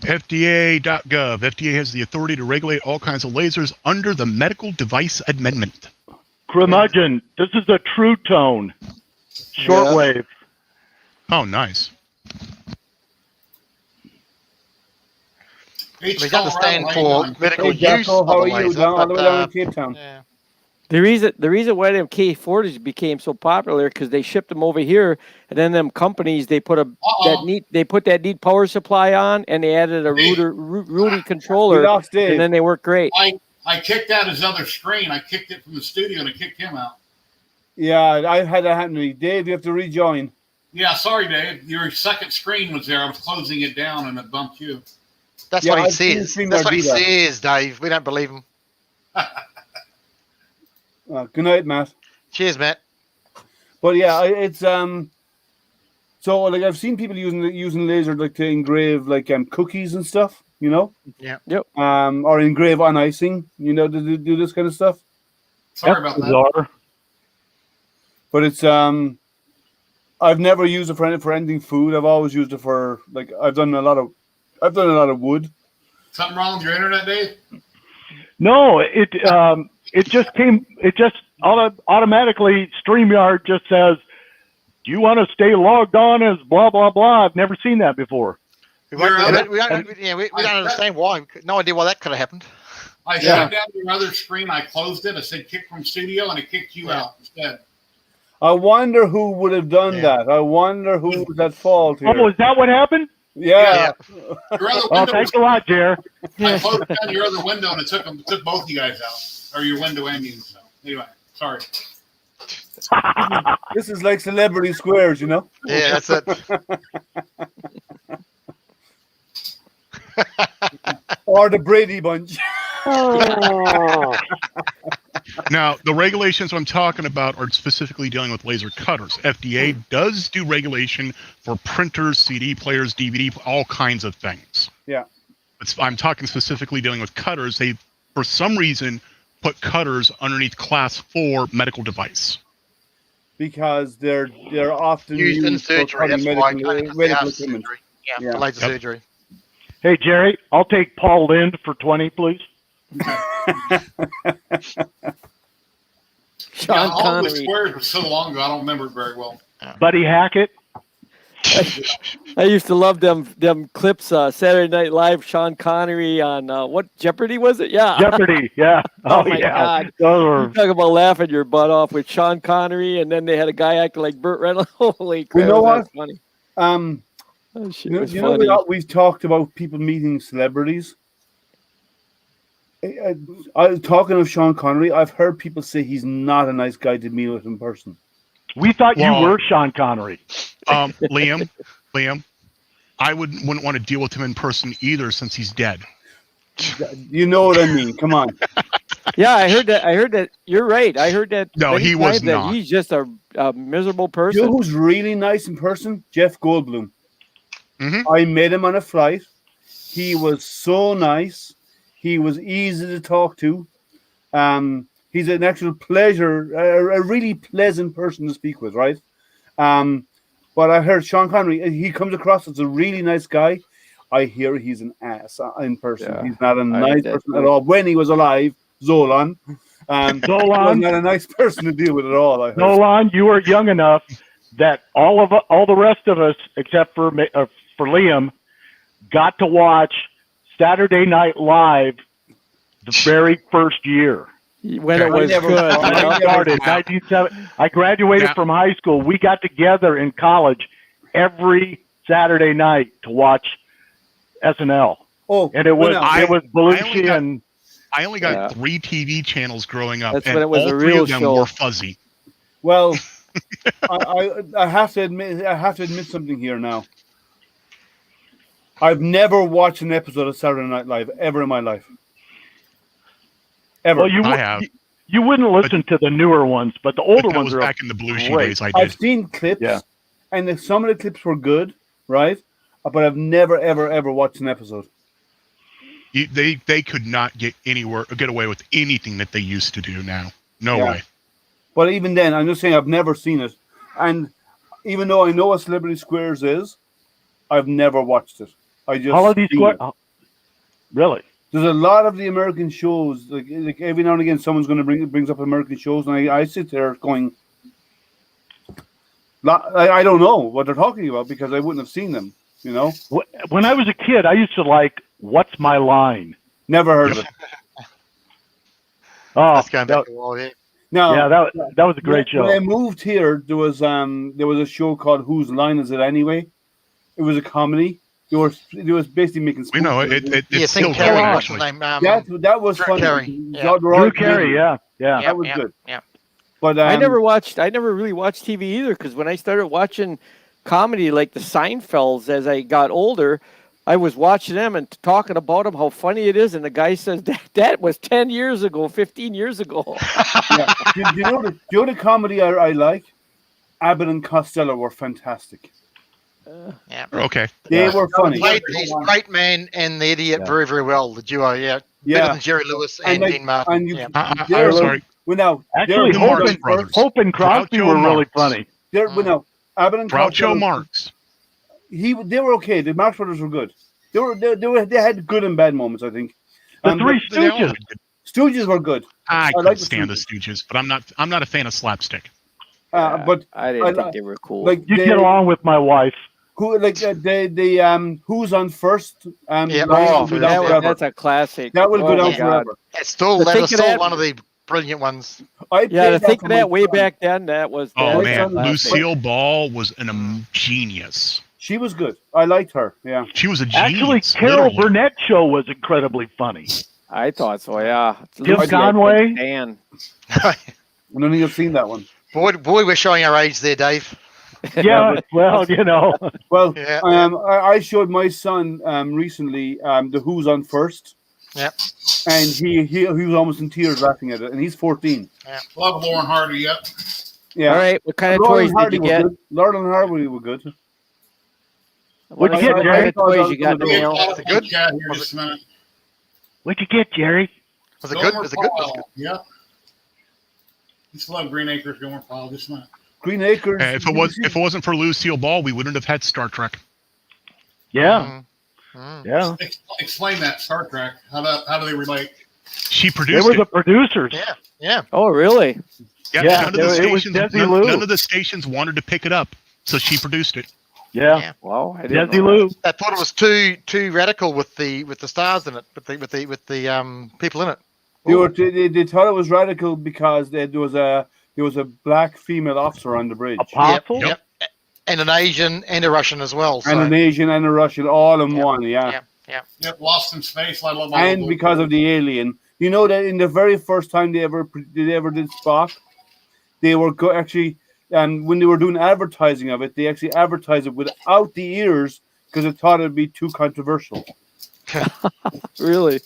FDA.gov. FDA has the authority to regulate all kinds of lasers under the Medical Device Amendment.
Curmudgeon, this is a true tone. Shortwave.
Oh, nice.
H.
We understand
Colorado,
for medical
Hey, Jacko,
use
how
of
are
the
you?
laser,
All the way down
but,
in Cape Town.
yeah.
The reason why them K40s became so popular because they shipped them over here, and then them companies they put that neat power supply on, and they added a Rudy controller,
We lost Dave.
and then they work great.
I kicked out his other screen. I kicked it from the studio and I kicked him out.
Yeah, I had that happen to me. Dave, you have to rejoin.
Yeah, sorry, Dave. Your second screen was there. I was closing it down and it bumped you.
That's
Yeah,
what he
I've seen
says.
him
That's what
do
he
that.
says, Dave. We don't believe him.
Good night, Matt.
Cheers, Matt.
But yeah, it's so like I've seen people using laser like to engrave like cookies and stuff,
Yeah.
Yep.
or engrave on icing, to do this kind of stuff.
Sorry about that.
Bizarre.
But it's I've never used it for anything food. I've always used it for like I've done a lot of wood.
Something wrong with your internet, Dave?
No, it just automatically StreamYard just says, "Do you want to stay logged on as blah blah blah?" I've never seen that before.
We don't understand why. No idea why that could have happened.
I shut down your other screen. I closed it. I said kick from studio and it kicked you out instead.
I wonder who would have done that. I wonder who was at fault here.
Oh, is that what happened?
Yeah.
Your other
Oh,
window
thanks a lot, Jer.
I closed down your other window and it took both of you guys out, or your window and you. So anyway, sorry.
This is like Celebrity Squares,
Yeah, that's it.
or the Brady Bunch.
Now, the regulations I'm talking about are specifically dealing with laser cutters. FDA does do regulation for printers, CD players, DVD, all kinds of things.
Yeah.
I'm talking specifically dealing with cutters. They, for some reason, put cutters underneath class 4 medical device.
Because they're often
Used in
for
surgery.
cutting
That's why.
medical
Medical
equipment.
surgery. Yeah,
Yeah.
for laser
Yep.
surgery.
Hey, Jerry, I'll take Paul Lind for 20, please.
Sean
all the
Connery.
squares was so long ago, I don't remember it very well.
Buddy Hackett.
I used to love them clips. Saturday Night Live, Sean Connery on what Jeopardy was it? Yeah.
Jeopardy. Yeah.
Oh my
yeah.
God.
Those
You
were,
talk about laughing your butt off with Sean Connery, and then they had a guy acting like Burt Reynolds. Holy crap!
You know
that's
what?
Funny.
You
That shit
know,
was
you know
funny.
we've talked about people meeting celebrities. Talking of Sean Connery, I've heard people say he's not a nice guy to meet with in person.
we thought
Well-
you were Sean Connery.
Liam, I wouldn't want to deal with him in person either since he's dead.
You know what I mean? Come on.
Yeah, I heard that. You're right. I heard that.
No,
many
he was
times that
not.
He's just a miserable
You know
person.
who's really nice in person? Jeff Goldblum.
Mhm.
I met him on a flight. He was so nice. He was easy to talk to. He's an actual pleasure, a really pleasant person to speak with, right? But I heard Sean Connery, he comes across as a really nice guy. I hear he's an ass in person.
Yeah,
He's not a
heard
nice
that
person
too.
at all. When he was alive, Zolan. Was
Zolan,
not a nice person to deal with at all. I heard.
Nolan, you are young enough that all the rest of us, except for Liam, got to watch Saturday Night Live the very first year.
When it
Okay.
was
never-
good.
When
I
I started, 1970. I graduated
Yeah.
from high school. We got together in college every Saturday night to watch SNL,
Oh,
and it was
no,
I-
it was
only
Belushi
got-
and
I only got
Yeah.
3 TV channels growing up,
That's
and
when it was
all
a
3
real
of them
show.
were fuzzy.
Well, I have to admit something here now. I've never watched an episode of Saturday Night Live ever in my life. Ever.
well,
I have.
you wouldn't listen to the newer ones, but the older
But that
ones
was
are
back in the Belushi
great.
days. I
I've
did.
seen clips,
Yeah.
and some of the clips were good, right? But I've never, ever watched an episode.
They could not get away with anything that they used to do now. No
Yeah.
way.
But even then, I'm just saying I've never seen it. And even though I know what Celebrity Squares is, I've never watched it. I just
Holiday
seen
Square.
it.
Oh, really?
There's a lot of the American shows, like every now and again, someone's going to brings up American shows, and I sit there going, I don't know what they're talking about because I wouldn't have seen them. You know,
When I was a kid, I used to like "What's My Line."
never heard of it.
Oh,
That's going back a while, yeah.
Now,
yeah, that was a great show.
When I moved here, there was a show called Whose Line Is It Anyway? It was a comedy. It was basically making.
We know
spoofs.
it's
Yeah,
still
Tim Carey,
going
what's his
actually.
name?
That was
Drew
funny.
Carey, yeah.
Drew Carey, yeah.
That was good.
Yeah.
But
I never really watched TV either because when I started watching comedy like the Seinfelds as I got older, I was watching them and talking about them, how funny it is. And the guy says, that was 10 years ago, 15 years ago.
Yeah. do you know the comedy I like? Abbott and Costello were fantastic.
Yeah.
Okay.
They were funny.
Played the great man and the idiot very, very well. The duo, yeah. Better than Jerry Lewis and
like-
Dean Martin.
and you-
yeah.
I'm sorry.
Well, now
Actually,
they're-
Marx
Hope
Brothers.
Hope and Crosby
Groucho
were really
Marx.
funny.
Well, now Abbott and Costello.
Groucho Marx.
They were okay. The Marx Brothers were good. They had good and bad moments, I think.
The Three
but
They all
Stooges.
did.
Stooges were good.
I
like
couldn't
the
stand the Stooges, but I'm not a fan of slapstick.
But
I didn't
I
think
li-
they were cool.
like
You get along with my wife.
Who's on first?
Yeah.
Lions Will Go Down Forever.
That's a classic.
That will
Oh
go
my
down
God.
forever.
It's still,
To
that
think
is
of
still
that-
one of the brilliant ones.
I
Yeah,
played
to think
for
of that
my
way
son.
back then, that was.
Oh
my
man,
son has-
Lucille Ball was an genius.
She was good. I liked her. Yeah.
She was a
Actually,
genius.
Carol
literally.
Burnett show was incredibly funny.
I thought so, yeah.
Tim
Lucy, I
Conway?
couldn't stand.
I don't think you've seen that one.
boy, we're showing our age there, Dave.
Yeah, well, you know.
Well,
Yeah.
I showed my son recently the Who's on First.
Yep.
And he was almost in tears laughing at it, and he's 14.
Love Lauren Hardy. Yep.
Yeah.
All right, what kind of
Laurel
toys
and Hardy
did you
were
get?
good. Laurel and Hardy were good.
What'd you
I-
get,
I-
Jerry?
I thought
Toys
that
you got
was
now?
good.
Is it good?
Cat here just a minute.
What'd you get, Jerry?
Was it good?
Gomer
Was it good? Was it
Pyle. Yep. You still have Green Acres, Gomer Pyle, just not.
Green Acres.
If it wasn't for Lucille Ball, we wouldn't have had Star Trek.
Yeah,
Mm.
yeah.
Explain that Star Trek. How do they relate?
She
They
produced
were
it.
the producers.
Yeah, yeah.
Oh, really?
Yeah,
Yeah,
none of the
it was
stations.
Desi Lou.
None of the stations wanted to pick it up, so she produced it.
Yeah.
Yeah.
Wow, I didn't
Desi
know
Lou.
I thought it was too radical with the stars in it, with the people in it.
They thought it was radical because there was a black female officer on the bridge,
Apostle.
Yep.
And an Asian and a Russian as well. So.
and an Asian and a Russian all in
Yep.
one. Yeah.
Yep, Lost in Space. I love all
And
those.
because of the alien, you know that in the very first time they ever did Spock, they were actually, and when they were doing advertising of it, they actually advertised it without the ears because they thought it'd be too controversial.
Really?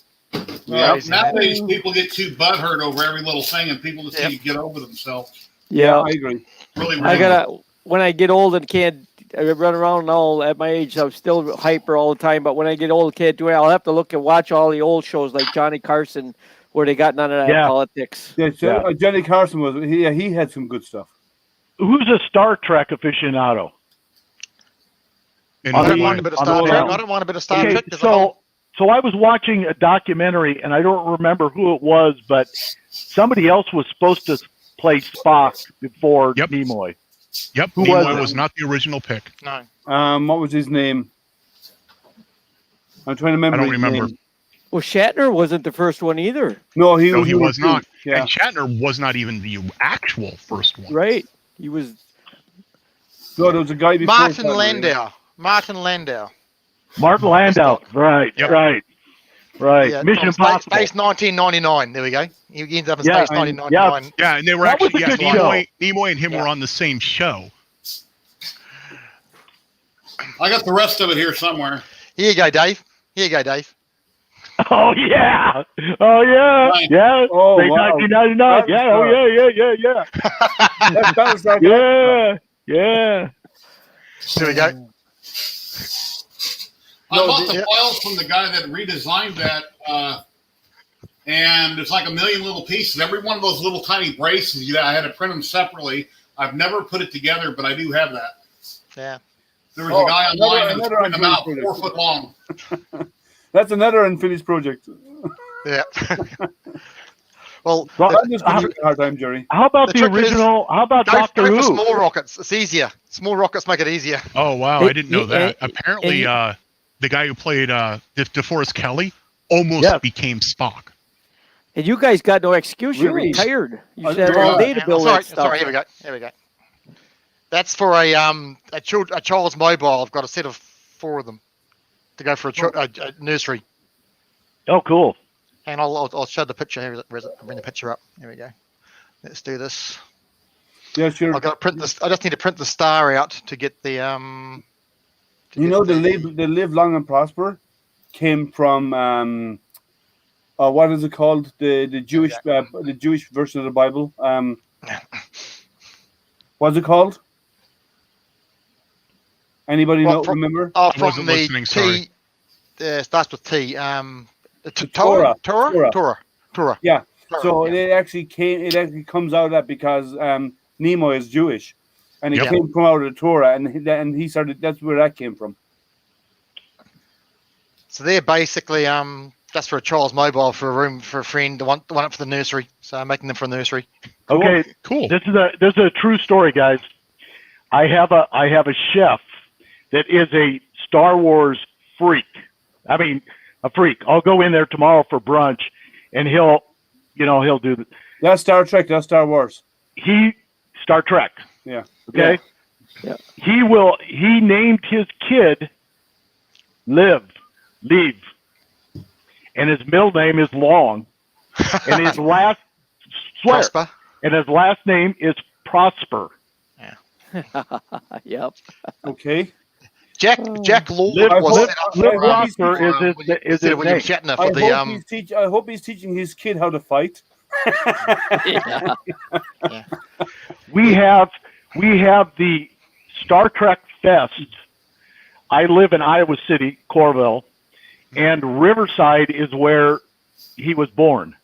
Right. Nowadays, people get too butthurt over every little thing, and people just need to get over themselves.
Yeah.
I agree.
Really,
I gotta. When I get old and can't run around and all at my age, I'm still hyper all the time. But when I get old, can't do it. I'll have to look and watch all the old shows like Johnny Carson, where they got none of that
Yeah.
politics.
Yeah, Johnny Carson was he had some good stuff.
Who's a Star Trek aficionado?
And
I
On
don't
the-
mind a bit of
on
Star
the
Trek.
line.
I don't mind a bit of Star
Okay,
Trek. There's a whole-
so I was watching a documentary, and I don't remember who it was, but somebody else was supposed to play Spock before
Yep.
Nimoy.
Yep,
Who
Nimoy
was
was
it?
not the original pick.
no.
What was his name? I'm trying to remember.
I don't
his
remember.
name.
Well, Shatner wasn't the first one either,
No, he
No, he was not.
Yeah.
And Shatner was not even the actual first one.
right? He was.
No, there was a guy before.
Martin
Shatner.
Landau. Martin Landau.
Martin Landau. Right,
Yep.
right.
Yeah,
Mission
from
Impossible.
Space 1999. There we go. He ends up in
Yeah,
Space 1999.
Yeah, and they were
That was
actually
a good
Nimoy and him
Yeah.
were on the same show.
I got the rest of it here somewhere.
Here you go, Dave. Here you go, Dave.
Oh yeah! Oh yeah!
Right.
Yeah!
Oh,
Late
wow.
1999. Yeah! Oh yeah!
That was like
Yeah! Yeah!
Here we go.
I
No,
bought the
yeah.
files from the guy that redesigned that, and there's like a million little pieces. Every one of those little tiny braces, I had to print them separately. I've never put it together, but I do have that.
Yeah.
There was a guy online that was
another
printing them out
unfinished
4 foot long.
That's another unfinished project.
Yeah. Well,
Well,
I'm just giving you a hard time, Jerry.
How about
The
the
trick is,
original? How about
go
Doctor
for
Who?
small rockets. It's easier. Small rockets make it easier.
Oh wow, I didn't know that.
And-
Apparently, the guy who played DeForest Kelly almost
Yes.
became Spock.
And you guys got no excuse. You're
Really?
retired. You
I
should have
know
all
that.
day to build
sorry,
that stuff.
sorry. Here we go. Here we go. That's for a child's mobile. I've got a set of 4 of them to go for a nursery.
Oh, cool.
And I'll show the picture here. I'll bring the picture up. Here we go. Let's do this.
Yeah, sure.
I've got to print this. I just need to print the star out to get the
You know, the live long and prosper came from what is it called? The Jewish version of the Bible. What's it called? Anybody
Well,
know? Remember?
Oh,
I
from
wasn't
the
listening,
T.
sorry.
Starts with T. The
Torah.
Torah.
Yeah.
Torah,
So
yeah.
it actually comes out of that because Nemo is Jewish, and it
Yep.
came from out of the Torah, and he started. That's where that came from.
So they're basically just for a child's mobile for a room for a friend. The one up for the nursery. So I'm making them for a nursery.
Okay,
Cool.
this is a true story, guys. I have a chef that is a Star Wars freak. I mean, a freak. I'll go in there tomorrow for brunch, and he'll do the
That's Star Trek. That's Star Wars.
Star Trek.
Yeah.
Okay.
Yeah.
He named his kid Leave, and his middle name is Long, and his last
Prosper.
and his last name is Prosper.
Yep.
Okay.
Jack Lord
Liv,
was
Liv,
set up
Liv
for,
Prosper is his
instead of William
name.
Shatner for the
I hope he's teaching his kid how to fight.
Yeah.
We have the Star Trek Fest. I live in Iowa City, Corville, and Riverside is where he was born.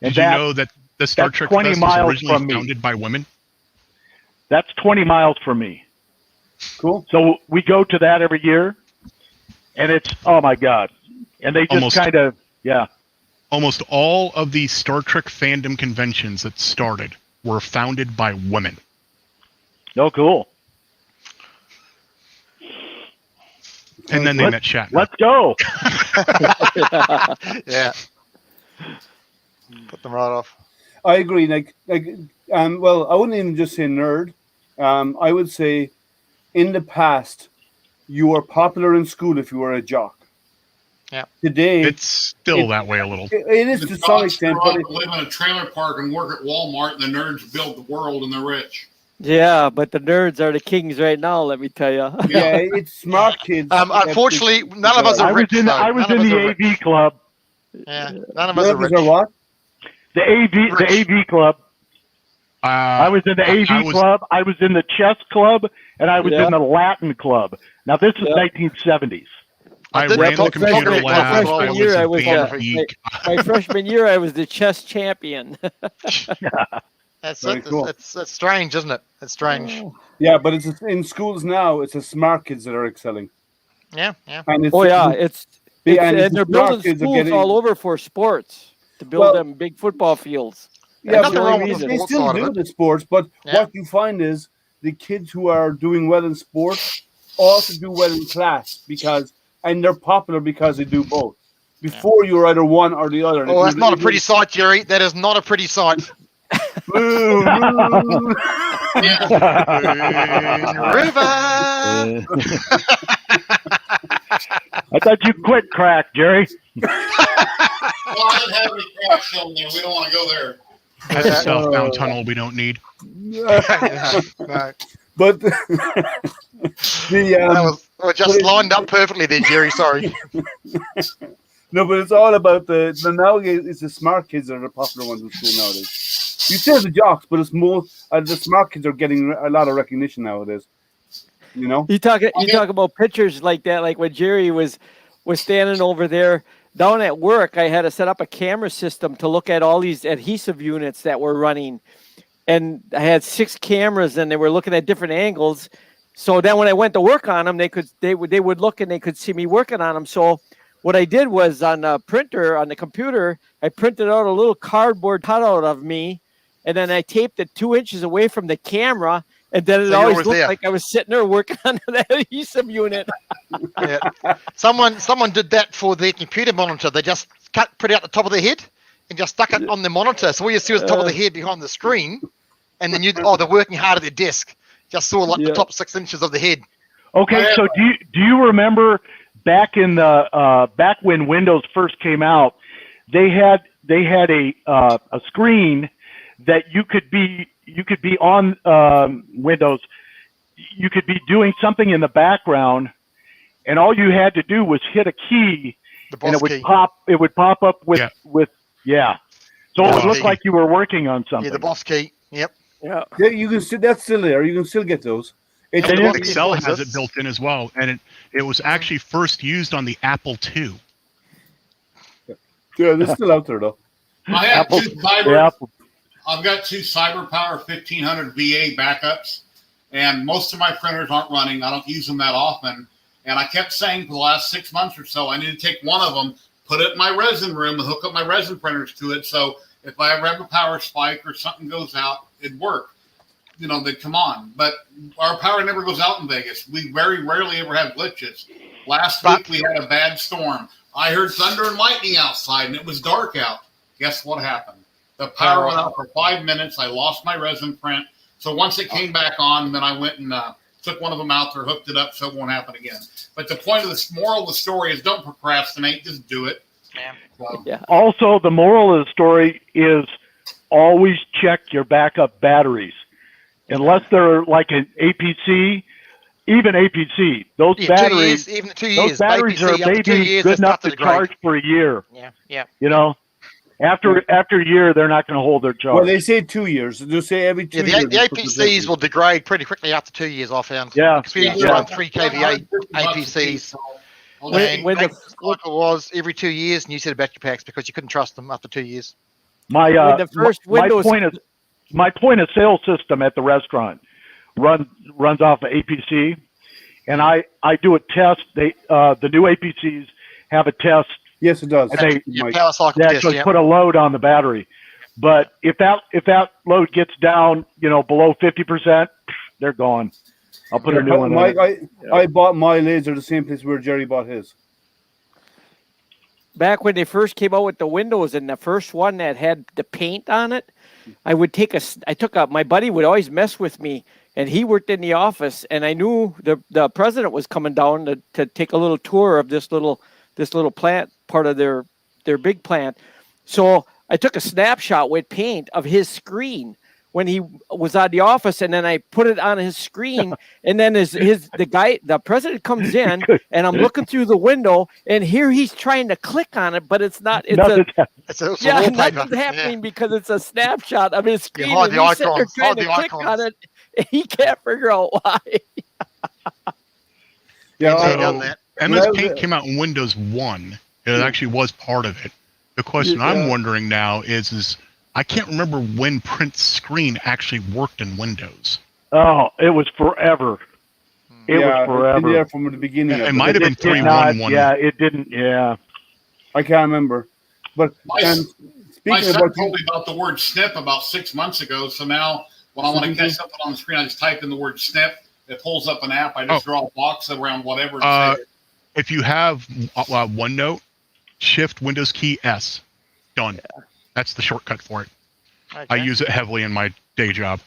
And
Did you know that the Star
that's
Trek
20
Fest was
miles
originally
from me.
founded by women?
That's 20 miles from me.
Cool.
So we go to that every year, and it's, oh my God. And they just
Almost-
kind of, yeah.
Almost all of the Star Trek fandom conventions that started were founded by women.
No, cool.
And then they met Shatner.
Let's go.
Yeah. Put them right off.
I agree. Well, I wouldn't even just say nerd. I would say, in the past, you were popular in school if you were a jock.
Yeah.
Today,
It's still that way a little.
it is
The
to some
jocks
extent,
grow
but
up, live in a trailer park and work at Walmart, and the nerds build the world and they're rich.
Yeah, but the nerds are the kings right now. Let me tell you.
yeah, it's smart kids.
Unfortunately, none of us are rich.
I was in the AV club.
Yeah, none of us are
Nerds
rich.
are what?
The AV club. I was in the AV
was-
club. I was in the chess club, and I was
Yeah.
in the Latin club. Now this is
Yeah.
1970s.
I
did
ran the
talk-
computer
talk-
lab.
talk-
I
talk-
was
year, I
a
was,
band
uh,
geek.
My freshman year, I was the chess champion.
That's
Very
it.
cool.
It's strange, isn't it? It's strange.
Yeah, but it's in schools now. It's the smart kids that are excelling,
Yeah, yeah.
and it's
Oh yeah, it's
Yeah, and
and
the
they're
smart
building
kids are
schools
getting-
all over for sports to build
Well-
them big football fields.
yeah,
nothing
but
wrong with the
they
sports
still
side of
do
it.
the sports. But
Yeah.
what you find is the kids who are doing well in sports also do well in class and they're popular because they do both. Before you were either one or the other.
Oh, that's not a pretty sight, Jerry. That is not a pretty sight.
Boo, boo.
River.
I thought you quit crack, Jerry.
Well, I didn't have any crack shown there. We don't want to go there.
That's a southbound tunnel we don't need.
No.
But the
That was just lined up perfectly there, Jerry. Sorry.
no, but it's all about nowadays. It's the smart kids that are the popular ones in school nowadays. You still have the jocks, but it's more the smart kids are getting a lot of recognition nowadays. You know,
You talk about pictures like that, like when Jerry was standing over there down at work. I had to set up a camera system to look at all these adhesive units that were running, and I had 6 cameras, and they were looking at different angles. So then when I went to work on them, they would look and they could see me working on them. So what I did was on a printer on the computer, I printed out a little cardboard cutout of me, and then I taped it 2 inches away from the camera. And then it
So you
always
were
looked
there.
like I was sitting there working on that adhesive unit.
Yeah. Someone did that for their computer monitor. They just put out the top of the head and just stuck it on the monitor. So all you see was the top of the head behind the screen, and then they're working hard at their desk. Just saw like
Yeah.
the top 6 inches of the head.
Okay, so do you remember back in the back when Windows first came out, they had a screen that you could be on Windows. You could be doing something in the background, and all you had to do was hit a key,
The
and
boss
it would
key.
pop up with
Yeah.
So it would
Boss
look
key.
like you were working on something.
Yeah, the boss key. Yep.
Yeah.
yeah, you can still that's still there. You can still get those. It's
Yeah,
And
the
then
boss key
Excel
still
has it
exists.
built in as well, and it was actually first used on the Apple II.
yeah, they're still out there though.
I have
Apple-
two cyber.
Yeah,
I've got 2 CyberPower 1500 VA backups, and most of my printers aren't running. I don't use them that often. And I kept saying for the last 6 months or so, I need to take one of them, put it in my resin room, and hook up my resin printers to it. So if I ever have a power spike or something goes out, it'd work. You know, they'd come on. But our power never goes out in Vegas. We very rarely ever have glitches. Last week we had a bad storm. I heard thunder and lightning outside, and it was dark out. Guess what happened? The power went out for 5 minutes. I lost my resin print. So once it came back on, then I went and took one of them out there, hooked it up so it won't happen again. But the point of the moral of the story is don't procrastinate. Just do it.
Yeah.
So,
Yeah.
Also, the moral of the story is always check your backup batteries. Unless they're like an APC, even APC, those
Yeah, 2
batteries,
years, even 2 years.
those batteries
APC,
are
up to 2
maybe
years,
good
they
enough
start
to
degrade.
charge for a year.
Yeah, yeah.
You know, after a year, they're not going to hold their charge.
Well, they say 2 years. They say every 2
Yeah,
years.
the APCs will degrade pretty quickly after 2 years, I found.
Yeah.
Because we used to
Yeah.
run 3 kVA APCs.
When
And
the-
cycle was every 2 years, new set of battery packs because you couldn't trust them after 2 years.
My
When the first Windows-
my point of sale system at the restaurant runs off of APC, and I do a test. The new APCs have a test.
Yes, it does.
And
Your power cycle
they
test,
actually
yeah.
put a load on the battery. But if that load gets down, below 50%, they're gone. I'll put a new one
Mike,
in.
I bought my laser the same place where Jerry bought his.
Back when they first came out with the Windows and the first one that had the paint on it, my buddy would always mess with me, and he worked in the office, and I knew the president was coming down to take a little tour of this little plant, part of their big plant. So I took a snapshot with paint of his screen when he was at the office, and then I put it on his screen, and then the president comes in, and I'm looking through the window, and here he's trying to click on it, but it's not.
Nothing's
Nothing's happening because it's a snapshot of his screen,
hide
and
the
he's sitting there
icons,
trying
hide
to
the
click on
icons.
it, and he can't figure out why.
Yeah,
They've done that.
MS Paint came out in Windows 1. It actually was part of it. The question I'm wondering now is I can't remember when print screen actually worked in Windows.
Oh, it was forever. It was
It's been
forever.
there from the beginning.
It might have been
It did not.
3.1.1.
Yeah, it didn't. Yeah.
I can't remember. But
My
speaking
son
about
told me about the word snip about 6 months ago. So now when I want to catch something on the screen, I just type in the word snip. It pulls up an app. I just draw a box around whatever.
If you have OneNote, Shift Windows key S. Done. That's the shortcut for it.
Okay.
I use it heavily in my day job.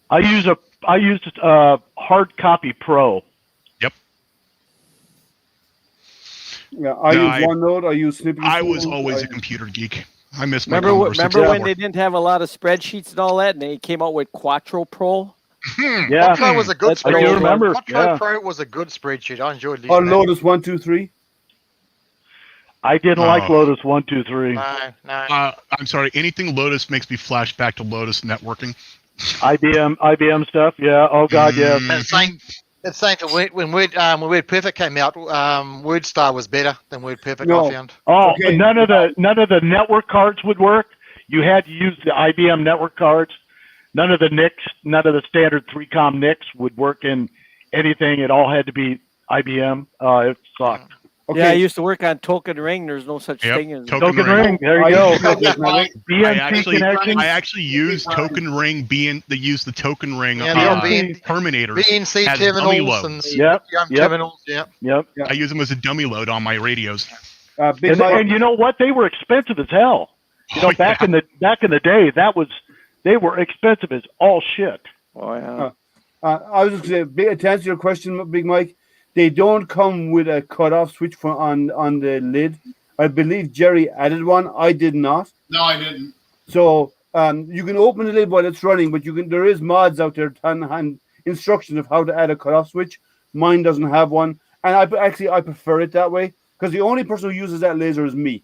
I use Hard Copy Pro.
Yep.
Yeah, I use OneNote. I use Snippy.
I was always a computer geek. I miss my
Remember
Commodore
when they didn't have a lot of spreadsheets and all that, and they came out with Quattro Pro?
Yeah.
Quattro was a good
I do
spreadsheet.
remember,
Quattro
yeah.
Pro was a good spreadsheet. I enjoyed
Oh,
using that.
Lotus 1, 2, 3.
I didn't like Lotus 1, 2, 3.
No.
I'm sorry. Anything Lotus makes me flash back to Lotus networking.
IBM stuff. Yeah. Oh God. Yeah.
It's saying to when WordPerfect came out, WordStar was better than WordPerfect.
No.
I found.
Oh,
Okay.
none of the network cards would work. You had to use the IBM network cards. None of the NICs, none of the standard 3Com NICs would work in anything. It all had to be IBM. It sucked.
Okay.
Yeah, I used to work on Token Ring. There's no such thing as
Token Ring. There you go. BNC
I actually used Token Ring use the Token Ring terminators
BNC
as dummy
terminals
loads.
and terminals. Yep.
I use them as a dummy load on my radios.
And you know what? They were expensive as hell. Back in the day, they were expensive as all shit.
Oh yeah.
I was just going to answer your question, Big Mike. They don't come with a cutoff switch on the lid. I believe Jerry added one. I did not.
No, I didn't.
So you can open the lid while it's running, but there is mods out there and instructions of how to add a cutoff switch. Mine doesn't have one, and I prefer it that way because the only person who uses that laser is me.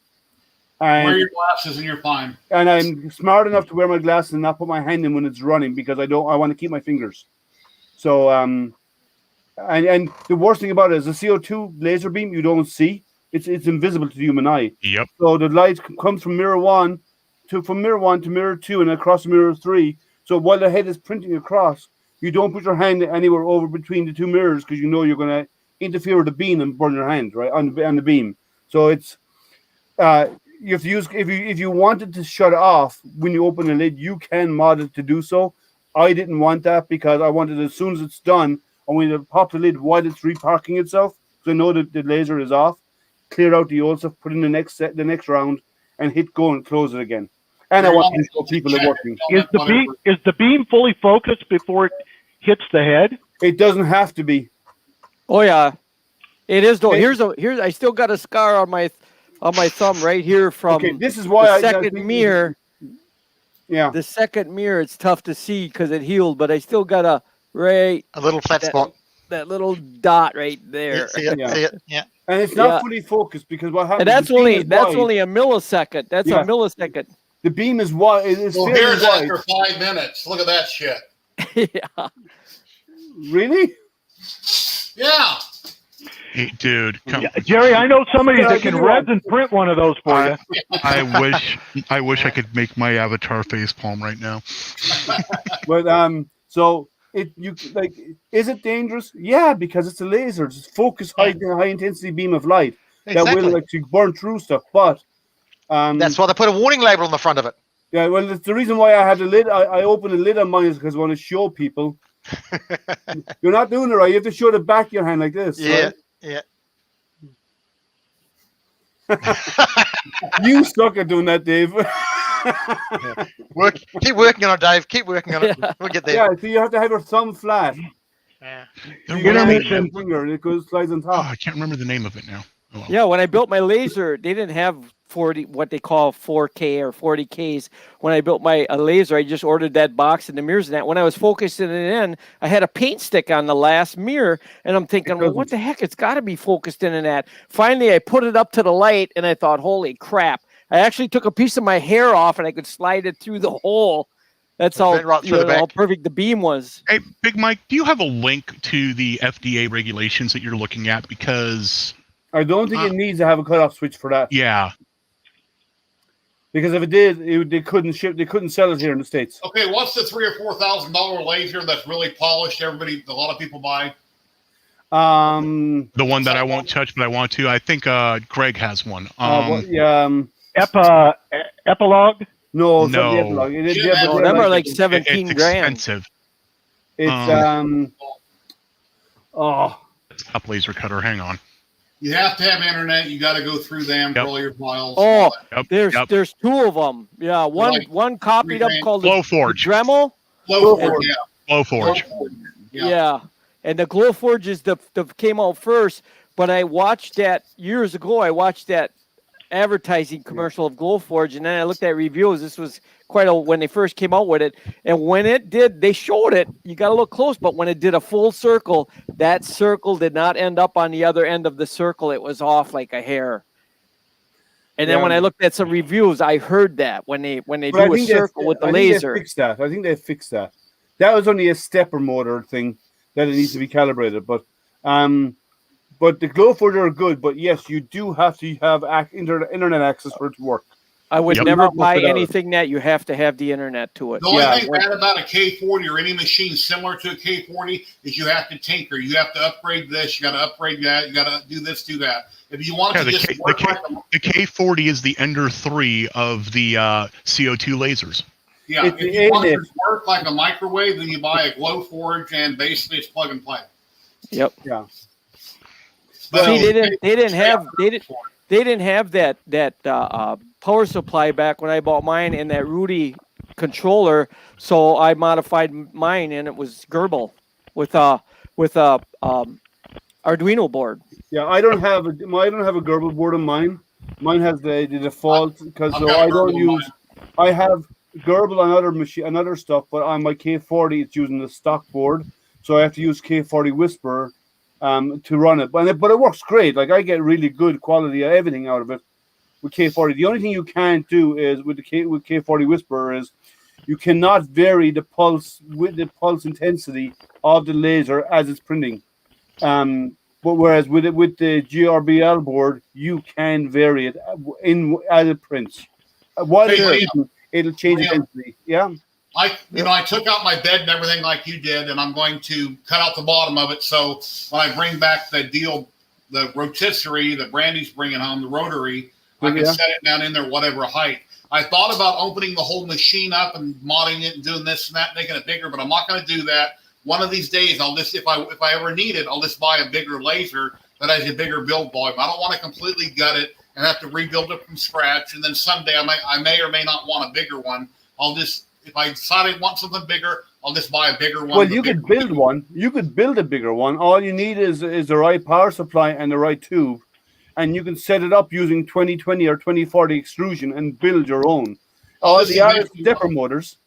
And,
Wear your glasses and you're fine.
And I'm smart enough to wear my glasses and not put my hand in when it's running because I want to keep my fingers. So and the worst thing about it is the CO2 laser beam you don't see. It's invisible to the human eye.
Yep.
So the light comes from mirror 1 to mirror 2 and across mirror 3. So while the head is printing across, you don't put your hand anywhere over between the two mirrors because you know you're going to interfere with the beam and burn your hand right on the beam. So it's you have to use if you wanted to shut it off when you open the lid, you can mod it to do so. I didn't want that because I wanted as soon as it's done, I wanted to pop the lid while it's reparking itself, so I know that the laser is off. Clear out the old stuff, put in the next round, and hit go and close it again. And I want to show people are working.
Is the beam fully focused before it hits the head?
It doesn't have to be.
Oh yeah, it is though. Here's I still got a scar on my thumb right here from
Okay, this is why
the second mirror.
Yeah.
The second mirror, it's tough to see because it healed, but I still got a
little flat spot.
That little dot right there.
See it. Yeah.
And it's not fully focused because what happens?
And that's only a millisecond. That's a millisecond.
The beam is wide. It's
Well,
fairly
here's
wide.
after 5 minutes. Look at that shit.
Yeah.
Really?
Yeah.
Hey, dude, come,
Yeah, Jerry, I know somebody that can resin print one of those for you.
I wish I could make my avatar face palm right now.
But so is it dangerous? Yeah, because it's a laser. It's a focused high intensity beam of light that will
Exactly.
actually burn through stuff. But
That's why they put a warning label on the front of it.
yeah, well, it's the reason why I had the lid. I opened the lid on mine is because I want to show people you're not doing it right. You have to show the back of your hand like this.
Yeah,
right?
yeah.
You suck at doing that, Dave.
Keep working on it, Dave. Keep working on it. We'll get there.
Yeah, so you have to have your thumb flat.
Yeah.
There
You
was-
have your finger, and it goes slides on
oh,
top.
I can't remember the name of it now. Oh, well.
Yeah, when I built my laser, they didn't have 40, what they call 4K or 40Ks. When I built my laser, I just ordered that box and the mirrors and that. When I was focusing it in, I had a paint stick on the last mirror, and I'm thinking, well, what the heck? It's got to be focused in that. Finally, I put it up to the light, and I thought, holy crap. I actually took a piece of my hair off, and I could slide it through the hole. That's how,
Went right through the
how
back.
perfect the beam was.
Hey, Big Mike, do you have a link to the FDA regulations that you're looking at? Because
I don't think it needs to have a cutoff switch for that.
yeah,
Because if it did, they couldn't ship. They couldn't sell it here in the States.
Okay, what's the $3,000 or $4,000 laser that's really polished? A lot of people buy.
the one that I won't touch, but I want to. I think Greg has one.
Epilogue?
No, it's not the
No.
epilogue. It is the
Yeah,
epilogue.
Oh, them are like
It's
17 grand.
expensive.
It's
Up laser cutter. Hang on.
You have to have internet. You got to go through them
Yep.
for all your files.
Oh,
Yep.
there's two of them. Yeah, one copied up called the
Glowforge.
Dremel.
Glowforge, yeah.
Glowforge.
Yeah. And the Glowforge is the came out first, but I watched that years ago. I watched that advertising commercial of Glowforge, and then I looked at reviews. This was when they first came out with it, and when it did, they showed it. You got to look close, but when it did a full circle, that circle did not end up on the other end of the circle. It was off like a hair. And then when I looked at some reviews, I heard that when they do a circle with the laser.
I think they fixed that. That was only a stepper motor thing that it needs to be calibrated. But the Glowforge are good. But yes, you do have to have internet access for it to work.
I would
Yep.
never
Not
buy
without it.
anything that you have to have the internet to it.
The only
Yeah.
thing bad about a K40 or any machine similar to a K40 is you have to tinker. You have to upgrade this. You got to upgrade that. You got to do this, do that. If you want
Yeah,
to
the
just work like a,
The K40 is the Ender 3 of the CO2 lasers.
yeah,
It's
if
the
you want it
internet.
to work like a microwave, then you buy a Glowforge, and basically it's plug and play.
Yep.
Yeah.
But
See, they didn't have that power supply back when I bought mine and that Rudy controller, so I modified mine and it was Gerbil with a Arduino board.
Yeah, I don't have a Gerbil board on mine. Mine has the default because
I've
so
got
I
Gerbil
don't
on
use. I have Gerbil on other stuff, but on my K40 it's using the stock board, so I have to use K40 Whisper to run it. But it works great. Like I get really good quality of everything out of it with K40. The only thing you can't do is with K40 Whisper is you cannot vary the pulse intensity of the laser as it's printing. But whereas with the GRBL board, you can vary it as it prints. While it's printing, it'll change intensity. Yeah.
I took out my bed and everything like you did, and I'm going to cut out the bottom of it. So when I bring back the rotisserie that Brandy's bringing home, the rotary, I can set it down in there, whatever height. I thought about opening the whole machine up and modding it and doing this and that, making it bigger, but I'm not going to do that. One of these days, I'll just, if I ever need it, I'll just buy a bigger laser that has a bigger build volume. I don't want to completely gut it and have to rebuild it from scratch. And then someday I may or may not want a bigger one. I'll just, if I decide I want something bigger, I'll just buy a bigger one.
Well, you could build one. You could build a bigger one. All you need is the right power supply and the right tube, and you can set it up using 2020 or 2040 extrusion and build your own. All the other stepper motors.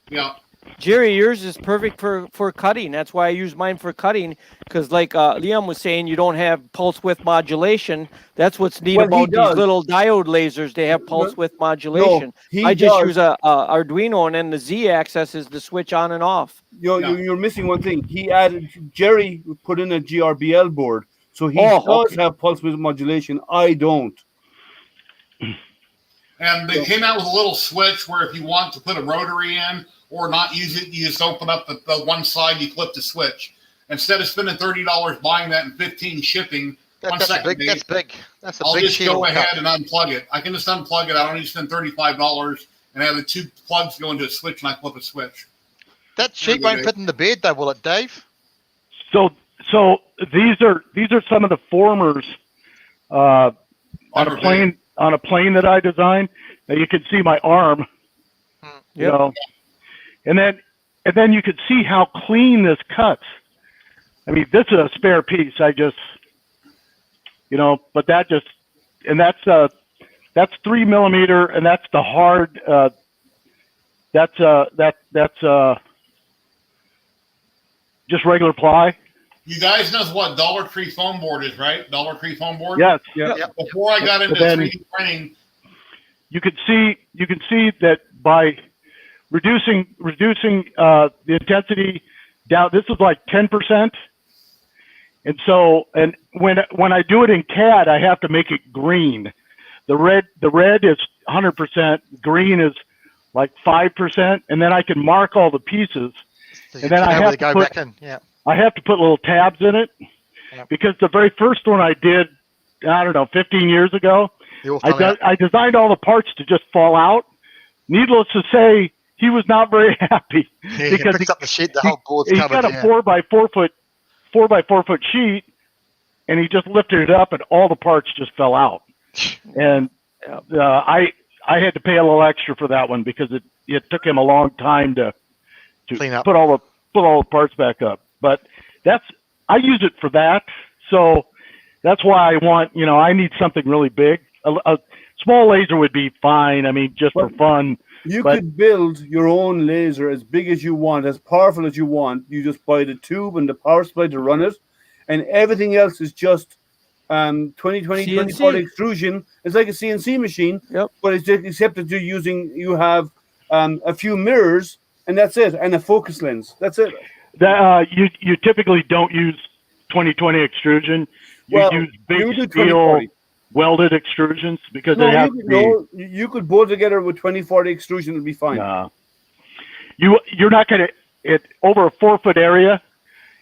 Yeah.
Jerry, yours is perfect for cutting. That's why I use mine for cutting, because like Liam was saying, you don't have pulse width modulation. That's what's neat about these little diode lasers. They have pulse width modulation. I just use a Arduino, and then the Z-axis is the switch on and off.
You're missing one thing. Jerry put in a GRBL board, So he
Oh,
does
okay.
have pulse width modulation. I don't.
And they came out with a little switch where if you want to put a rotary in or not use it, you just open up the one side, you flip the switch. Instead of spending $30 buying that and $15 shipping,
That's big. That's big. That's a
I'll
big
just go
shield
ahead
cut.
and unplug it. I can just unplug it. I don't need to spend $35 and have the two plugs go into a switch, and I flip a switch.
That sheet won't fit in the bed, though, will it, Dave?
So these are some of the formers on a plane that I designed. Now you can see my arm, you know, and then you could see how clean this cuts. I mean, this is a spare piece. I just, you know, but that's 3 millimeter, and that's the hard. That's just regular ply.
You guys know what Dollar Tree foam board is, right? Dollar Tree foam board.
Yes.
Yeah.
Before I got into 3D printing,
You can see that by reducing the intensity down. This is like 10%. And so, and when I do it in CAD, I have to make it green. The red is 100%, green is like 5%, and then I can mark all the pieces.
So
And then I have to put,
back in. Yeah.
I have to put little tabs in it, because the very first one I did, I don't know, 15 years ago, I designed all the parts to just fall out. Needless to say, he was not very happy because
he picks up the sheet, the whole board's
he's
covered.
got a 4 by 4 foot sheet, and he just lifted it up, and all the parts just fell out. And I had to pay a little extra for that one because it took him a long time to
clean up,
put all the parts back up. But I use it for that, so that's why I want, I need something really big. A small laser would be fine. I mean, just for fun.
You could build your own laser as big as you want, as powerful as you want. You just buy the tube and the power supply to run it, and everything else is just 20/20, 20/40 extrusion. It's like a CNC machine, but it's just, except that you have a few mirrors, and that's it, and a focus lens. That's it.
You typically don't use 20/20 extrusion. You use big steel welded extrusions because they have to be.
You could bolt together with 20/40 extrusion and be fine.
No. You're not going to over a 4 foot area.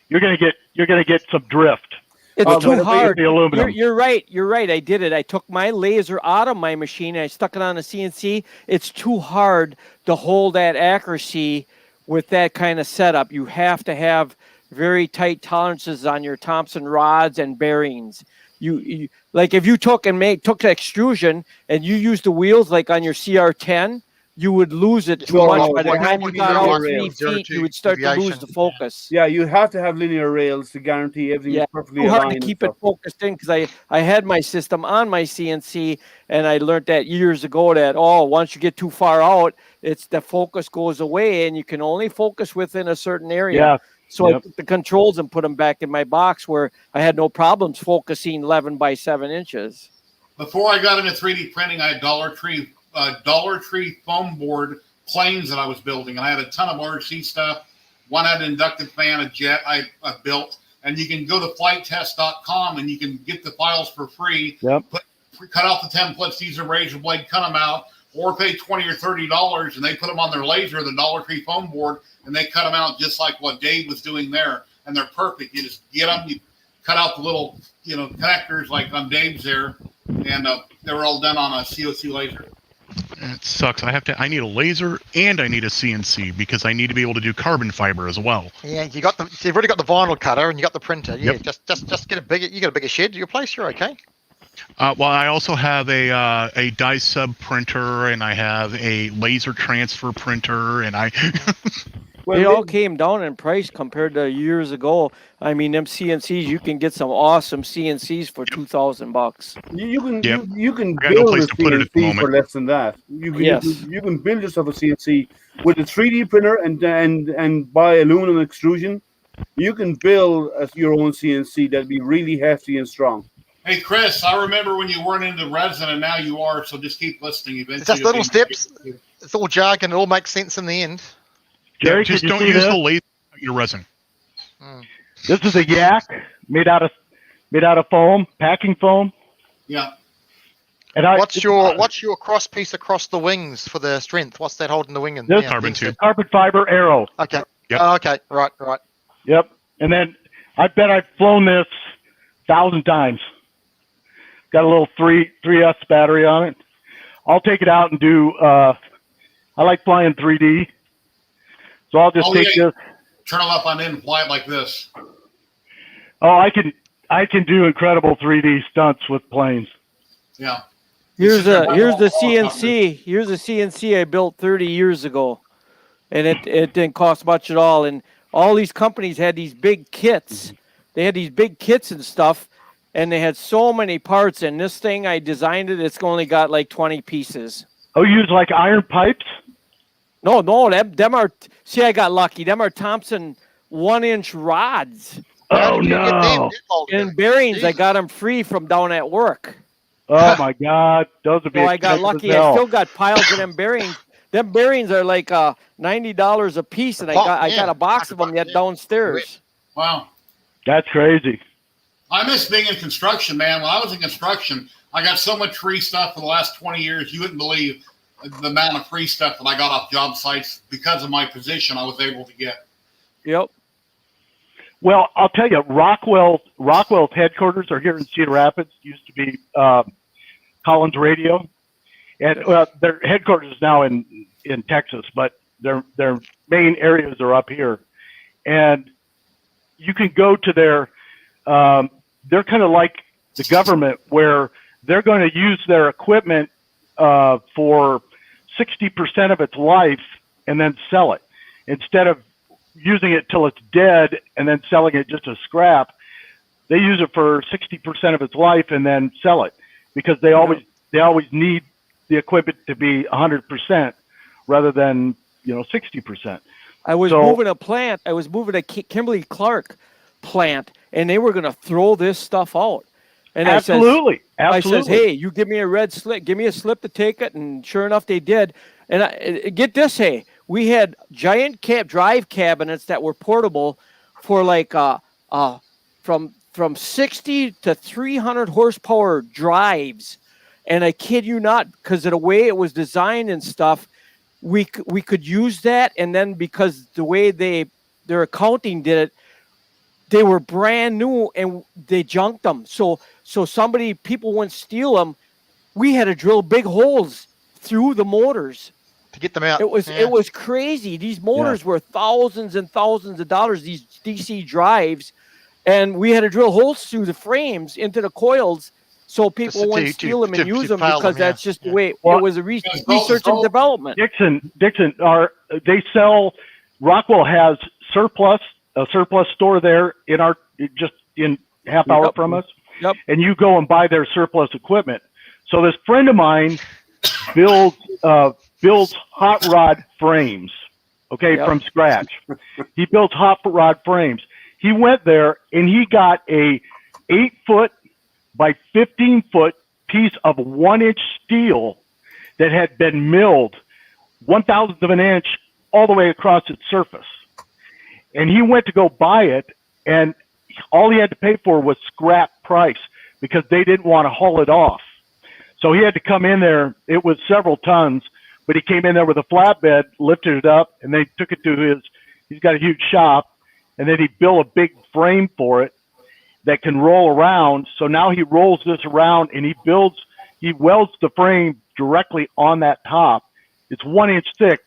You're going to get some drift.
It's too hard.
The aluminum.
You're right. You're right. I did it. I took my laser out of my machine and I stuck it on a CNC. It's too hard to hold that accuracy with that kind of setup. You have to have very tight tolerances on your Thompson rods and bearings. You like if you took the extrusion and you used the wheels like on your CR10, you would lose it too much. By the time you got out 3 feet, you would start to lose the focus.
Yeah, you have to have linear rails to guarantee everything is perfectly aligned.
Too hard to keep it focused in because I had my system on my CNC and I learned that years ago that once you get too far out, the focus goes away and you can only focus within a certain area.
Yeah.
So I took the controls and put them back in my box where I had no problems focusing 11 by 7 inches.
Before I got into 3D printing, I had Dollar Tree foam board planes that I was building, and I had a ton of RC stuff. One had an inductive fan, a jet I built, and you can go to flighttest.com and you can get the files for free.
Yep.
Cut out the templates, use a razor blade, cut them out, or pay $20 or $30, and they put them on their laser, the Dollar Tree foam board, and they cut them out just like what Dave was doing there, and they're perfect. You just get them, you cut out the little connectors like on Dave's there, and they were all done on a COC laser.
It sucks. I need a laser and I need a CNC because I need to be able to do carbon fiber as well.
Yeah, you've already got the vinyl cutter and you got the printer. Yeah, just get a bigger shed to your place. You're okay.
Well, I also have a die sub printer and I have a laser transfer printer and
They all came down in price compared to years ago. I mean, them CNCs, you can get some awesome CNCs for $2,000.
You can
I got
build
no place
a
to put it at the
CNC for
moment.
less than that. You can build yourself a CNC with a 3D printer and buy aluminum extrusion. You can build your own CNC that'd be really hefty and strong.
Hey, Chris, I remember when you weren't into resin, and now you are, so just keep listening. Eventually,
It's just little steps. It's all jargon. It all makes sense in the end.
Jerry,
just don't use the laser, your resin.
This is a yak made out of made out of foam, packing foam.
Yeah.
And
What's your cross piece across the wings for the strength? What's that holding the wing in?
This
Yeah,
Carbon
things
tube.
carbon fiber arrow.
that- Okay.
Yep.
Oh, okay. Right.
Yep. And then I bet I've flown this 1,000 times. Got a little 3S battery on it. I'll take it out and do. I like flying 3D, so I'll just take this.
Turn it up on in and fly it like this.
Oh, I can do incredible 3D stunts with planes.
Yeah.
Here's the CNC. Here's a CNC I built 30 years ago, and it didn't cost much at all. And all these companies had these big kits. They had these big kits and stuff, and they had so many parts. And this thing, I designed it. It's only got like 20 pieces.
Oh, you use like iron pipes?
No, them are. See, I got lucky. Them are Thompson 1-inch rods
How
Oh
did you get them
no!
molded?
and bearings. I
Jesus.
got them free from down at work.
Oh my God, those would be.
So I got
expensive
lucky.
as
I
hell.
still got piles of them bearings. Them bearings are like $90 a piece, and I got a box of them yet downstairs.
Wow.
That's crazy.
I miss being in construction, man. When I was in construction, I got so much free stuff for the last 20 years. You wouldn't believe the amount of free stuff that I got off job sites because of my position I was able to get.
Yep.
Well, I'll tell you, Rockwell's headquarters are here in Cedar Rapids. Used to be Collins Radio, and their headquarters is now in Texas, but their main areas are up here. And you can go to their. They're kind of like the government, where they're going to use their equipment for 60% of its life and then sell it, instead of using it till it's dead and then selling it just as scrap. They use it for 60% of its life and then sell it, because they always need the equipment to be 100% rather than 60%.
I was moving a plant. I was moving a Kimberly Clark plant, and they were going to throw this stuff out. And
Absolutely.
I says, hey, you give me a red slip, give me a slip to take it, and sure enough, they did. And get this, hey, we had giant drive cabinets that were portable for like from 60 to 300 horsepower drives. And I kid you not, because of the way it was designed and stuff, we could use that. And then because the way their accounting did it, they were brand new and they junked them. So people wouldn't steal them. We had to drill big holes through the motors
To get them out.
It was crazy. These motors were thousands and thousands of dollars, these DC drives, and we had to drill holes through the frames into the coils so people wouldn't steal them and use them, because that's just the way it was. Research and development.
Dixon, they sell. Rockwell has a surplus store there just in half hour from us.
Yep.
And you go and buy their surplus equipment. So this friend of mine builds hot rod frames, from scratch. He builds hot rod frames. He went there and he got a 8-foot by 15-foot piece of 1-inch steel that had been milled 1/1000th of an inch all the way across its surface. And he went to go buy it, and all he had to pay for was scrap price, because they didn't want to haul it off. So he had to come in there. It was several tons, but he came in there with a flatbed, lifted it up, and they took it to he's got a huge shop, and then he built a big frame for it that can roll around. So now he rolls this around and he welds the frame directly on that top. It's 1 inch thick.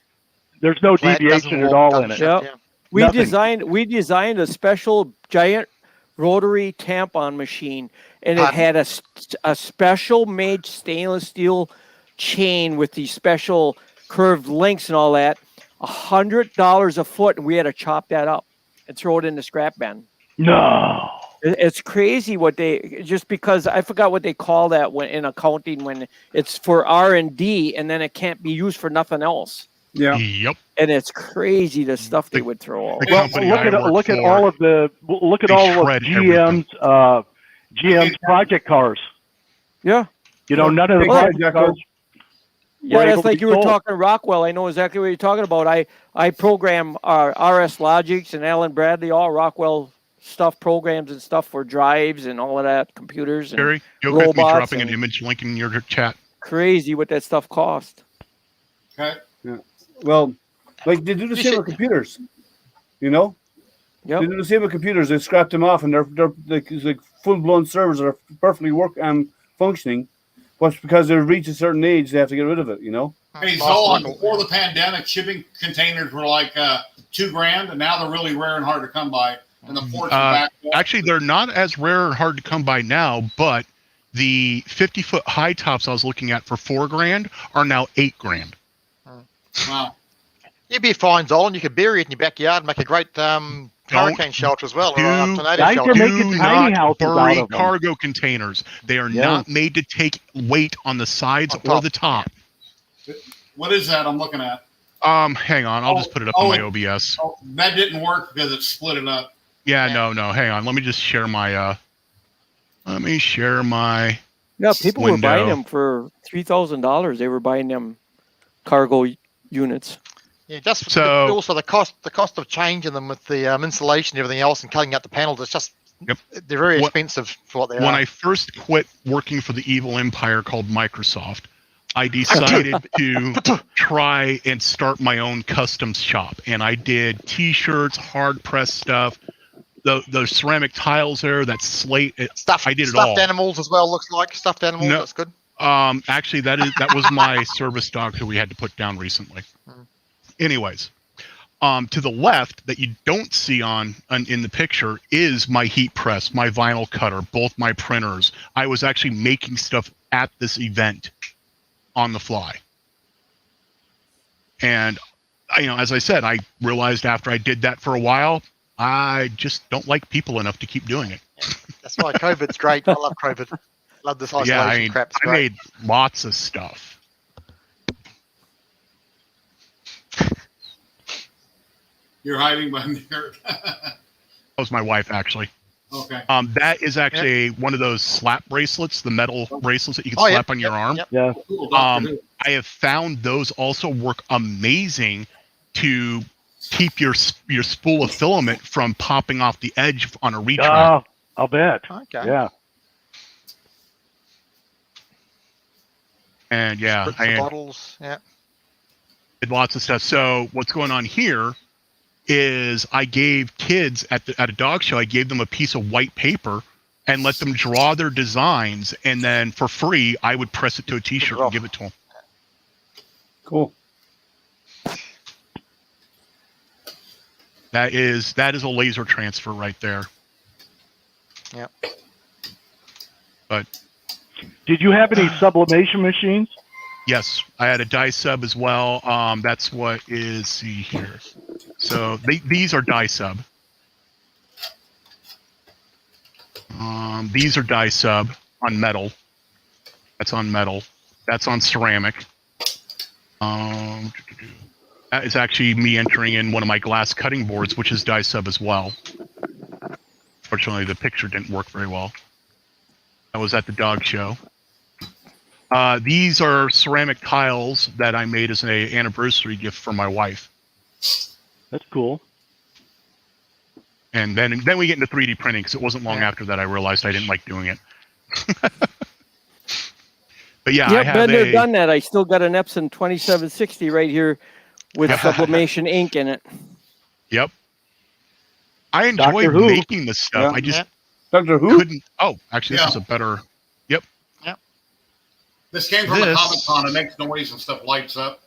There's no deviation at all in it.
Yep. We designed a special giant rotary tampon machine, and it had a special made stainless steel chain with these special curved links and all that. $100 a foot, and we had to chop that up and throw it in the scrap bin.
No.
It's crazy just because I forgot what they call that in accounting, when it's for R&D and then it can't be used for nothing else.
Yeah.
Yep.
And it's crazy the stuff they would throw out.
Well, look at all of GM's project cars.
Yeah.
None of the project cars.
Yeah, that's like you were talking Rockwell. I know exactly what you're talking about. I program RS Logics and Alan Bradley, all Rockwell stuff, programs and stuff for drives and all of that, computers and
Barry, you okay with me
robots
dropping an
and-
image link in your chat?
crazy what that stuff cost.
Okay.
Well, like they do the
You
same
should-
with computers. You know,
Yep.
they do the same with computers. They scrap them off, and they're like full blown servers that are perfectly functioning. But because they've reached a certain age, they have to get rid of it. You know.
Hey,
Life
Zolan,
cycle.
before the pandemic, shipping containers were like $2,000, and now they're really rare and hard to come by. And the ports are back.
Actually, they're not as rare and hard to come by now, but the 50-foot high tops I was looking at for $4,000 are now $8,000.
Wow.
You'd be fine, Zolan. You could bury it in your backyard and make a great hurricane shelter as well, or a
do-
tornado
Guys are
shelter.
making
Do
tiny
not
houses out
bury
of them.
cargo containers. They are
Yeah.
not made to take weight on the sides
On
or
top.
the top.
What is that I'm looking at?
Hang on. I'll just put it up on my OBS.
Oh, that didn't work because it split it up.
Yeah, no. Hang on. Let me just share my. Let me share my.
Yeah, people were buying
Window.
them for $3,000. They were buying them cargo units.
Yeah, just
So-
also the cost of changing them with the insulation and everything else and cutting out the panels. It's just
Yep.
they're very
What-
expensive for what they
When
are.
I first quit working for the evil empire called Microsoft, I decided to try and start my own custom shop, and I did T-shirts, hard press stuff, the ceramic tiles there, that slate. I did it
stuffed
all.
animals as well. Looks like stuffed animals.
No.
That's good.
Actually, that was my service dog who we had to put down recently. Anyways, to the left that you don't see in the picture is my heat press, my vinyl cutter, both my printers. I was actually making stuff at this event on the fly. And as I said, I realized after I did that for a while, I just don't like people enough to keep doing it.
That's why COVID's great. I love COVID. Love this isolation
Yeah, I mean,
crap. It's
I
great.
made lots of stuff.
You're hiding behind the dirt.
That was my wife, actually.
Okay.
That is actually one of those slap bracelets, the metal bracelets that you can
Oh,
slap
yep,
on your arm.
yep.
Yeah.
Cool. Doctor Who.
I have found those also work amazing to keep your spool of filament from popping off the edge on a retract.
Oh, I'll bet.
Okay.
Yeah.
And yeah,
Spritz
I
the bottles. Yeah.
did lots of stuff. So what's going on here is I gave kids at a dog show, I gave them a piece of white paper and let them draw their designs, and then for free I would press it to a T-shirt and give it to them.
Cool.
That is a laser transfer right there.
Yeah.
But
Did you have any sublimation machines?
yes, I had a die sub as well. That's what is, see here. So these are die sub. These are die sub on metal. That's on metal. That's on ceramic. That is actually me entering in one of my glass cutting boards, which is die sub as well. Fortunately, the picture didn't work very well. I was at the dog show. These are ceramic tiles that I made as an anniversary gift for my wife.
That's cool.
And then we get into 3D printing, because it wasn't long after that I realized I didn't like doing it. But yeah, I
Yep,
have
been there, done that. I still got an Epson 2760 right here with sublimation ink in it.
Yep. I enjoy
Doctor Who.
making this stuff.
Yeah.
I just
Yeah.
Doctor Who?
couldn't. Oh, actually, this
Yeah.
is a better.
This came from a
This-
Comic Con. It makes noise and stuff lights up.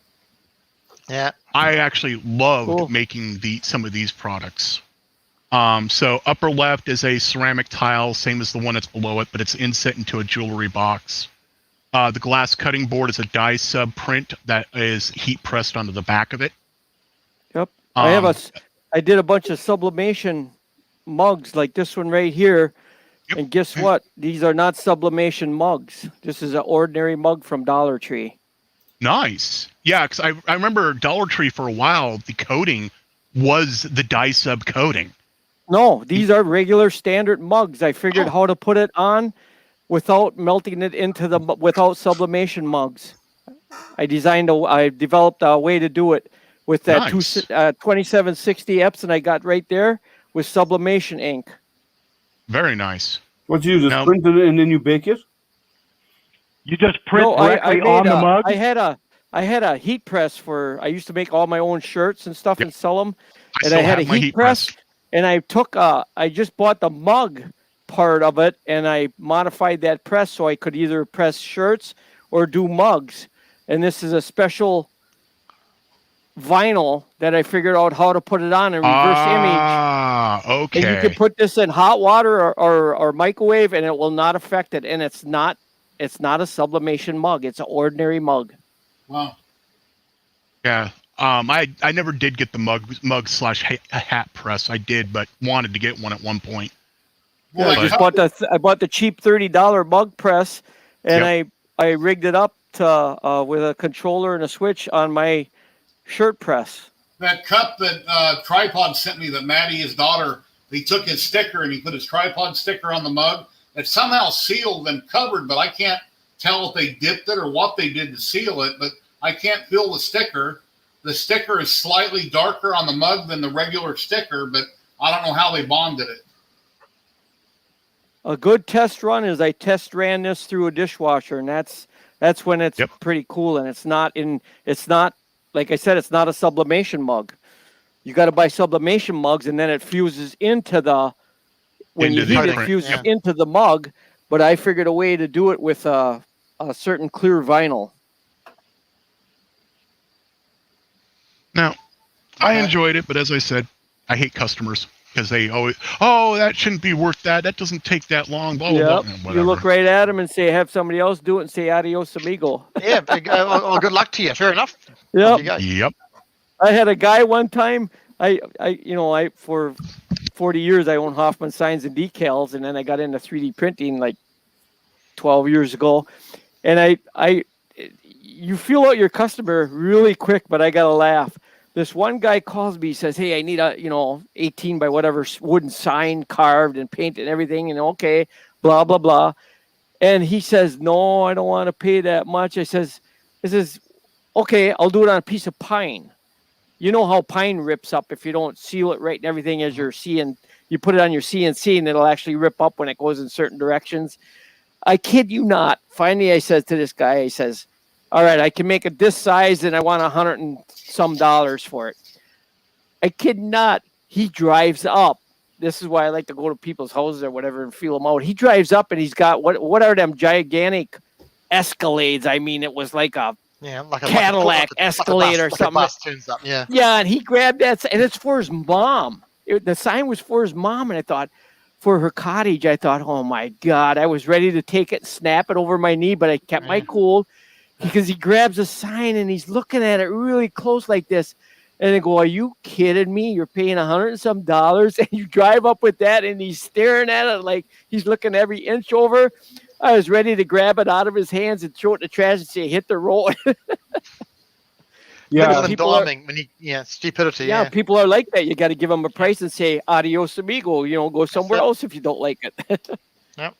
Yeah.
I actually loved
Cool.
making some of these products. So upper left is a ceramic tile, same as the one that's below it, but it's inset into a jewelry box. The glass cutting board is a die sub print that is heat pressed onto the back of it.
Yep.
Um,
I did a bunch of sublimation mugs like this one right here.
Yep.
And guess what? These are not sublimation mugs. This is an ordinary mug from Dollar Tree.
Nice. Yeah, because I remember Dollar Tree for a while, the coating was the die sub coating.
No, these are regular standard mugs. I figured
Oh.
how to put it on without melting it into without sublimation mugs. I developed a way to do it with that
Nice.
2760 Epson I got right there with sublimation ink.
Very nice.
What you use? Just
Now-
print it and then you bake it?
You just print
No,
directly on the mug?
I had a heat press for. I used to make all my own shirts and stuff
Yep.
and sell them.
I
And
still
I had
have
a
my
heat press, and I took. I just bought the mug part of it, and I modified that press so I could either press shirts or do mugs. And this is a special vinyl that I figured out how to put it on in reverse image.
Ah, okay.
And you can put this in hot water or microwave, and it will not affect it. And it's not a sublimation mug. It's an ordinary mug.
Wow.
Yeah. I never did get the mug slash hat press. I did, but wanted to get one at one point.
Well,
I
they
just
cut-
I bought the cheap $30 mug press, and I rigged it up to with a controller and a switch on my shirt press.
that cup that Tripod sent me that Maddie, his daughter, he took his sticker and he put his Tripod sticker on the mug. It's somehow sealed and covered, but I can't tell if they dipped it or what they did to seal it, but I can't feel the sticker. The sticker is slightly darker on the mug than the regular sticker, but I don't know how they bonded it.
A good test run is I test ran this through a dishwasher, and that's when it's pretty cool. And it's not like I said, it's not a sublimation mug. You got to buy sublimation mugs, and then it fuses into when you heat it, it fuses into the mug. But I figured a way to do it with a certain clear vinyl.
Now, I enjoyed it, but as I said, I hate customers because they always, that shouldn't be worth that. That doesn't take that long. Blah, blah, blah.
You look right at them and say, have somebody else do it and say adios amigo.
Yeah, well, good luck to you. Fair enough.
Yep.
I had a guy one time, I for 40 years, I owned Hoffman signs and decals, and then I got into 3D printing like 12 years ago. And you feel out your customer really quick, but I got to laugh. This one guy calls me, he says, hey, I need a, 18 by whatever wooden sign carved and painted and everything. And okay, blah, blah, blah. And he says, no, I don't want to pay that much. I says, okay, I'll do it on a piece of pine. You know how pine rips up if you don't seal it right and everything as you're seeing. You put it on your CNC and it'll actually rip up when it goes in certain directions. I kid you not. Finally, I said to this guy, I says, all right, I can make it this size and I want $100 and some for it. I kid not. He drives up. This is why I like to go to people's houses or whatever and feel them out. He drives up and he's got what are them gigantic Escalades? I mean, it was like a Cadillac Escalade or something.
Like a bus turns up, yeah.
Yeah, and he grabbed that, and it's for his mom. The sign was for his mom, and I thought, for her cottage, I thought, oh my God, I was ready to take it and snap it over my knee, but I kept my cool because he grabs a sign and he's looking at it really close like this. And I go, are you kidding me? You're paying $100 and some, and you drive up with that, and he's staring at it like he's looking every inch over. I was ready to grab it out of his hands and throw it in the trash and say, hit the road.
Stupidity.
Yeah, people are like that. You got to give them a price and say, adios, amigo. Go somewhere else if you don't like it.
Yep.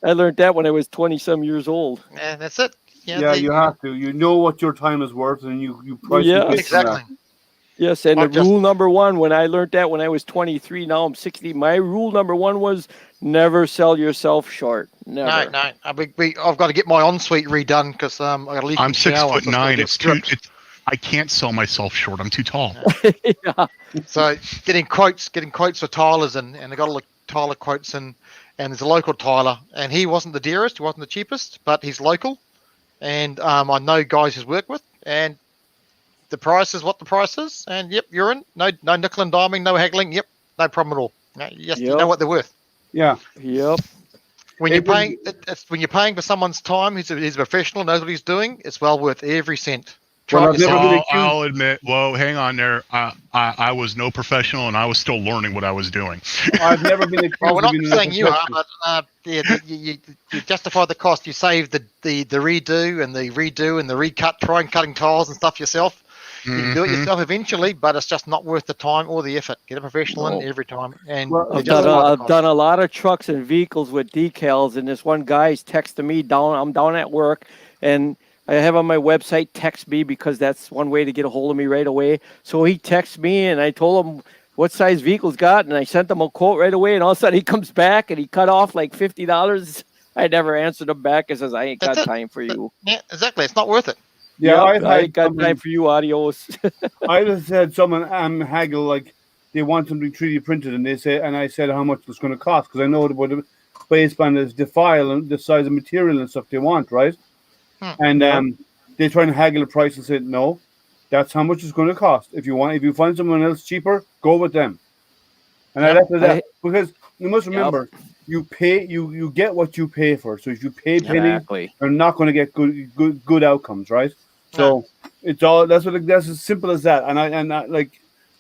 I learned that when I was 20-some years old.
Yeah, that's it.
You have to. You know what your time is worth, and you price it.
Exactly.
Yes, and rule number one, when I learned that when I was 23, now I'm 60, my rule number one was never sell yourself short. Never.
No. I've got to get my ensuite redone because I got to leave.
I'm 6'9". I can't sell myself short. I'm too tall.
Yeah.
So getting quotes for tilers and I got to look tiler quotes and there's a local tiler and he wasn't the dearest, he wasn't the cheapest, but he's local and I know guys he's worked with and the price is what the price is and yep, you're in. No nickel and diming, no haggling. Yep, no problem at all. You know what they're worth.
Yeah.
Yep.
When you're paying for someone's time, he's a professional, knows what he's doing. It's well worth every cent.
I'll admit. Whoa, hang on there. I was no professional, and I was still learning what I was doing.
I've never been accused.
Well, we're not saying you are, but you justify the cost. You save the redo and the recut, trying cutting tiles and stuff yourself. You can do it yourself eventually, but it's just not worth the time or the effort. Get a professional in every time. And
I've done a lot of trucks and vehicles with decals, and this one guy's texting me I'm down at work, and I have on my website, text me, because that's one way to get a hold of me right away. So he texts me, and I told him what size vehicle's got, and I sent him a quote right away, and all of a sudden he comes back and he cut off like $50. I never answered him back and says, I ain't got
That's it.
time for you.
Yeah, exactly. It's not worth it.
Yeah,
Yep, I ain't got time for you, adios.
I just had someone haggle like they want something 3D printed, and I said how much it's going to cost because I know what the based on the file and the size of material and stuff they want, right? And they try and haggle the price and say no, that's how much it's going to cost. If you find someone else cheaper, go with them. And I left it at that because you must remember you pay you get what you pay for. So if you pay pennies, you're not going to get good outcomes, right? So it's all that's as simple as that. And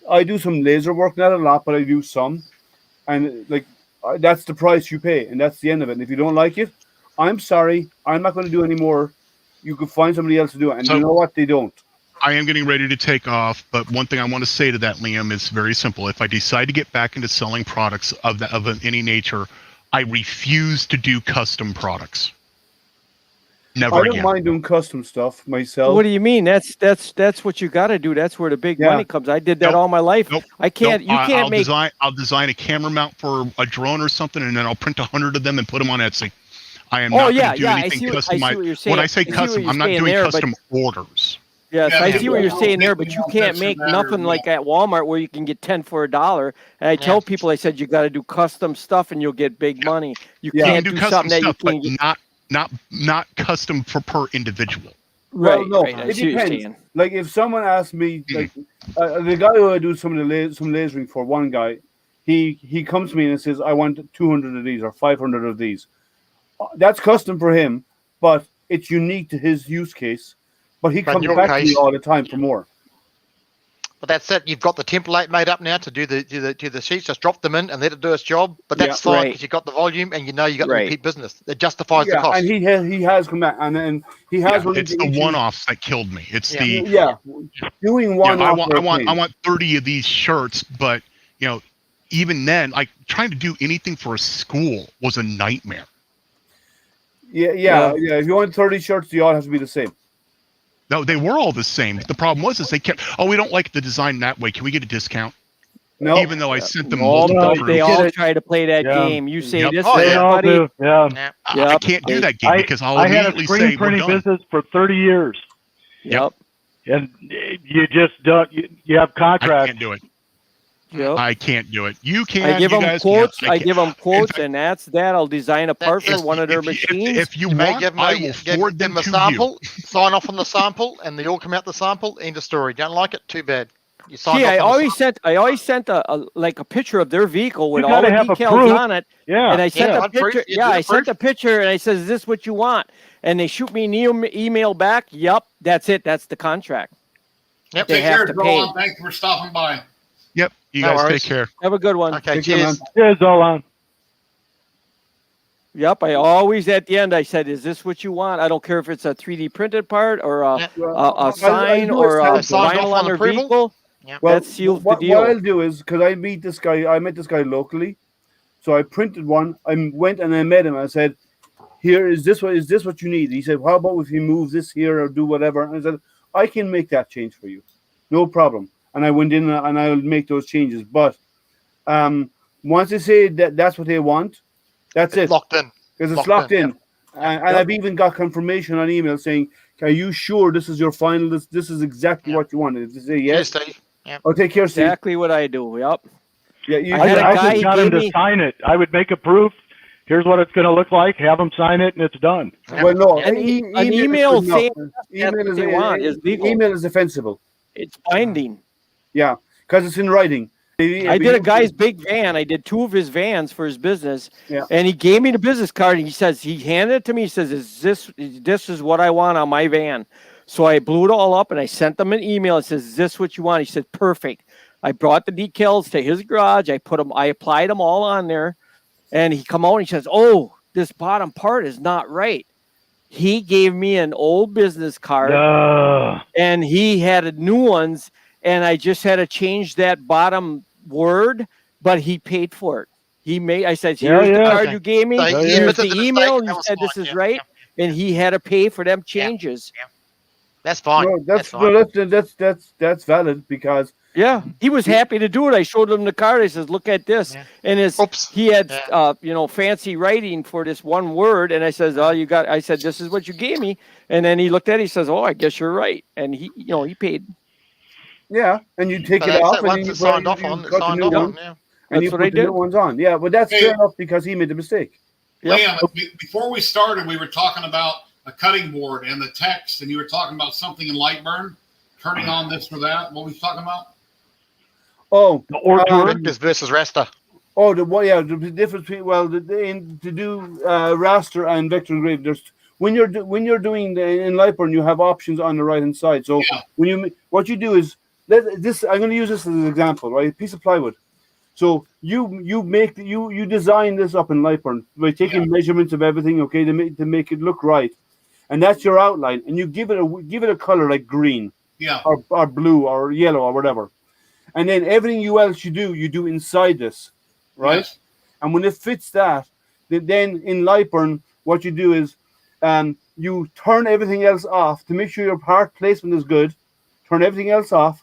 I do some laser work, not a lot, but I do some, and that's the price you pay, and that's the end of it. And if you don't like it, I'm sorry, I'm not going to do any more. You can find somebody else to do it, and you know what? They don't.
I am getting ready to take off, but one thing I want to say to that, Liam, is very simple. If I decide to get back into selling products of any nature, I refuse to do custom products. Never again.
I don't mind doing custom stuff myself.
What do you mean? That's what you got to do. That's where the big money comes. I did that all my life. I can't. You can't make.
I'll design a camera mount for a drone or something, and then I'll print 100 of them and put them on Etsy. I am not going to do anything custom.
I see what you're saying.
When I say custom, I'm not doing custom orders.
Yes, I see what you're saying there, but you can't make nothing like at Walmart where you can get 10 for $1. And I tell people, I said you got to do custom stuff and you'll get big money. You can't do
custom
something
stuff,
that you
but
can
not custom for per individual.
Well,
right,
no,
right.
it depends. Like if someone asks me, like the guy who I do some lasering for, one guy, he comes to me and says, I want 200 of these or 500 of these. That's custom for him, but it's unique to his use case. But he comes back to me all the time for more.
But that's it. You've got the template made up now to do the sheets. Just drop them in and let it do its job. But that's fine because you've got the volume and you got the repeat business. It justifies the cost.
And he has come back and he has.
It's the one-offs that killed me. It's doing
one.
I want 30 of these shirts, but even then, like trying to do anything for a school was a nightmare.
Yeah. If you want 30 shirts, they all have to be the same.
No, they were all the same. The problem was they kept, we don't like the design that way. Can we get a discount?
No.
Even though I sent them multiple
they all try to play that game. You say this,
everybody.
I can't do that game because I'll immediately say,
I had a screen printing business for 30 years.
Yep.
And you just don't, you have contracts.
I can't do it.
Yep.
I can't do it. You can.
I give
them
quotes. I give them quotes, and that's that. I'll design a part for one of their machines.
If you want, I will forward them
a
to
sample. Sign off on the sample, and they all come out the sample. End of story. Don't like it? Too bad. You signed off
I always sent a picture of their vehicle with all the details on it.
Yeah.
And I sent a picture. I sent a picture, and I said, "Is this what you want?" And they shoot me an email back. Yep, that's it. That's the contract.
Yep.
Take care, Zolan. Thank you for stopping by.
Yep. You guys take care.
Have a good one.
Okay, cheers.
Cheers, Zolan.
Yep, I always at the end I said, "Is this what you want?" I don't care if it's a 3D printed part or a sign or a vinyl on their vehicle.
Yep.
That seals the deal.
What I'll do is because I met this guy locally, so I printed one. I went and I met him. I said, "Here is this what you need?" He said, "How about if you move this here or do whatever?" And I said, "I can make that change for you, no problem." And I went in and I'll make those changes. But once they say that's what they want, that's it.
Locked in.
Because it's locked in. And I've even got confirmation on email saying, "Are you sure this is your final? This is exactly what you wanted." If they say yes,
Steve. Yep.
I'll take care, Steve.
Exactly what I do. Yep.
Yeah,
I just got him to sign it. I would make a proof. Here's what it's going to look like. Have them sign it, and it's done.
Well, no,
an email saying
email is defensible.
It's binding.
Yeah, because it's in writing.
I did a guy's big van. I did 2 of his vans for his business, and he gave me the business card. And he handed it to me. He says, "This is what I want on my van." So I blew it all up and I sent them an email. It says, "Is this what you want?" He said, "Perfect." I brought the decals to his garage. I applied them all on there, and he come out and he says, "Oh, this bottom part is not right." He gave me an old business card, and he had new ones. And I just had to change that bottom word, but he paid for it. I said, "Here's the card you gave me. Here's the email." And he said, "This is right." And he had to pay for them changes.
That's fine.
No, that's valid because
Yeah, he was happy to do it. I showed him the card. I says, "Look at this,"
Yeah.
and
Oops.
he had
Yeah.
fancy writing for this one word. And I says, "Oh, you got." I said, "This is what you gave me." And then he looked at it. He says, "Oh, I guess you're right." And he paid.
Yeah, and you take
But
it
that's
off,
it.
and then
Once
you
it's signed off
you
on, it's
cut the
signed
new
off
one,
on. Yeah.
and you
That's what I
put the new
did.
ones on. Yeah, but that's
Hey.
fair enough because he made the mistake.
Yep.
Liam, before we started, we were talking about a cutting board and the text, and you were talking about something in Lightburn, turning on this or that. What were you talking about?
Oh,
The hors d'oeuvre.
Vectors versus raster.
oh, the difference between to do raster and vector engraving. There's when you're doing in Lightburn, you have options on the right hand side. So
Yeah.
what you do is this. I'm going to use this as an example, right? A piece of plywood. So you design this up in Lightburn by taking measurements of everything, okay, to make it look right, and that's your outline. And you give it a color like green,
Yeah.
or blue or yellow or whatever, and then everything else you do inside this, right?
Yes.
And when it fits that, then in Lightburn, what you do is you turn everything else off to make sure your part placement is good. Turn everything else off,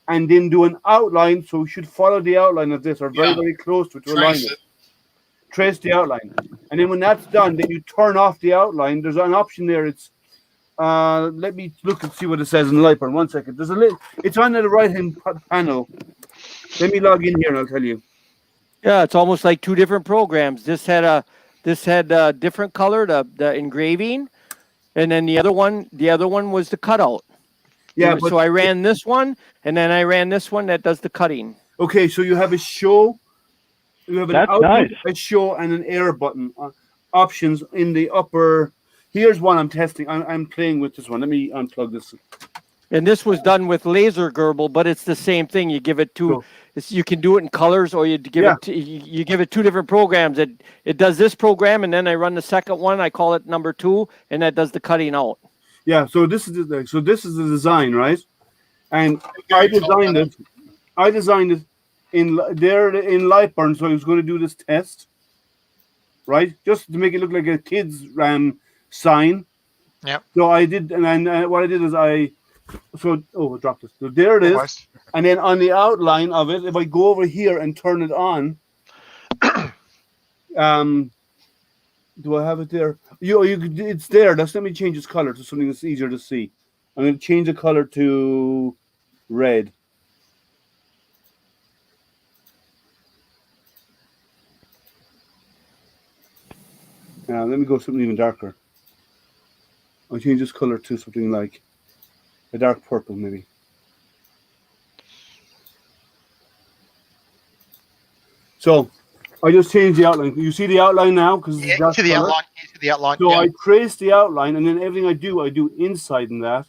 and then do an outline. So we should follow the outline of this, or very,
Yeah.
very close to it to align
Trace
it.
it.
Trace the outline. And then when that's done, then you turn off the outline. There's an option there. It's let me look and see what it says in Lightburn. 1 second. There's a little. It's on the right-hand panel. Let me log in here and I'll tell you.
Yeah, it's almost like two different programs. This had a different color, the engraving, and then the other one was the cutout.
Yeah,
So I ran this one, and then I ran this one that does the cutting.
Okay, so you have a show. You have an
That's
output,
nice.
a show, and an air button options in the upper. Here's one I'm testing. I'm playing with this one. Let me unplug this.
And this was done with laser Gerbil, but it's the same thing. You give it two. You can do it in colors, or you give you give it two different programs. It does this program, and then I run the second one. I call it number 2, and that does the cutting out.
Yeah. So this is the design, right? And I designed it. I designed it in Lightburn, so I was going to do this test, right? Just to make it look like a kid's sign.
Yeah.
So I did, and what I did is I dropped it. So there it is.
Almost.
And then on the outline of it, if I go over here and turn it on, do I have it there? It's there. Let me change its color to something that's easier to see. I'm going to change the color to red. Now let me go something even darker. I'll change this color to something like a dark purple, maybe. So I just changed the outline. You see the outline now? Because
Yeah, you see the outline. You see the outline.
So
Yeah.
I trace the outline, and then everything I do inside in that.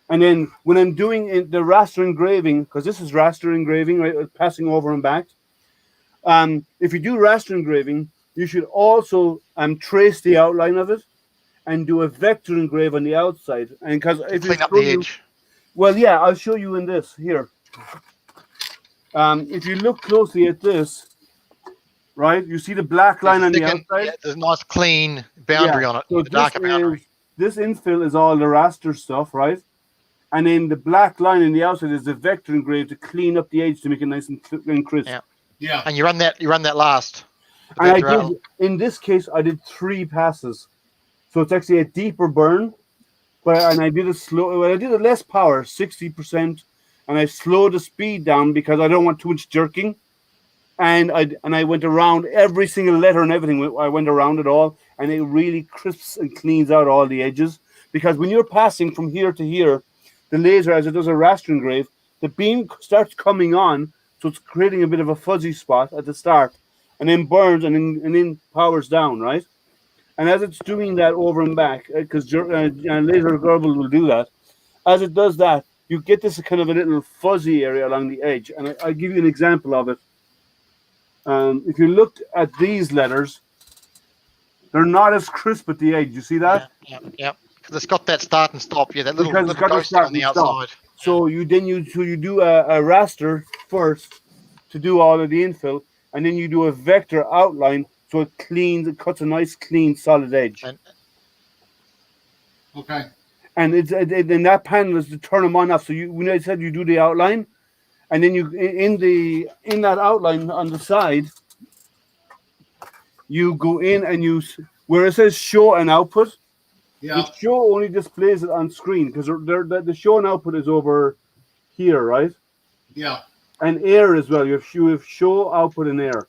And then when I'm doing the raster engraving, because this is raster engraving, right, passing over and back. If you do raster engraving, you should also trace the outline of it and do a vector engrave on the outside. And because if
Clean up the edge.
well, yeah, I'll show you in this here. If you look closely at this, right, you see the black line on the outside.
Yeah, there's a nice clean boundary on it.
So
The darker boundary.
this infill is all the raster stuff, right? And then the black line on the outside is the vector engrave to clean up the edge to make it nice and crisp.
Yeah.
Yeah.
And you run that last. The
And
vector out.
in this case, I did 3 passes. So it's actually a deeper burn. And I did it slow. Well, I did it less power, 60%. And I slowed the speed down because I don't want too much jerking. And I went around every single letter and everything. I went around it all. And it really crisps and cleans out all the edges. Because when you're passing from here to here, the laser, as it does a raster engrave, the beam starts coming on. So it's creating a bit of a fuzzy spot at the start. And then burns and then powers down, right? And as it's doing that over and back, because laser Gerbil will do that, as it does that, you get this kind of a little fuzzy area along the edge. And I'll give you an example of it. If you look at these letters, they're not as crisp at the edge. You see that?
Yeah. Because it's got that start and stop. Yeah, that little
Because it's got the
ghosting
start
on the
and stop.
outside.
So you do a raster first to do all of the infill, and then you do a vector outline so it cuts a nice clean solid edge.
Okay.
And it's in that panel is to turn them on off. So when I said you do the outline, and then you in that outline on the side, you go in and where it says show and output.
Yeah.
The show only displays it on screen because the show and output is over here, right?
Yeah.
And air as well. You have show, output, and air.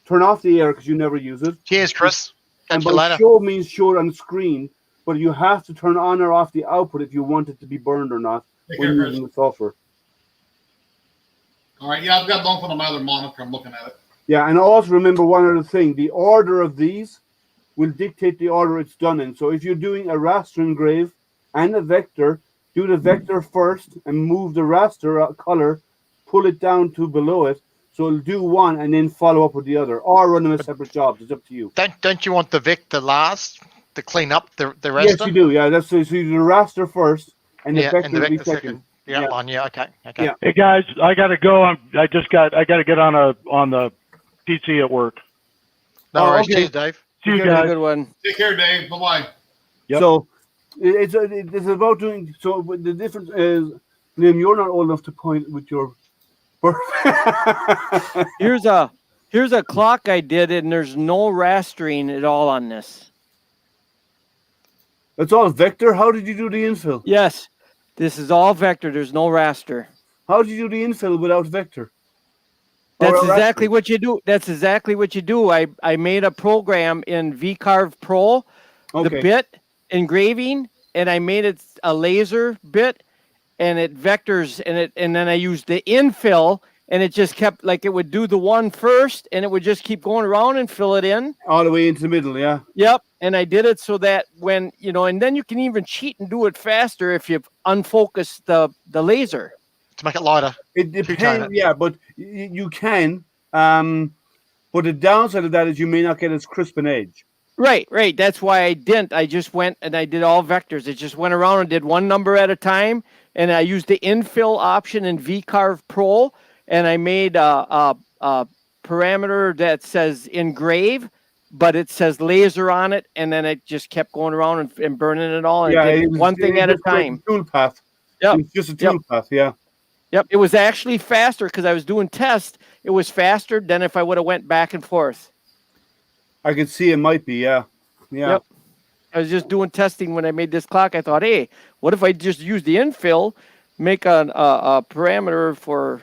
Turn off the air because you never use it.
Cheers, Chris.
And
Catch you
by
later.
show means show it on screen, but you have to turn on or off the output if you want it to be burned or not
Take
when
care,
you're
Chris.
using the software.
All right. Yeah, I've got both on my other monitor. I'm looking at it.
Yeah, and also remember one other thing. The order of these will dictate the order it's done in. So if you're doing a raster engrave and a vector, do the vector first and move the raster color, pull it down to below it. So it'll do one and then follow up with the other, or run them as separate jobs. It's up to you.
Don't you want the vector last to clean up the raster?
Yes, you do. Yeah, that's so you do the raster first and the vector,
and the vector
second.
second. The outline. Yeah. Okay.
Yeah.
Hey guys, I gotta go. I gotta get on the PC at work.
No worries.
okay.
Cheers, Dave.
See you
Have a
guys.
good one.
Take care, Dave. Bye bye.
Yep.
So it's about doing. So the difference is, Liam, you're not old enough to point with your.
Here's a clock I did, and there's no rastering at all on this.
That's all vector. How did you do the infill?
Yes, this is all vector. There's no raster.
How did you do the infill without vector?
That's
Or a
exactly
raster?
what you do. That's exactly what you do. I made a program in VCarve Pro, the
Okay.
bit engraving, and I made it a laser bit, and it vectors, and then I used the infill, and it just kept like it would do the one first, and it would just keep going around and fill it in.
All the way into the middle, yeah.
Yep. And I did it so that when, and then you can even cheat and do it faster if you unfocus the laser.
To make it lighter.
It
Two-tone
depends,
it.
yeah, but you can. But the downside of that is you may not get as crisp an edge.
Right. That's why I didn't. I just went and I did all vectors. It just went around and did one number at a time. And I used the infill option in VCarve Pro. And I made a parameter that says engrave, but it says laser on it. And then it just kept going around and burning it all. And
Yeah,
it did
it was-
one thing
it
at a
was like
time.
Tool path.
Yep.
It's just a tool path, yeah.
Yep. It was actually faster because I was doing tests. It was faster than if I would have went back and forth.
I could see it might be, yeah. Yeah.
Yep. I was just doing testing when I made this clock. I thought, hey, what if I just use the infill, make a parameter for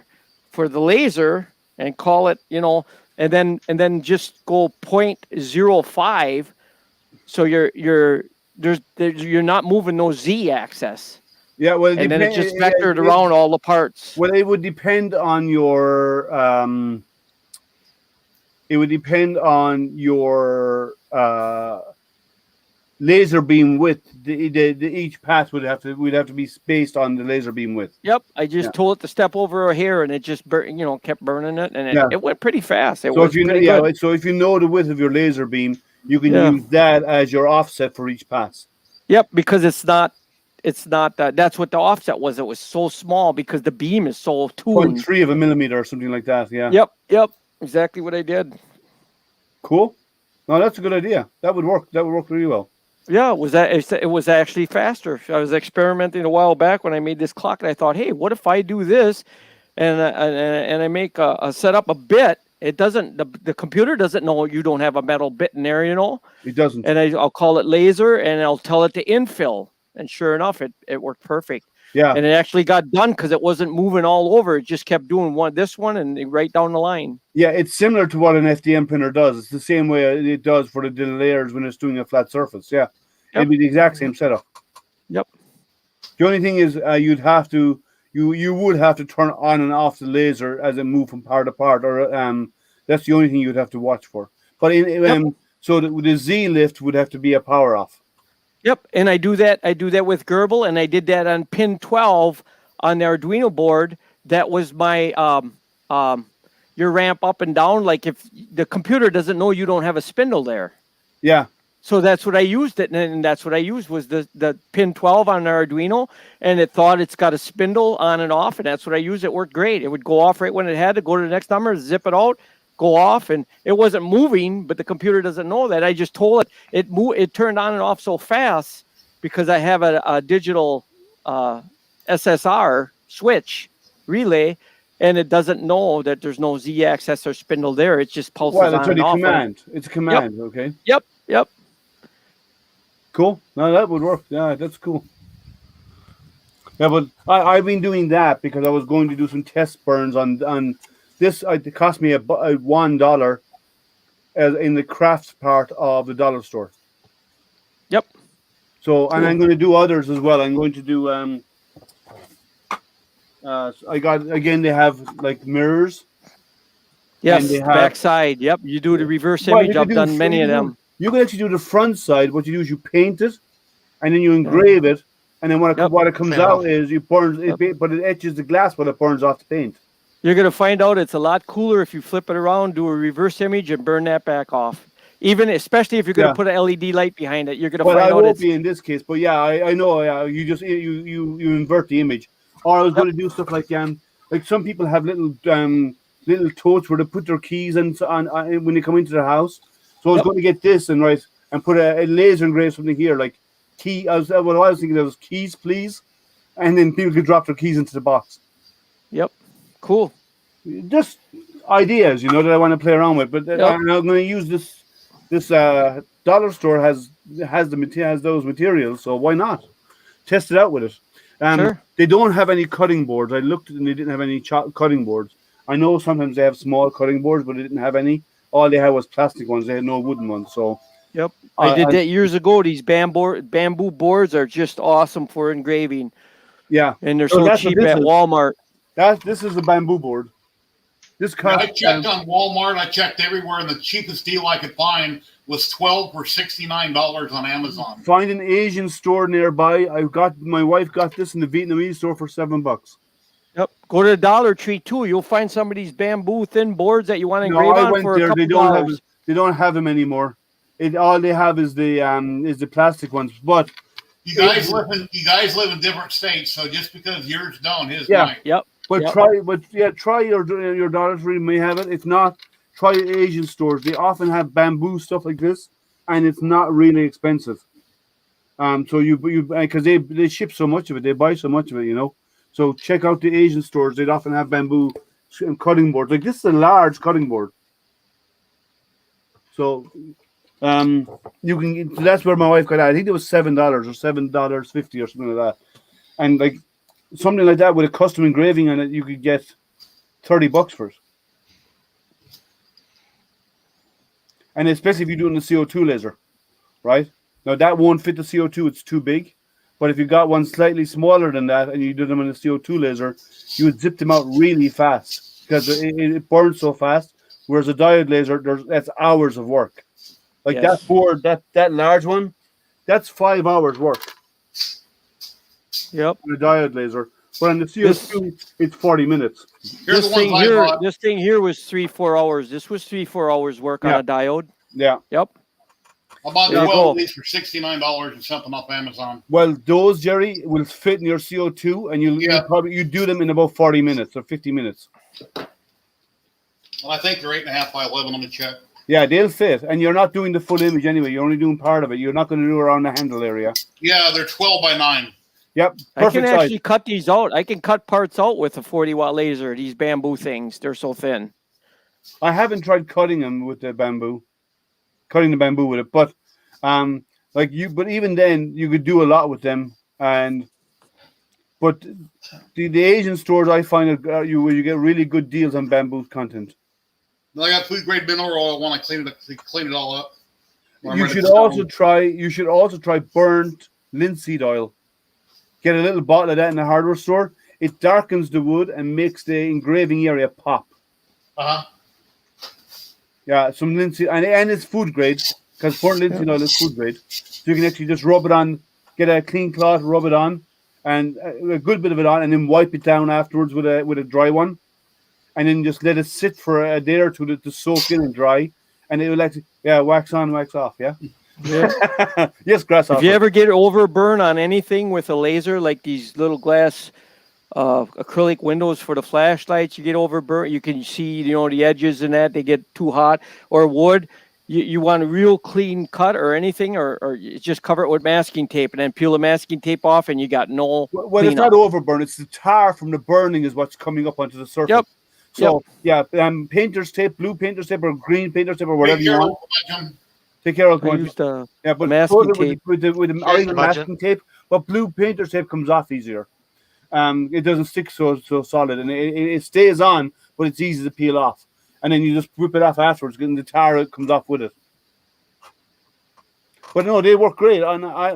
the laser and call it, and then just go 0.05. So you're not moving no Z axis.
Yeah, well,
And then it just vectored around all the parts.
Well, it would depend on your laser beam width. Each path would have to be spaced on the laser beam width.
Yep, I just told it to step over here, and it just kept burning it, and it went pretty fast. It
So
was
if you
pretty good.
so if you know the width of your laser beam, you can use that as your offset for each pass.
Yep, because it's not. That's what the offset was. It was so small because the beam is so tuned.
0.3 of a millimeter or something like that. Yeah.
Yep, exactly what I did.
Cool. No, that's a good idea. That would work. That would work really well.
Yeah, it was actually faster. I was experimenting a while back when I made this clock, and I thought, hey, what if I do this, and I make a set up a bit. It doesn't. The computer doesn't know you don't have a metal bit in there.
It doesn't.
And I'll call it laser, and I'll tell it to infill. And sure enough, it worked perfect.
Yeah.
And it actually got done because it wasn't moving all over. It just kept doing this one, and right down the line.
Yeah, it's similar to what an FDM printer does. It's the same way it does for the layers when it's doing a flat surface. Yeah. It'd be the exact same setup.
Yep.
The only thing is you would have to turn on and off the laser as it moves from part to part, or that's the only thing you'd have to watch for. But so the Z lift would have to be a power off.
Yep, and I do that with Gerbil, and I did that on pin 12 on the Arduino board. That was my your ramp up and down. Like if the computer doesn't know you don't have a spindle there.
Yeah.
So that's what I used it, and that's what I used was the pin 12 on the Arduino, and it thought it's got a spindle on and off, and that's what I used. It worked great. It would go off right when it had to go to the next number, zip it out, go off, and it wasn't moving, but the computer doesn't know that. I just told it it turned on and off so fast because I have a digital SSR switch relay, and it doesn't know that there's no Z-axis or spindle there. It just pulses
Well, it's
on and
only
off.
command. It's a command. Okay.
Yep. Yep.
Cool. No, that would work. Yeah, that's cool. Yeah, but I've been doing that because I was going to do some test burns on this. It cost me a $1 in the crafts part of the dollar store.
Yep.
So, and
Cool.
I'm going to do others as well. I'm going to do. I got again. They have like mirrors.
Yes.
they have-
Backside. Yep. You do the reverse
Well,
image.
you can
I've
do-
done many
you
of
can
them.
do- You can actually do the front side. What you do is you paint it, and then you engrave it, and then
Yep.
what it comes
Fair
out is you burn it, but it etches the glass when it burns off the paint.
You're going to find out it's a lot cooler if you flip it around, do a reverse image, and burn that back off. Even, especially if you're going to
Yeah.
put an LED light behind it, you're going to
Well,
find
I
out
won't
it's.
be in this case, but yeah, I know. You just you invert the image. Or I was going to do stuff like some people have little totes where they put their keys and so on when they come into their house. So I was
Yep.
going to get this and put a laser engrave something here like key. What I was thinking was keys, please, and then people could drop their keys into the box.
Yep. Cool.
Just ideas, that I want to play around with. But
Yep.
I'm going to use this. This dollar store has those materials, so why not test it out with it?
Sure.
They don't have any cutting boards. I looked and they didn't have any cutting boards. I know sometimes they have small cutting boards, but they didn't have any. All they had was plastic ones. They had no wooden ones. So
Yep. I did that years ago. These bamboo boards are just awesome for engraving,
yeah,
and they're
So
so
that's what
cheap
this
at
is.
Walmart.
this is a bamboo board. This
Yeah, I
cost.
checked on Walmart. I checked everywhere, and the cheapest deal I could find was $12 for $69 on Amazon.
Find an Asian store nearby. My wife got this in the Vietnamese store for $7.
Yep. Go to the Dollar Tree too. You'll find some of these bamboo thin boards that you want to
No,
engrave
I
on
went
for a
there.
couple
They don't have.
dollars.
They don't have them anymore. All they have is the plastic ones. But
You guys live in different states, so just because yours don't, his
Yeah.
might.
Yep.
But
Yep.
try your Dollar Tree may have it. If not, try Asian stores. They often have bamboo stuff like this, and it's not really expensive. So you because they ship so much of it, they buy so much of it, So check out the Asian stores. They'd often have bamboo cutting boards. Like this is a large cutting board. So you can. That's where my wife got it. I think it was $7 or $7.50 or something like that, and like. Something like that with a custom engraving on it, you could get $30 for it. And especially if you're doing the CO2 laser, right? Now that won't fit the CO2, it's too big. But if you got one slightly smaller than that and you do them in a CO2 laser, you would zip them out really fast because it burns so fast. Whereas a diode laser, that's hours of work. Like
Yes.
that board, that large one, that's 5 hours work.
Yep.
On a diode laser, but on the CO2, it's 40 minutes.
Here's the ones I bought.
This thing here was 3-4 hours. This was 3-4 hours work on
Yeah.
a diode.
Yeah.
Yep.
I bought
There you
12
go.
of these for $69 and something off Amazon.
Well, those, Jerry, will fit in your CO2, and you do them in about 40 minutes or 50 minutes.
Well, I think they're 8.5 by 11. Let me check.
Yeah, they'll fit, and you're not doing the full image anyway. You're only doing part of it. You're not going to do around the handle area.
Yeah, they're 12 by 9.
Yep,
I can
perfect size.
actually cut these out. I can cut parts out with a 40-watt laser. These bamboo things, they're so thin.
I haven't tried cutting them with the bamboo with it, but but even then, you could do a lot with them. But the Asian stores, I find you get really good deals on bamboo content.
I got food grade mineral oil when I clean it all up.
You should also try burnt linseed oil. Get a little bottle of that in the hardware store. It darkens the wood and makes the engraving area pop. Yeah, some linseed and it's food grade because burnt linseed oil is food grade. So you can actually just rub it on, get a clean cloth, rub it on, and a good bit of it on, and then wipe it down afterwards with a dry one, and then just let it sit for a day or two to soak in and dry, and it will wax on, wax off. Yeah.
Yeah.
Yes, grasshopper.
If you ever get overburn on anything with a laser, like these little glass acrylic windows for the flashlights, you get overburnt. You can see, the edges and that they get too hot, or wood. You want a real clean cut or anything, or you just cover it with masking tape and then peel the masking tape off, and you got no
Well, it's not overburn. It's the tar from the burning is what's coming up onto the surface.
Yep.
So yeah, painter's tape, blue painter's tape, or green painter's tape, or whatever you want. Take care of
I
it.
used the
Yeah, but
masking tape.
with the original masking tape, but blue painter's tape comes off easier. It doesn't stick so solid, and it stays on, but it's easy to peel off. And then you just rip it off afterwards, and the tar comes off with it. But no, they work great, and I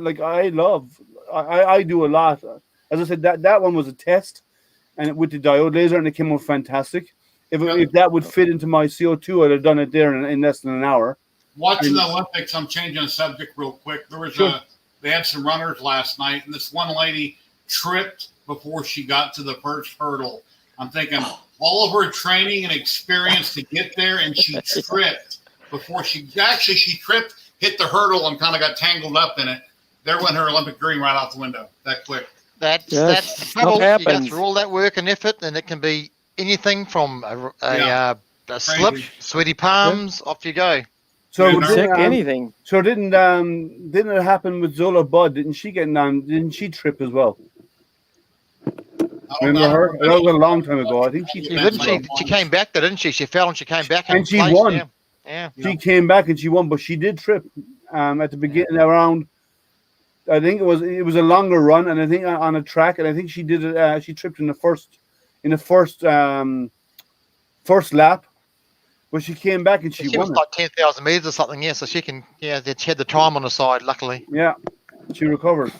do a lot. As I said, that one was a test, and with the diode laser, and it came out fantastic. If that would fit into my CO2, I'd have done it there in less than an hour.
Watching the Olympics, I'm changing the subject real quick. There was they had some runners last night, and this one lady tripped before she got to the first hurdle. I'm thinking all of her training and experience to get there, and she tripped before she tripped, hit the hurdle, and kind of got tangled up in it. There went her Olympic dream right out the window that quick.
That's trouble. You go through all that work and effort, and it can be anything from a slip, sweaty palms, off you go.
So
anything.
So didn't it happen with Zola Budd? Didn't she trip as well? Remember her? That was a long time ago. I think she
came back there, didn't she? She fell and she came back
and she won.
Yeah.
She came back and she won, but she did trip at the beginning around. I think it was a longer run, and I think on a track, and I think she did it. She tripped in the first lap, but she came back and she won.
Was like 10,000 meters or something, yeah. So she can, she had the time on the side, luckily.
Yeah, she recovered.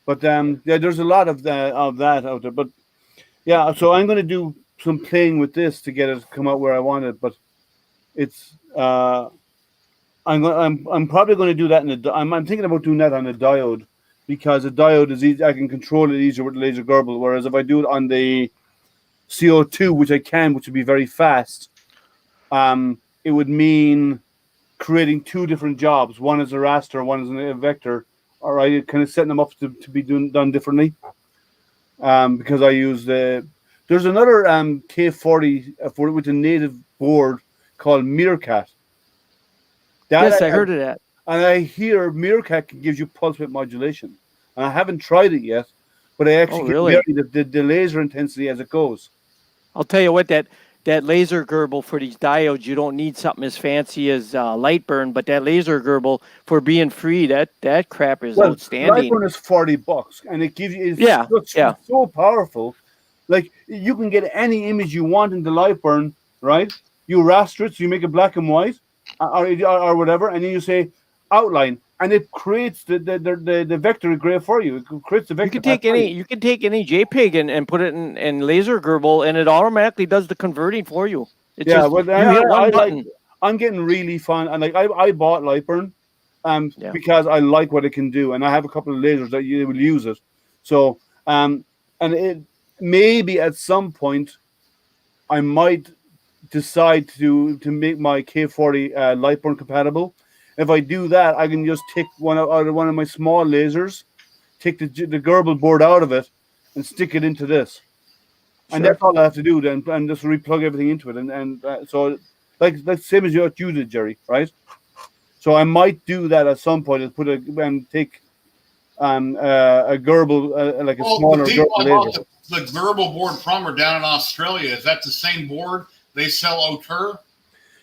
But there's a lot of that out there. But yeah, so I'm going to do some playing with this to get it to come out where I want it. But it's I'm probably going to do that I'm thinking about doing that on a diode, because a diode is easy. I can control it easier with the laser Gerbil. Whereas if I do it on the CO2, which would be very fast, it would mean creating two different jobs. One is a raster, one is a vector. All right, kind of setting them up to be done differently. Because I use there's another K40 with a native board called Meerkat.
Yes, I heard of that.
And I hear Meerkat gives you pulse width modulation. And I haven't tried it yet, but I actually get the laser intensity as it goes.
I'll tell you what, that laser Gerbil for these diodes, you don't need something as fancy as Lightburn, but that laser Gerbil for being free, that crap is outstanding.
Lightburn is $40, and it gives you it's so powerful. Like, you can get any image you want into Lightburn, right? You raster it, so you make it black and white, or whatever, and then you say outline, and it creates the vector gray for you. It creates the vector.
You can take any JPEG and put it in laser Gerbil, and it automatically does the converting for you. It's I'm getting really fun, and like I bought Lightburn, because I like what it can do, and I have a couple of lasers that you will use it. So and it maybe at some point I might decide to make my K40 Lightburn compatible. If I do that, I can just take one of my small lasers, take the Gerbil board out of it, and stick it into this. Sure. And that's all I have to do then, and just replug everything into it. And so, like same as what you did, Jerry, right? So I might do that at some point, and take a Gerbil, like a smaller Gerbil laser.
The Gerbil board from are down in Australia. Is that the same board they sell Auteur?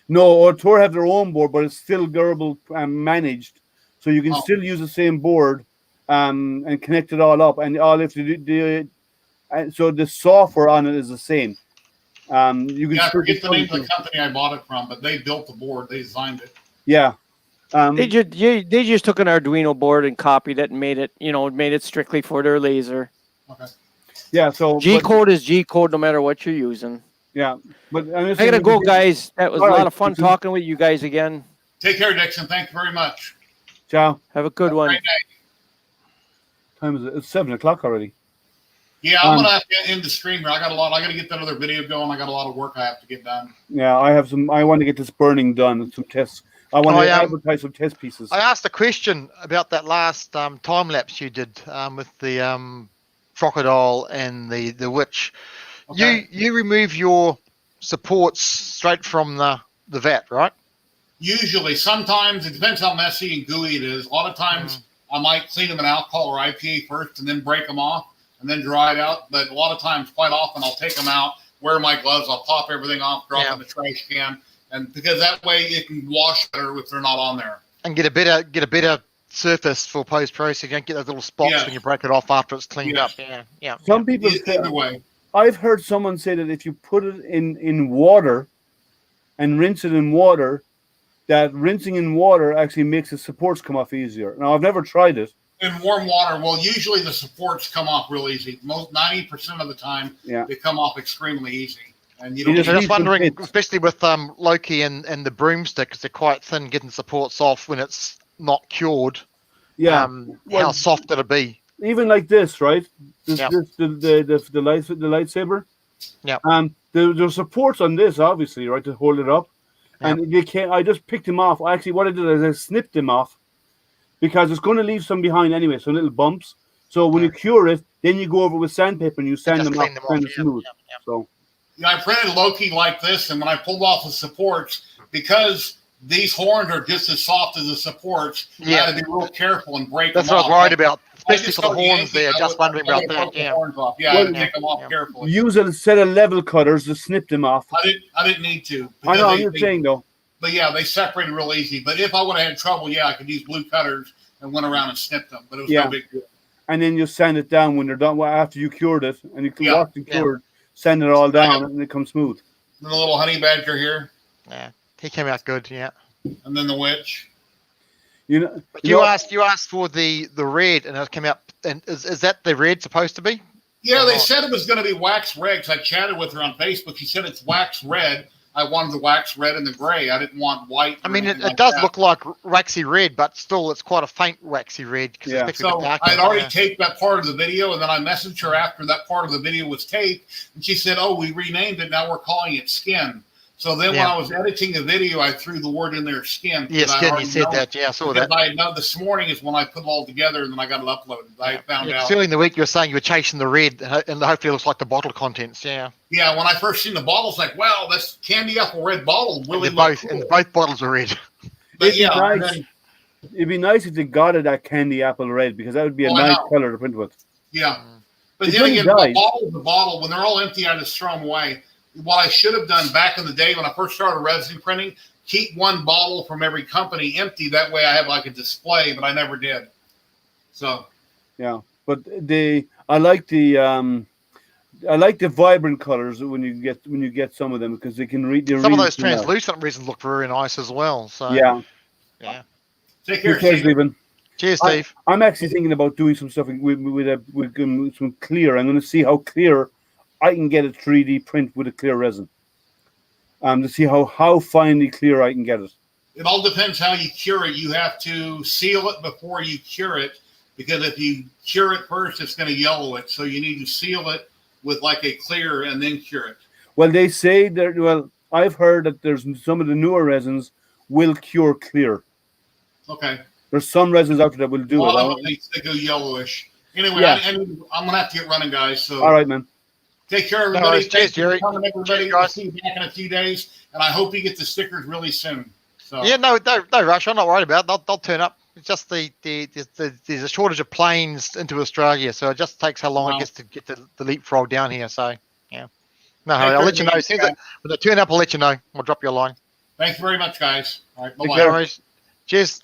No, Auteur have their own board, but it's still Gerbil managed, so you can still use the same board and connect it all up, and all if you do, so the software on it is the same. You can
forget the name of the company I bought it from, but they built the board, they designed it.
Yeah.
They just took an Arduino board and copied it and made it strictly for their laser.
Okay.
Yeah. So
G code is G code, no matter what you're using.
Yeah, but I
gotta go, guys. That was a lot of fun talking with you guys again.
Take care, Dixon. Thank you very much.
Ciao.
Have a good one.
Great night.
Time is it? It's 7 o'clock already.
Yeah, I'm gonna have to end the stream here. I gotta get that other video going. I got a lot of work I have to get done.
Yeah, I want to get this burning done and some tests. I want to advertise some test pieces.
I asked a question about that last time lapse you did with the crocodile and the witch. Okay. You remove your supports straight from the VAT, right?
Usually, sometimes it depends how messy and gooey it is. A lot of times I might clean them in alcohol or IPA first and then break them off and then dry it out. But a lot of times, quite often, I'll take them out, wear my gloves, I'll pop everything off, drop it in the trash can, and because that way it can wash better if they're not on there.
And get a better surface for post processing. You don't get those little spots when you break it off after it's cleaned up. Yeah.
Some people say, I've heard someone say that if you put it in water and rinse it in water, that rinsing in water actually makes the supports come off easier. Now, I've never tried it.
In warm water, well, usually the supports come off real easy. 90% of the time, they come off extremely easy. And you don't.
Just wondering, especially with Loki and the broomstick, because they're quite thin, getting supports off when it's not cured.
Yeah.
How soft it'll be.
Even like this, right? The lightsaber.
Yeah.
There's supports on this, obviously, right, to hold it up. And they can't. I just picked them off. Actually, what I did is I snipped them off because it's going to leave some behind anyway, so little bumps. So when you cure it, then you go over with sandpaper and you sand them off kind of smooth. So.
Yeah, I printed Loki like this, and when I pulled off the supports, because these horns are just as soft as the supports, I had to be real careful and break them off.
That's what I was worried about, especially for the horns there. Just wondering about that.
Yeah, I had to take them off carefully.
Use a set of level cutters to snip them off.
I didn't need to.
I know what you're saying, though.
But yeah, they separated real easy. But if I would have had trouble, I could use blue cutters and went around and snipped them. But it was no big deal.
And then you sand it down when they're done. Well, after you cured it, and you can wash and cured, sand it all down, and it comes smooth.
And the little honey badger here.
Yeah, he came out good. Yeah.
And then the witch.
But you asked for the red, and it came out. And is that the red supposed to be?
Yeah, they said it was going to be wax red. Because I chatted with her on Facebook. She said it's wax red. I wanted the wax red and the gray. I didn't want white.
I mean, it does look like waxy red, but still, it's quite a faint waxy red.
So I'd already taped that part of the video, and then I messaged her after that part of the video was taped, and she said, "Oh, we renamed it. Now we're calling it Skin." So then when I was editing the video, I threw the word in there, Skin.
Yeah, Skin. You said that. Yeah, I saw that.
I know this morning is when I put it all together, and then I got it uploaded. I found out.
Early in the week, you were saying you were chasing the red, and hopefully it looks like the bottle contents. Yeah.
Yeah, when I first seen the bottles, like, wow, that's candy apple red bottle. Really,
and both bottles are red.
But
it'd be nice if they got it that candy apple red, because that would be a nice color to print with.
Yeah, but then again, the bottle, when they're all empty, I just throw them away. What I should have done back in the day when I first started resin printing, keep one bottle from every company empty. That way, I have like a display, but I never did. So,
yeah, but I like the vibrant colors when you get some of them, because they can read.
Some of those translucent resins look very nice as well. So
yeah.
Take care,
Stephen.
Cheers, Steve.
I'm actually thinking about doing some stuff with some clear. I'm going to see how clear I can get a 3D print with a clear resin. To see how finely clear I can get it.
It all depends how you cure it. You have to seal it before you cure it, because if you cure it first, it's going to yellow it. So you need to seal it with like a clear and then cure it.
Well, they say that. Well, I've heard that there's some of the newer resins will cure clear.
Okay.
There's some resins out there that will do it.
A lot of them, they go yellowish. Anyway, I'm going to have to get running, guys. So.
All right, man.
Take care, everybody.
Cheers, Jerry.
Everybody. I'll see you back in a few days, and I hope you get the stickers really soon. So.
Yeah, no rush. I'm not worried about it. They'll turn up. It's just there's a shortage of planes into Australia, so it just takes how long it gets to get the leapfrog down here. So yeah, no, I'll let you know. As soon as when they turn up, I'll let you know. I'll drop you a line.
Thank you very much, guys. All right, bye-bye.
Cheers.